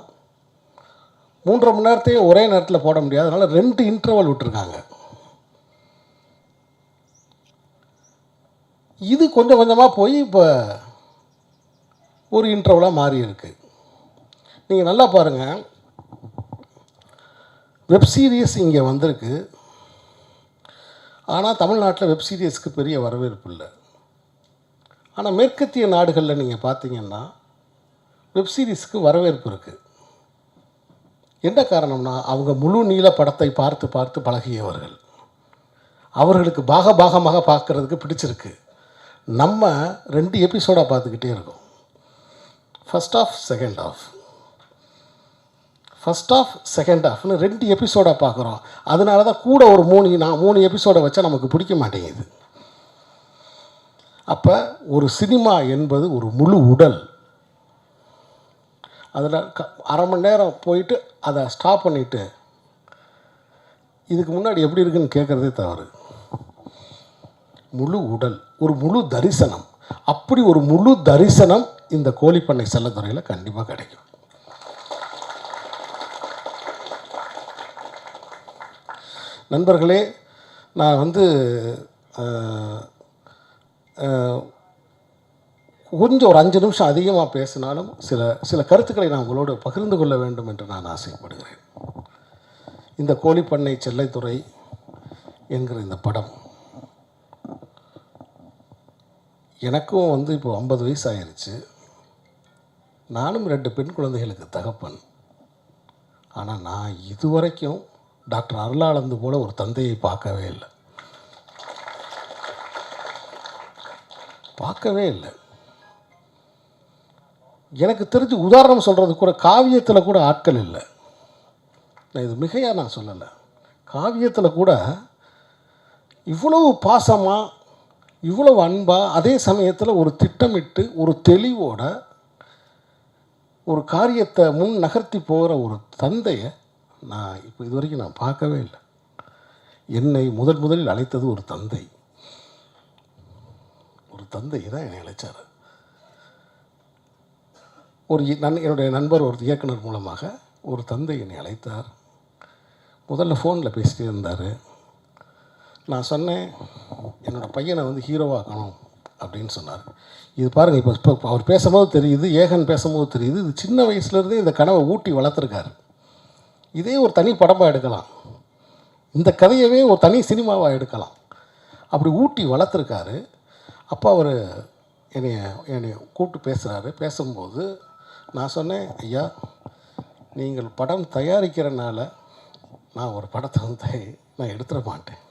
3.5 மணி நேரத்தையும் ஒரே நேரத்தில் போட முடியாது, அதனால் 2 இன்டர்வல் விட்டுருக்காங்க. இது கொஞ்சம் கொஞ்சமாக போய் இப்போ ஒரு இன்டர்வலாக மாறி இருக்கு. நீங்கள் நல்லா பாருங்கள், வெப் சீரிஸ் இங்கே வந்திருக்கு. ஆனால் தமிழ்நாட்டில் வெப் சீரிஸ்க்கு பெரிய வரவேற்பு இல்லை. ஆனால் மேற்கத்திய நாடுகளில் நீங்கள் பார்த்தீங்கன்னா வெப் சீரிஸ்க்கு வரவேற்பு இருக்குது. என்ன காரணம்னா அவங்க முழு நீள படத்தை பார்த்து பார்த்து பழகியவர்கள், அவர்களுக்கு பாகமாக பார்க்குறதுக்கு பிடிச்சிருக்கு. நம்ம 2 எபிசோடாக பார்த்துக்கிட்டே இருக்கோம். ஃபஸ்ட் ஆஃப் செகண்ட் ஆஃப்னு 2 எபிசோடாக பார்க்குறோம். அதனால தான் கூட ஒரு 3 எபிசோடை வச்சா நமக்கு பிடிக்க மாட்டேங்குது. அப்போ ஒரு சினிமா என்பது ஒரு முழு உடல். அதில் அரை மணி நேரம் போயிட்டு அதை ஸ்டாப் பண்ணிவிட்டு இதுக்கு முன்னாடி எப்படி இருக்குன்னு கேட்குறதே தவறு. முழு உடல், ஒரு முழு தரிசனம். அப்படி ஒரு முழு தரிசனம் இந்த கோழிப்பண்ணை செல்லத்துறையில் கண்டிப்பாக கிடைக்கும். நண்பர்களே, நான் கொஞ்சம் ஒரு 5 நிமிஷம் அதிகமாக பேசினாலும் சில கருத்துக்களை நான் உங்களோடு பகிர்ந்து கொள்ள வேண்டும் என்று நான் ஆசைப்படுகிறேன். இந்த கோழிப்பண்ணை செல்லத்துறை என்கிற இந்த படம் எனக்கும் இப்போ 50 வயசு ஆயிடுச்சு. நானும் 2 பெண் குழந்தைகளுக்கு தகப்பன். ஆனால் நான் இதுவரைக்கும் டாக்டர் அருளானந்து போல ஒரு தந்தையை பார்க்கவே இல்லை. எனக்கு தெரிஞ்சு உதாரணம் சொல்கிறது கூட காவியத்தில் கூட ஆட்கள் இல்லை. நான் இது மிகையாக நான் சொல்லலை. காவியத்தில் கூட இவ்வளவு பாசமாக, இவ்வளவு அன்பாக, அதே சமயத்தில் ஒரு திட்டமிட்டு ஒரு தெளிவோட ஒரு காரியத்தை முன் நகர்த்தி போகிற ஒரு தந்தையை நான் இப்போ இது வரைக்கும் நான் பார்க்கவே இல்லை. என்னை முதலில் அழைத்தது ஒரு தந்தை தான் என்னை அழைச்சார். என்னுடைய நண்பர் ஒரு இயக்குனர் மூலமாக ஒரு தந்தை என்னை அழைத்தார். முதல்ல ஃபோனில் பேசிகிட்டே இருந்தார். நான் சொன்னேன், என்னோடய பையனை ஹீரோவாக்கணும் அப்படின்னு சொன்னார். இது பாருங்கள், இப்போ அவர் பேசும்போது தெரியுது, ஏகன் பேசும்போது தெரியுது, இது சின்ன வயசுலேருந்தே இந்த கனவை ஊட்டி வளர்த்துருக்காரு. இதே ஒரு தனி படமாக எடுக்கலாம், இந்த கதையவே ஒரு தனி சினிமாவாக எடுக்கலாம். அப்படி ஊட்டி வளர்த்துருக்காரு. அப்போ அவர் என்னை கூப்பிட்டு பேசுகிறாரு. பேசும்போது நான் சொன்னேன், ஐயா, நீங்கள் படம் தயாரிக்கிறனால நான் ஒரு படத்தை நான் எடுத்துட மாட்டேன்.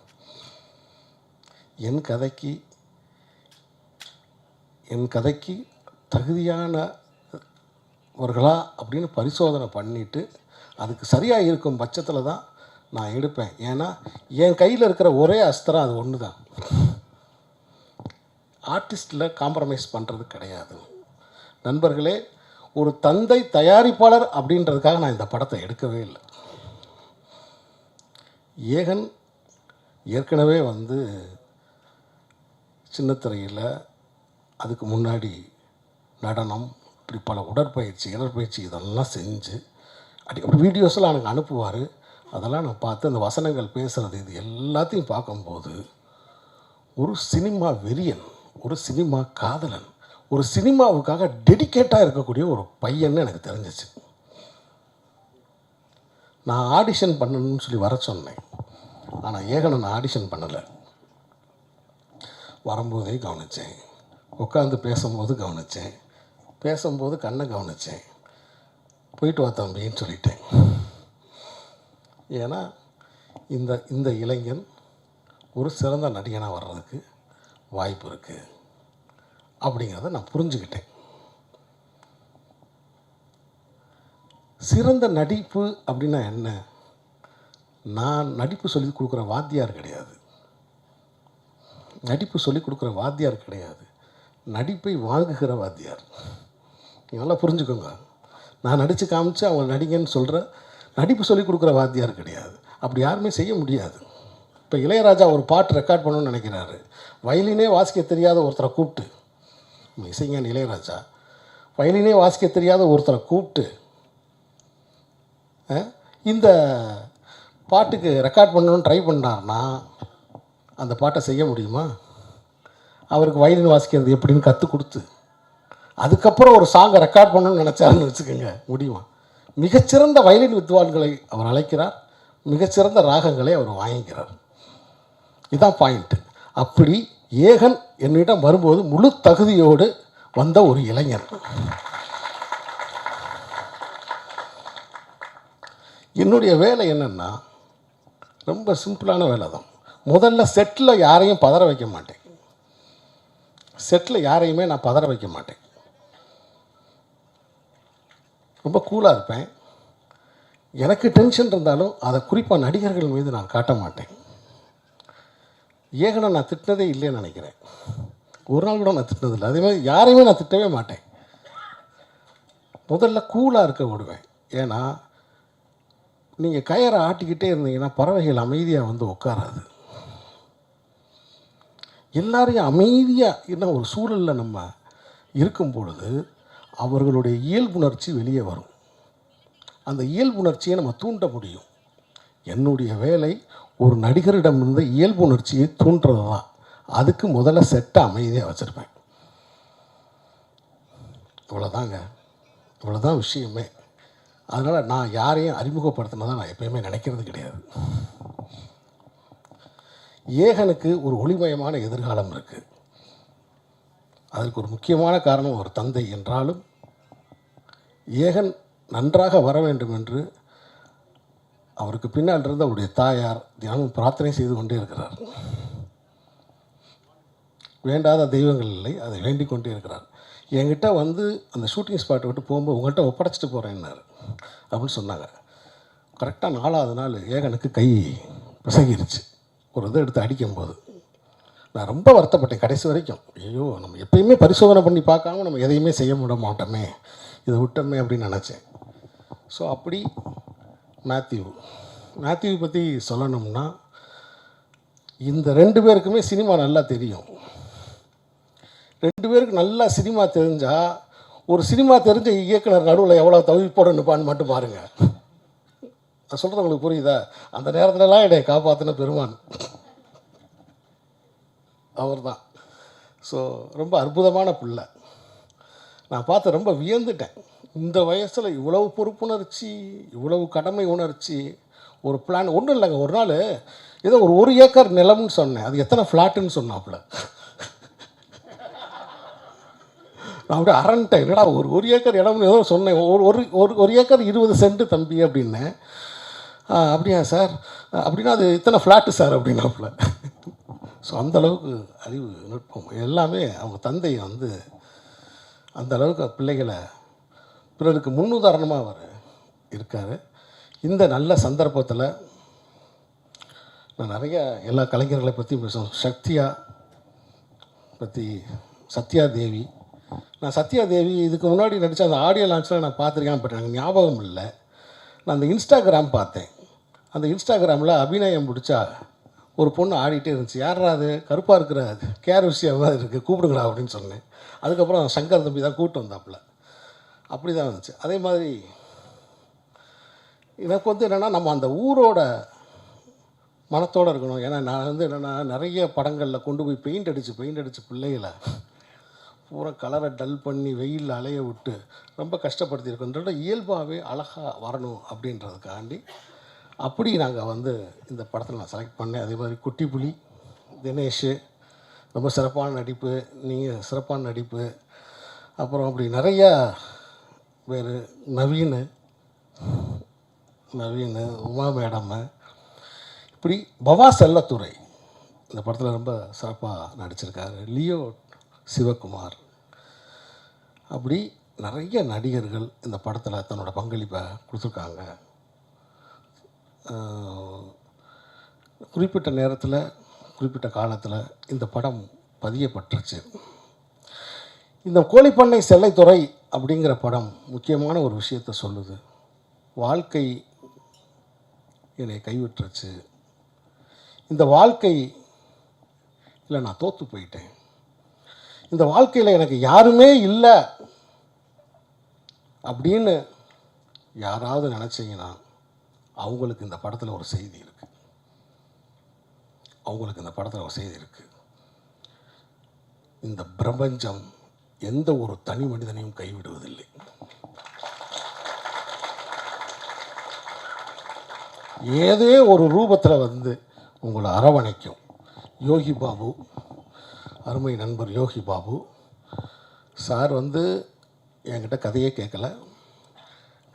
என் கதைக்கு தகுதியானவர்களா அப்படின்னு பரிசோதனை பண்ணிவிட்டு அதுக்கு சரியாக இருக்கும் பட்சத்தில் தான் நான் எடுப்பேன். ஏன்னா என் கையில் இருக்கிற ஒரே அஸ்திரம் அது ஒன்று தான். ஆர்டிஸ்டில் காம்ப்ரமைஸ் பண்ணுறது கிடையாது. நண்பர்களே, ஒரு தந்தை தயாரிப்பாளர் அப்படின்றதுக்காக நான் இந்த படத்தை எடுக்கவே இல்லை. ஏகன் ஏற்கனவே சின்னத்திரையில் அதுக்கு முன்னாடி நடனம், இப்படி பல உடற்பயிற்சி இதெல்லாம் செஞ்சு அப்படி வீடியோஸ்லாம் எனக்கு அனுப்புவார். அதெல்லாம் நான் பார்த்து அந்த வசனங்கள் பேசுகிறது இது எல்லாத்தையும் பார்க்கும்போது ஒரு சினிமா வெறியன், ஒரு சினிமா காதலன், ஒரு சினிமாவுக்காக டெடிக்கேட்டாக இருக்கக்கூடிய ஒரு பையன்னு எனக்கு தெரிஞ்சிச்சு. நான் ஆடிஷன் பண்ணணும்னு சொல்லி வர சொன்னேன். ஆனால் ஏகனை நான் ஆடிஷன் பண்ணலை. வரும்போதே கவனித்தேன், உட்காந்து பேசும்போது கவனித்தேன், பேசும்போது கண்ணை கவனித்தேன். போயிட்டு வா தம்பின்னு சொல்லிட்டேன். ஏன்னா இந்த இளைஞன் ஒரு சிறந்த நடிகனாக வர்றதுக்கு வாய்ப்பு இருக்குது அப்படிங்கிறத நான் புரிஞ்சுக்கிட்டேன். சிறந்த நடிப்பு அப்படின்னா என்ன? நான் நடிப்பு சொல்லி கொடுக்குற வாத்தியார் கிடையாது. நடிப்பை வாங்குகிற வாத்தியார். நீங்கள் நல்லா புரிஞ்சுக்கோங்க. நான் நடித்து காமிச்சு அவங்க நடிகன்னு சொல்கிற நடிப்பு சொல்லி கொடுக்குற வாத்தியார் கிடையாது. அப்படி யாருமே செய்ய முடியாது. இப்போ இளையராஜா ஒரு பாட்டு ரெக்கார்ட் பண்ணணும்னு நினைக்கிறாரு. வயலினே வாசிக்க தெரியாத ஒருத்தரை கூப்பிட்டு, இசைஞானி இளையராஜா வயலினே வாசிக்க தெரியாத ஒருத்தரை கூப்பிட்டு இந்த பாட்டுக்கு ரெக்கார்ட் பண்ணணும்னு ட்ரை பண்ணார்னா அந்த பாட்டை செய்ய முடியுமா? அவருக்கு வயலின் வாசிக்கிறது எப்படின்னு கற்றுக் கொடுத்து அதுக்கப்புறம் ஒரு சாங்கை ரெக்கார்ட் பண்ணணும்னு நினச்சாருன்னு வச்சுக்கோங்க, முடியுமா? மிகச்சிறந்த வயலின் வித்வான்களை அவர் அழைக்கிறார், மிகச்சிறந்த ராகங்களை அவர் வாங்கிக்கிறார். இதுதான் பாயிண்ட்டு. அப்படி ஏகன் என்னிடம் வரும்போது முழு தகுதியோடு வந்த ஒரு இளைஞர். என்னுடைய வேலை என்னென்னா ரொம்ப சிம்பிளான வேலை தான். முதல்ல செட்டில் யாரையும் பதற வைக்க மாட்டேன். செட்டில் யாரையுமே நான் பதற வைக்க மாட்டேன். ரொம்ப கூலாக இருப்பேன். எனக்கு டென்ஷன் இருந்தாலும் அதை குறிப்பாக நடிகர்கள் மீது நான் காட்ட மாட்டேன். ஏகனை நான் திட்டினதே இல்லைன்னு நினைக்கிறேன். ஒரு நாள் கூட நான் திட்டினதில்லை. அதேமாதிரி யாரையுமே நான் திட்டவே மாட்டேன். முதல்ல கூலாக இருக்க விடுவேன். ஏன்னா நீங்கள் கயரை ஆட்டிக்கிட்டே இருந்தீங்கன்னா பறவைகள் அமைதியாக வந்து உட்காராது. எல்லாரையும் அமைதியாக என்ன ஒரு சூழலில் நம்ம இருக்கும் பொழுது அவர்களுடைய இயல்புணர்ச்சி வெளியே வரும். அந்த இயல்புணர்ச்சியை நம்ம தூண்ட முடியும். என்னுடைய வேலை ஒரு நடிகரிடம் இருந்த இயல்புணர்ச்சியை தூண்டுறது தான். அதுக்கு முதல்ல செட்டை அமைதியாக வச்சுருப்பேன். இவ்வளோதாங்க, இவ்வளோதான் விஷயமே. அதனால் நான் யாரையும் அறிமுகப்படுத்தினதான் நான் எப்பயுமே நினைக்கிறது கிடையாது. ஏகனுக்கு ஒரு ஒளிமயமான எதிர்காலம் இருக்குது. அதற்கு ஒரு முக்கியமான காரணம் ஒரு தந்தை என்றாலும் ஏகன் நன்றாக வர வேண்டும் என்று அவருக்கு பின்னால் இருந்த அவருடைய தாயார் தினமும் பிரார்த்தனை செய்து கொண்டே இருக்கிறார். வேண்டாத தெய்வங்கள் இல்லை, அதை வேண்டிக் கொண்டே இருக்கிறார். என்கிட்ட வந்து அந்த ஷூட்டிங் ஸ்பாட்டை விட்டு போகும்போது உங்கள்கிட்ட ஒப்படைச்சிட்டு போகிறேன்னாரு அப்படின்னு சொன்னாங்க. கரெக்டாக 4வது நாள் ஏகனுக்கு கை பிசகிருச்சு. ஒரு இதை எடுத்து அடிக்கும்போது நான் ரொம்ப வருத்தப்பட்டேன் கடைசி வரைக்கும். ஐயோ, நம்ம எப்பயுமே பரிசோதனை பண்ணி பார்க்காம நம்ம எதையுமே செய்ய விட மாட்டோமே, இதை விட்டோமே அப்படின்னு நினச்சேன். ஸோ அப்படி மேத்யூ பற்றி சொல்லணும்னா இந்த 2 பேருக்குமே சினிமா நல்லா தெரியும். 2 பேருக்கு நல்லா சினிமா தெரிஞ்சால் ஒரு சினிமா தெரிஞ்ச இயக்குனர் நடுவில் எவ்வளோ தவிப்போட நிற்பான்னு மட்டும் பாருங்கள். நான் சொல்கிறது உங்களுக்கு புரியுதா? அந்த நேரத்துலலாம் என்னை காப்பாற்றின பெருமான் அவர் தான். ஸோ ரொம்ப அற்புதமான பிள்ளை. நான் பார்த்து ரொம்ப வியந்துட்டேன். இந்த வயசில் இவ்வளவு பொறுப்புணர்ச்சி, இவ்வளவு கடமை உணர்ச்சி, ஒரு பிளான். ஒன்றும் இல்லைங்க, ஒரு நாள் ஏதோ ஒரு 1 ஏக்கர் நிலம்னு சொன்னேன். அது எத்தனை ஃப்ளாட்டுன்னு சொன்னாப்புல. நான் அப்படியே அரண்டேன். என்னடா ஒரு ஏக்கர் இடம்னு ஏதோ சொன்னேன். ஒரு ஏக்கர் 20 சென்ட் தம்பி அப்படின்னேன். அப்படியா சார், அப்படின்னா அது இத்தனை ஃப்ளாட்டு சார் அப்படின்னாப்புல. ஸோ அந்தளவுக்கு அறிவு நுட்பம் எல்லாமே அவங்க தந்தை வந்து அந்தளவுக்கு பிள்ளைகளை பிறருக்கு முன்னுதாரணமாக அவர் இருக்கார். இந்த நல்ல சந்தர்ப்பத்தில் நான் நிறைய எல்லா கலைஞர்களை பற்றி பேசுவேன். சத்யா தேவி. நான் சத்யா தேவி இதுக்கு முன்னாடி நடித்த அந்த ஆடியோ லான்ச்சில் நான் பார்த்துருக்கேன். பட் எனக்கு ஞாபகம் இல்லை. நான் அந்த இன்ஸ்டாகிராம் பார்த்தேன். அந்த இன்ஸ்டாகிராமில் அபிநயம் பிடிச்சா ஒரு பொண்ணு ஆடிட்டே இருந்துச்சு. யாரா அது, கருப்பாக இருக்கிற கேர் விஷயமாக இருக்குது, கூப்பிடுங்கடா அப்படின்னு சொன்னேன். அதுக்கப்புறம் சங்கர் தம்பி தான் கூப்பிட்டு வந்தாப்புல. அப்படி தான் இருந்துச்சு. அதே மாதிரி எனக்கு வந்து என்னென்னா நம்ம அந்த ஊரோட மனத்தோடு இருக்கணும். ஏன்னா நான் வந்து என்னென்னா நிறைய படங்களில் கொண்டு போய் பெயிண்ட் அடித்து பிள்ளைகளை பூரா கலரை டல் பண்ணி வெயிலில் அலைய விட்டு ரொம்ப கஷ்டப்படுத்தியிருக்கோன்ற இயல்பாகவே அழகாக வரணும் அப்படின்றதுக்காண்டி அப்படி நாங்கள் வந்து இந்த படத்தில் நான் செலக்ட் பண்ணேன். அதே மாதிரி குட்டி புலி, தினேஷ் ரொம்ப சிறப்பான நடிப்பு, நீங்கள் சிறப்பான நடிப்பு. அப்புறம் அப்படி நிறையா பேர், நவீன், உமா மேடம், இப்படி பவா செல்லத்துறை இந்த படத்தில் ரொம்ப சிறப்பாக நடிச்சிருக்காரு. லியோ சிவகுமார், அப்படி நிறைய நடிகர்கள் இந்த படத்தில் தன்னோட பங்களிப்பை கொடுத்துருக்காங்க. குறிப்பிட்ட நேரத்தில் குறிப்பிட்ட காலத்தில் இந்த படம் பதியப்பட்டுருச்சு. இந்த கோழிப்பண்ணை செல்லைத்துறை அப்படிங்கிற படம் முக்கியமான ஒரு விஷயத்தை சொல்லுது. வாழ்க்கை என்னை கைவிட்டுருச்சு, இந்த வாழ்க்கை இல்லை, நான் தோற்று போயிட்டேன், இந்த வாழ்க்கையில் எனக்கு யாருமே இல்லை அப்படின்னு யாராவது நினச்சிங்கன்னா அவங்களுக்கு இந்த படத்தில் ஒரு செய்தி இருக்குது. இந்த பிரபஞ்சம் எந்த ஒரு தனி மனிதனையும் கைவிடுவதில்லை. ஏதே ஒரு ரூபத்தில் வந்து உங்களை அரவணைக்கும். யோகி பாபு, அருமை நண்பர் யோகி பாபு சார் வந்து என்கிட்ட கதையே கேட்கல.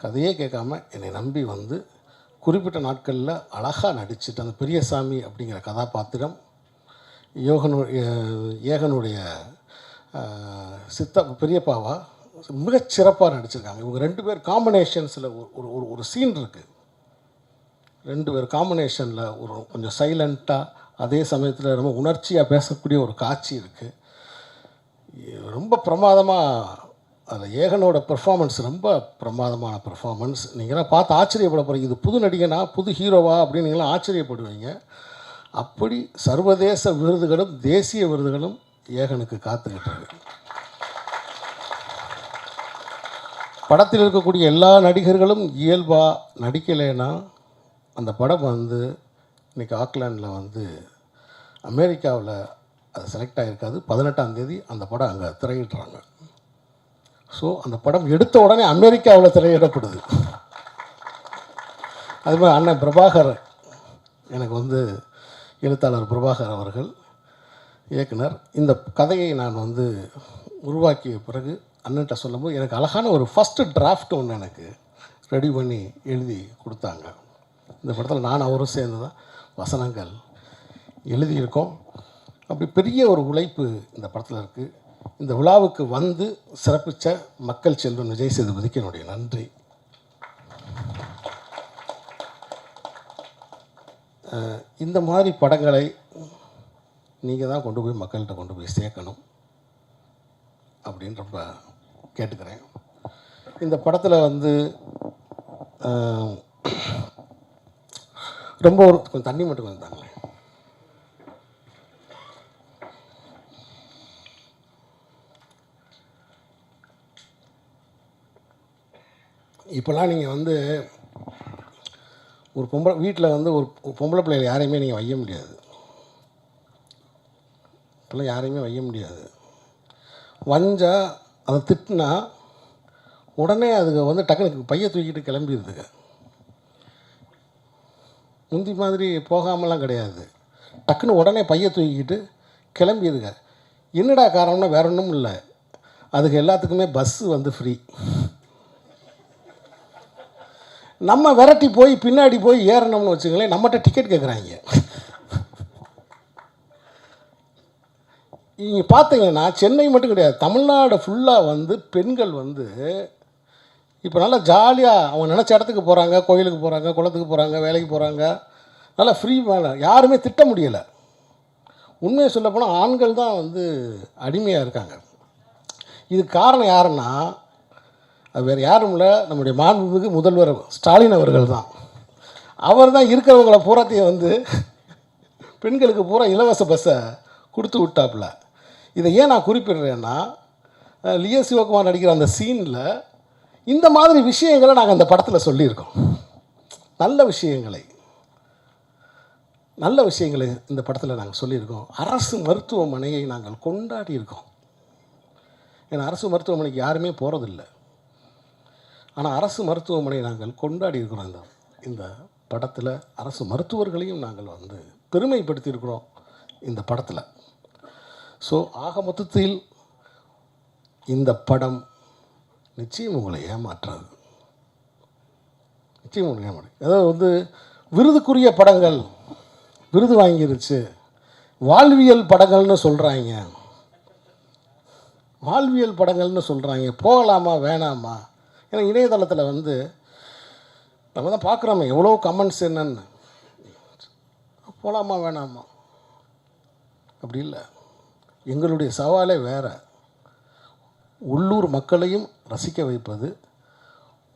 கதையே கேட்காம என்னை நம்பி வந்து குறிப்பிட்ட நாட்களில் அழகாக நடிச்சுட்டு அந்த பெரியசாமி அப்படிங்கிற கதாபாத்திரம் ஏகனுடைய பெரியப்பாவா மிகச்சிறப்பாக நடிச்சிருக்காங்க. இவங்க 2 பேர் காம்பினேஷன்ஸில் ஒரு ஒரு சீன் இருக்குது. 2 பேர் காம்பினேஷனில் ஒரு கொஞ்சம் சைலண்ட்டாக அதே சமயத்தில் ரொம்ப உணர்ச்சியாக பேசக்கூடிய ஒரு காட்சி இருக்குது. ரொம்ப பிரமாதமாக அதில் ஏகனோட பெர்ஃபார்மன்ஸ் ரொம்ப பிரமாதமான பெர்ஃபார்மன்ஸ். நீங்களாம் பார்த்து ஆச்சரியப்பட போகிறீங்க. இது புது நடிகனா, புது ஹீரோவா அப்படின்னு நீங்களாம் ஆச்சரியப்படுவீங்க. அப்படி சர்வதேச விருதுகளும் தேசிய விருதுகளும் ஏகனுக்கு காத்துக்கிட்டு இருக்கு. படத்தில் இருக்கக்கூடிய எல்லா நடிகர்களும் இயல்பாக நடிக்கலைன்னா அந்த படம் வந்து இன்றைக்கி ஆக்லாண்டில் வந்து அமெரிக்காவில் அது செலக்ட் ஆகிருக்காது. 18ஆம் தேதி அந்த படம் அங்கே திரையிடுறாங்க. ஸோ அந்த படம் எடுத்த உடனே அமெரிக்காவில் திரையிடப்படுது. அது மாதிரி அண்ணன் பிரபாகர், எனக்கு வந்து எழுத்தாளர் பிரபாகர் அவர்கள் இயக்குனர், இந்த கதையை நான் வந்து உருவாக்கிய பிறகு அண்ணன்ட்ட சொல்லும்போது எனக்கு அழகான ஒரு ஃபஸ்ட்டு டிராஃப்ட் ஒன்று எனக்கு ரெடி பண்ணி எழுதி கொடுத்தாங்க. இந்த படத்தில் நான் அவரும் சேர்ந்து தான் வசனங்கள் எழுதியிருக்கோம். அப்படி பெரிய ஒரு உழைப்பு இந்த படத்தில் இருக்குது. இந்த விழாவுக்கு வந்து சிறப்பித்த மக்கள் செல்வன் விஜய் சேதுபதிக்கு என்னுடைய நன்றி. இந்த மாதிரி படங்களை நீங்கள் தான் கொண்டு போய் மக்கள்கிட்ட கொண்டு போய் சேர்க்கணும் அப்படின்னு ரொம்ப கேட்டுக்கிறேன். இந்த படத்தில் வந்து ரொம்ப ஒரு கொஞ்சம் தண்ணி மட்டும் வந்தாங்களே. இப்போல்லாம் நீங்கள் வந்து ஒரு வீட்டில் வந்து ஒரு பொம்பளை பிள்ளைகள் யாரையுமே நீங்கள் வைய முடியாது. இப்போல்லாம் யாரையுமே வைய முடியாது. வஞ்சா அதை திட்டினா உடனே அதுக்கு வந்து டக்குனு பையை தூக்கிட்டு கிளம்பிடுதுங்க. முந்தி மாதிரி போகாமலாம் கிடையாது. டக்குன்னு உடனே பையை தூக்கிக்கிட்டு கிளம்பிடுங்க. என்னடா காரணம்னா வேற ஒன்றும் இல்லை, அதுக்கு எல்லாத்துக்குமே பஸ்ஸு வந்து ஃப்ரீ. நம்ம விரட்டி போய் பின்னாடி போய் ஏறணும்னு வச்சுங்களேன், நம்மகிட்ட டிக்கெட் கேட்குறாங்க. நீங்கள் பார்த்தீங்கன்னா சென்னை மட்டும் கிடையாது, தமிழ்நாடு ஃபுல்லாக வந்து பெண்கள் வந்து இப்போ நல்லா ஜாலியாக அவங்க நினச்ச இடத்துக்கு போகிறாங்க, கோயிலுக்கு போகிறாங்க, குளத்துக்கு போகிறாங்க, வேலைக்கு போகிறாங்க, நல்லா ஃப்ரீ மேலே யாருமே திட்ட முடியலை. உண்மையை சொல்லப்போனால் ஆண்கள் தான் வந்து அடிமையாக இருக்காங்க. இதுக்கு காரணம் யாருன்னா அது வேறு யாரும் இல்லை, நம்முடைய மாண்புமிகு முதல்வர் ஸ்டாலின் அவர்கள் தான். அவர் தான் இருக்கிறவங்கள பூராத்தையும் வந்து பெண்களுக்கு பூரா இலவச பஸ்ஸை கொடுத்து விட்டாப்புல. இதை ஏன் நான் குறிப்பிடுறேன்னா, லியோ சிவகுமார் நடிக்கிற அந்த சீனில் இந்த மாதிரி விஷயங்களை நாங்கள் அந்த படத்தில் சொல்லியிருக்கோம். நல்ல விஷயங்களை இந்த படத்தில் நாங்கள் சொல்லியிருக்கோம். அரசு மருத்துவமனையை நாங்கள் கொண்டாடி இருக்கோம். ஏன்னா அரசு மருத்துவமனைக்கு யாருமே போகிறதில்லை, ஆனால் அரசு மருத்துவமனை நாங்கள் கொண்டாடி இருக்கிறோம். இந்த படத்தில் அரசு மருத்துவர்களையும் நாங்கள் வந்து பெருமைப்படுத்தியிருக்கிறோம் இந்த படத்தில். ஸோ ஆக மொத்தத்தில் இந்த படம் நிச்சயம் உங்களை ஏமாற்றாது. நிச்சயம் உங்களை ஏமாற்று. அதாவது வந்து விருதுக்குரிய படங்கள் விருது வாங்கிருச்சு, வாழ்வியல் படங்கள்னு சொல்கிறாங்க, வாழ்வியல் படங்கள்னு சொல்கிறாங்க, போகலாமா வேணாமா? ஏன்னா இணையதளத்தில் வந்து நம்ம தான் பார்க்குறோமே எவ்வளோ கமெண்ட்ஸ் என்னன்னு, போகலாமா வேணாமா அப்படி இல்லை. எங்களுடைய சவாலே வேறு. உள்ளூர் மக்களையும் ரசிக்க வைப்பது,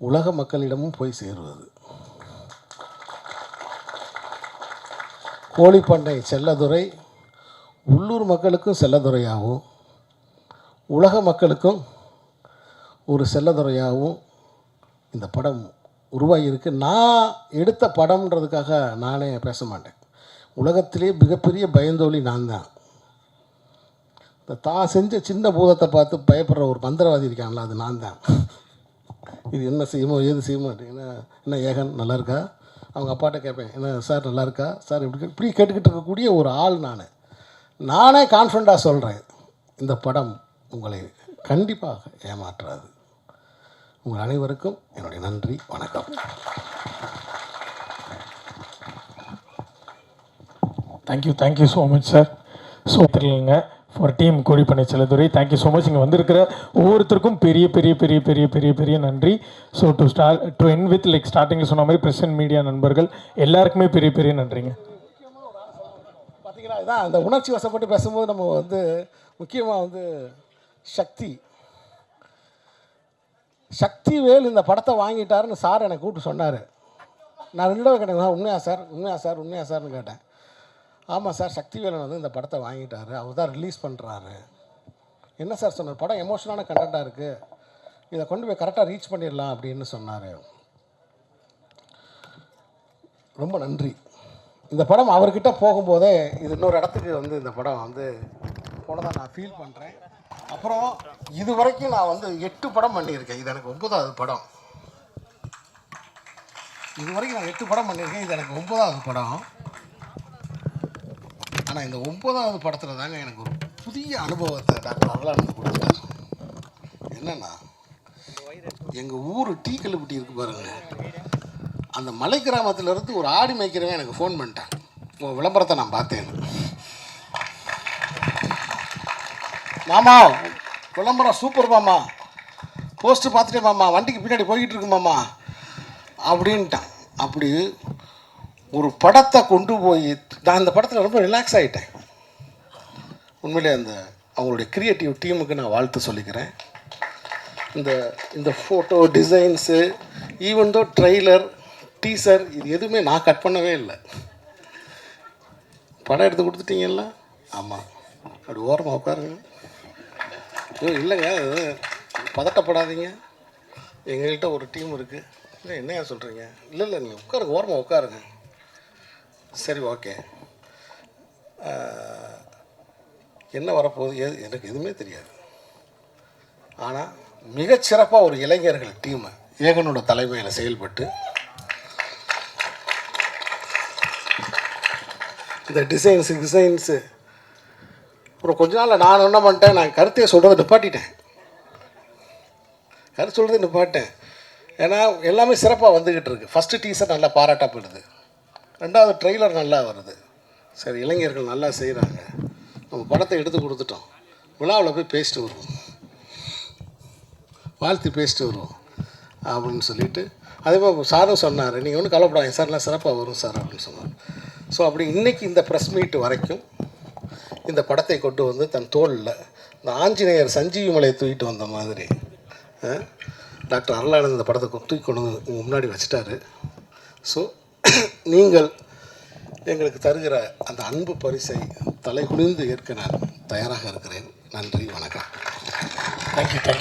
உலக மக்களிடமும் போய் சேருவது. கோழிப்பண்ணை செல்லதுரை உள்ளூர் மக்களுக்கும் செல்லதுரையாகவும் உலக மக்களுக்கும் ஒரு செல்லதுரையாகவும் இந்த படம் உருவாகியிருக்கு. நான் எடுத்த படம்ன்றதுக்காக நானே பேச மாட்டேன். உலகத்திலே மிகப்பெரிய பயந்தோழி நான் தான். தான் செஞ்ச சின்ன பூதத்தை பார்த்து பயப்படுற ஒரு மந்திரவாதி இருக்காங்களா, அது நான் தான். இது என்ன செய்யுமோ ஏது செய்யுமோ அப்படின்னா, என்ன ஏகன் நல்லா இருக்கா அவங்க அப்பாட்ட கேட்பேன், என்ன சார் நல்லா இருக்கா சார், இப்படி கேட்டுக்கிட்டு இருக்கக்கூடிய ஒரு ஆள் நானே கான்ஃபிடண்ட்டாக சொல்கிறேன், இந்த படம் உங்களை கண்டிப்பாக ஏமாற்றாது. உங்கள் அனைவருக்கும் என்னுடைய நன்றி, வணக்கம். Thank you so much sir. So தெரியலங்க ஃபார் டீம் கோழிப்பண்ணை செல்லதுரை, தேங்க்யூ ஸோ மச். இங்கே வந்திருக்கிற ஒவ்வொருத்தருக்கும் பெரிய பெரிய பெரிய பெரிய பெரிய பெரிய நன்றி. So to end with like ஸ்டார்டிங்கில் சொன்ன மாதிரி ப்ரெஸ் அண்ட் மீடியா நண்பர்கள் எல்லாருக்குமே பெரிய பெரிய நன்றிங்க. பார்த்தீங்கன்னா இதான் அந்த உணர்ச்சி வசப்பட்டு பேசும்போது நம்ம முக்கியமாக சக்திவேல் இந்த படத்தை வாங்கிட்டாருன்னு சார் எனக்கு கூப்பிட்டு சொன்னார். நான் 2 தடவை கேட்டேன், உண்மையா சார்னு கேட்டேன். ஆமாம் சார், சக்திவேலன் இந்த படத்தை வாங்கிட்டாரு, அவர் தான் ரிலீஸ் பண்ணுறாரு. என்ன சார் சொன்னார், படம் எமோஷனான கண்டென்ட்டாக இருக்குது, இதை கொண்டு போய் கரெக்டாக ரீச் பண்ணிடலாம் அப்படின்னு சொன்னார். ரொம்ப நன்றி. இந்த படம் அவர்கிட்ட போகும்போதே இது இன்னொரு இடத்துக்கு இந்த படம் போனதாக நான் ஃபீல் பண்ணுறேன். அப்புறம் இது வரைக்கும் நான் 8 படம் பண்ணியிருக்கேன், இது எனக்கு 9வது படம். இது வரைக்கும் நான் 8 படம் பண்ணியிருக்கேன், இது எனக்கு 9வது படம். ஆனால் இந்த 9வது படத்தில் தாங்க எனக்கு ஒரு புதிய அனுபவத்தை டாக்டர் அருளானந்த் கொடுத்தார். என்னென்னா, எங்கள் ஊர் டீ கல்லுப்பட்டி இருக்கு பாருங்க, அந்த மலை கிராமத்திலேருந்து ஒரு ஆடி மேய்க்கிறவன் எனக்கு ஃபோன் பண்ணிட்டான். உங்கள் விளம்பரத்தை நான் பார்த்தேன், மாமா விளம்பரம் சூப்பர் மாமா, போஸ்ட்டு பார்த்துட்டேன் மாமா, வண்டிக்கு பின்னாடி போய்கிட்டு இருக்கு மாமா அப்படின்ட்டான். அப்படி ஒரு படத்தை கொண்டு போய் நான் இந்த படத்தில் ரொம்ப ரிலாக்ஸ் ஆகிட்டேன். உண்மையிலே அவங்களுடைய க்ரியேட்டிவ் டீமுக்கு நான் வாழ்த்து சொல்லிக்கிறேன். இந்த photo designs, even though trailer, teaser, இது எதுவுமே நான் கட் பண்ணவே இல்லை. படம் எடுத்து கொடுத்துட்டீங்கல்ல, ஆமாம், அப்படி ஓரமாக உட்காருங்க. இல்லைங்க, பதட்டப்படாதீங்க, எங்கள்கிட்ட ஒரு டீம் இருக்குது. இல்லை என்னையா சொல்கிறீங்க, இல்லை நீங்கள் உட்காருங்க, ஓரமாக உட்காருங்க. சரி, ஓகே. என்ன வரப்போகுது எனக்கு எதுவுமே தெரியாது. ஆனால் மிகச்சிறப்பாக ஒரு இளைஞர்கள் டீமை ஏகனோட தலைமையில் செயல்பட்டு இந்த டிசைன்ஸு அப்புறம் கொஞ்ச நாள் நான் என்ன பண்ணிட்டேன், நான் கருத்தையை சொல்கிறத நிப்பாட்டிட்டேன். ஏன்னா எல்லாமே சிறப்பாக வந்துக்கிட்டு இருக்குது. ஃபஸ்ட்டு டீசர் நல்லா பாராட்டப்படுது, 2வது ட்ரெய்லர் நல்லா வருது. சரி, இளைஞர்கள் நல்லா செய்கிறாங்க, நம்ம படத்தை எடுத்து கொடுத்துட்டோம், விழாவில் போய் பேசிட்டு வருவோம், வாழ்த்து பேசிட்டு வருவோம் அப்படின்னு சொல்லிட்டு, அதே மாதிரி சாரும் சொன்னார், நீங்கள் ஒன்றும் கவலைப்படாதீங்க சார், எல்லாம் சிறப்பாக வரும் சார் அப்படின்னு சொன்னார். ஸோ அப்படி இன்றைக்கி இந்த ப்ரெஸ் மீட் வரைக்கும் இந்த படத்தை கொண்டு தன் தோளில் இந்த ஆஞ்சநேயர் சஞ்சீவி மலையை தூக்கிட்டு வந்த மாதிரி டாக்டர் அருளானந்த் இந்த படத்தை தூக்கி கொண்டு உங்கள் முன்னாடி வச்சுட்டாரு. ஸோ நீங்கள் எங்களுக்கு தருகிற அந்த அன்பு பரிசை தலை குனிந்து ஏற்க நான் தயாராக இருக்கிறேன். நன்றி, வணக்கம். Thank you sir.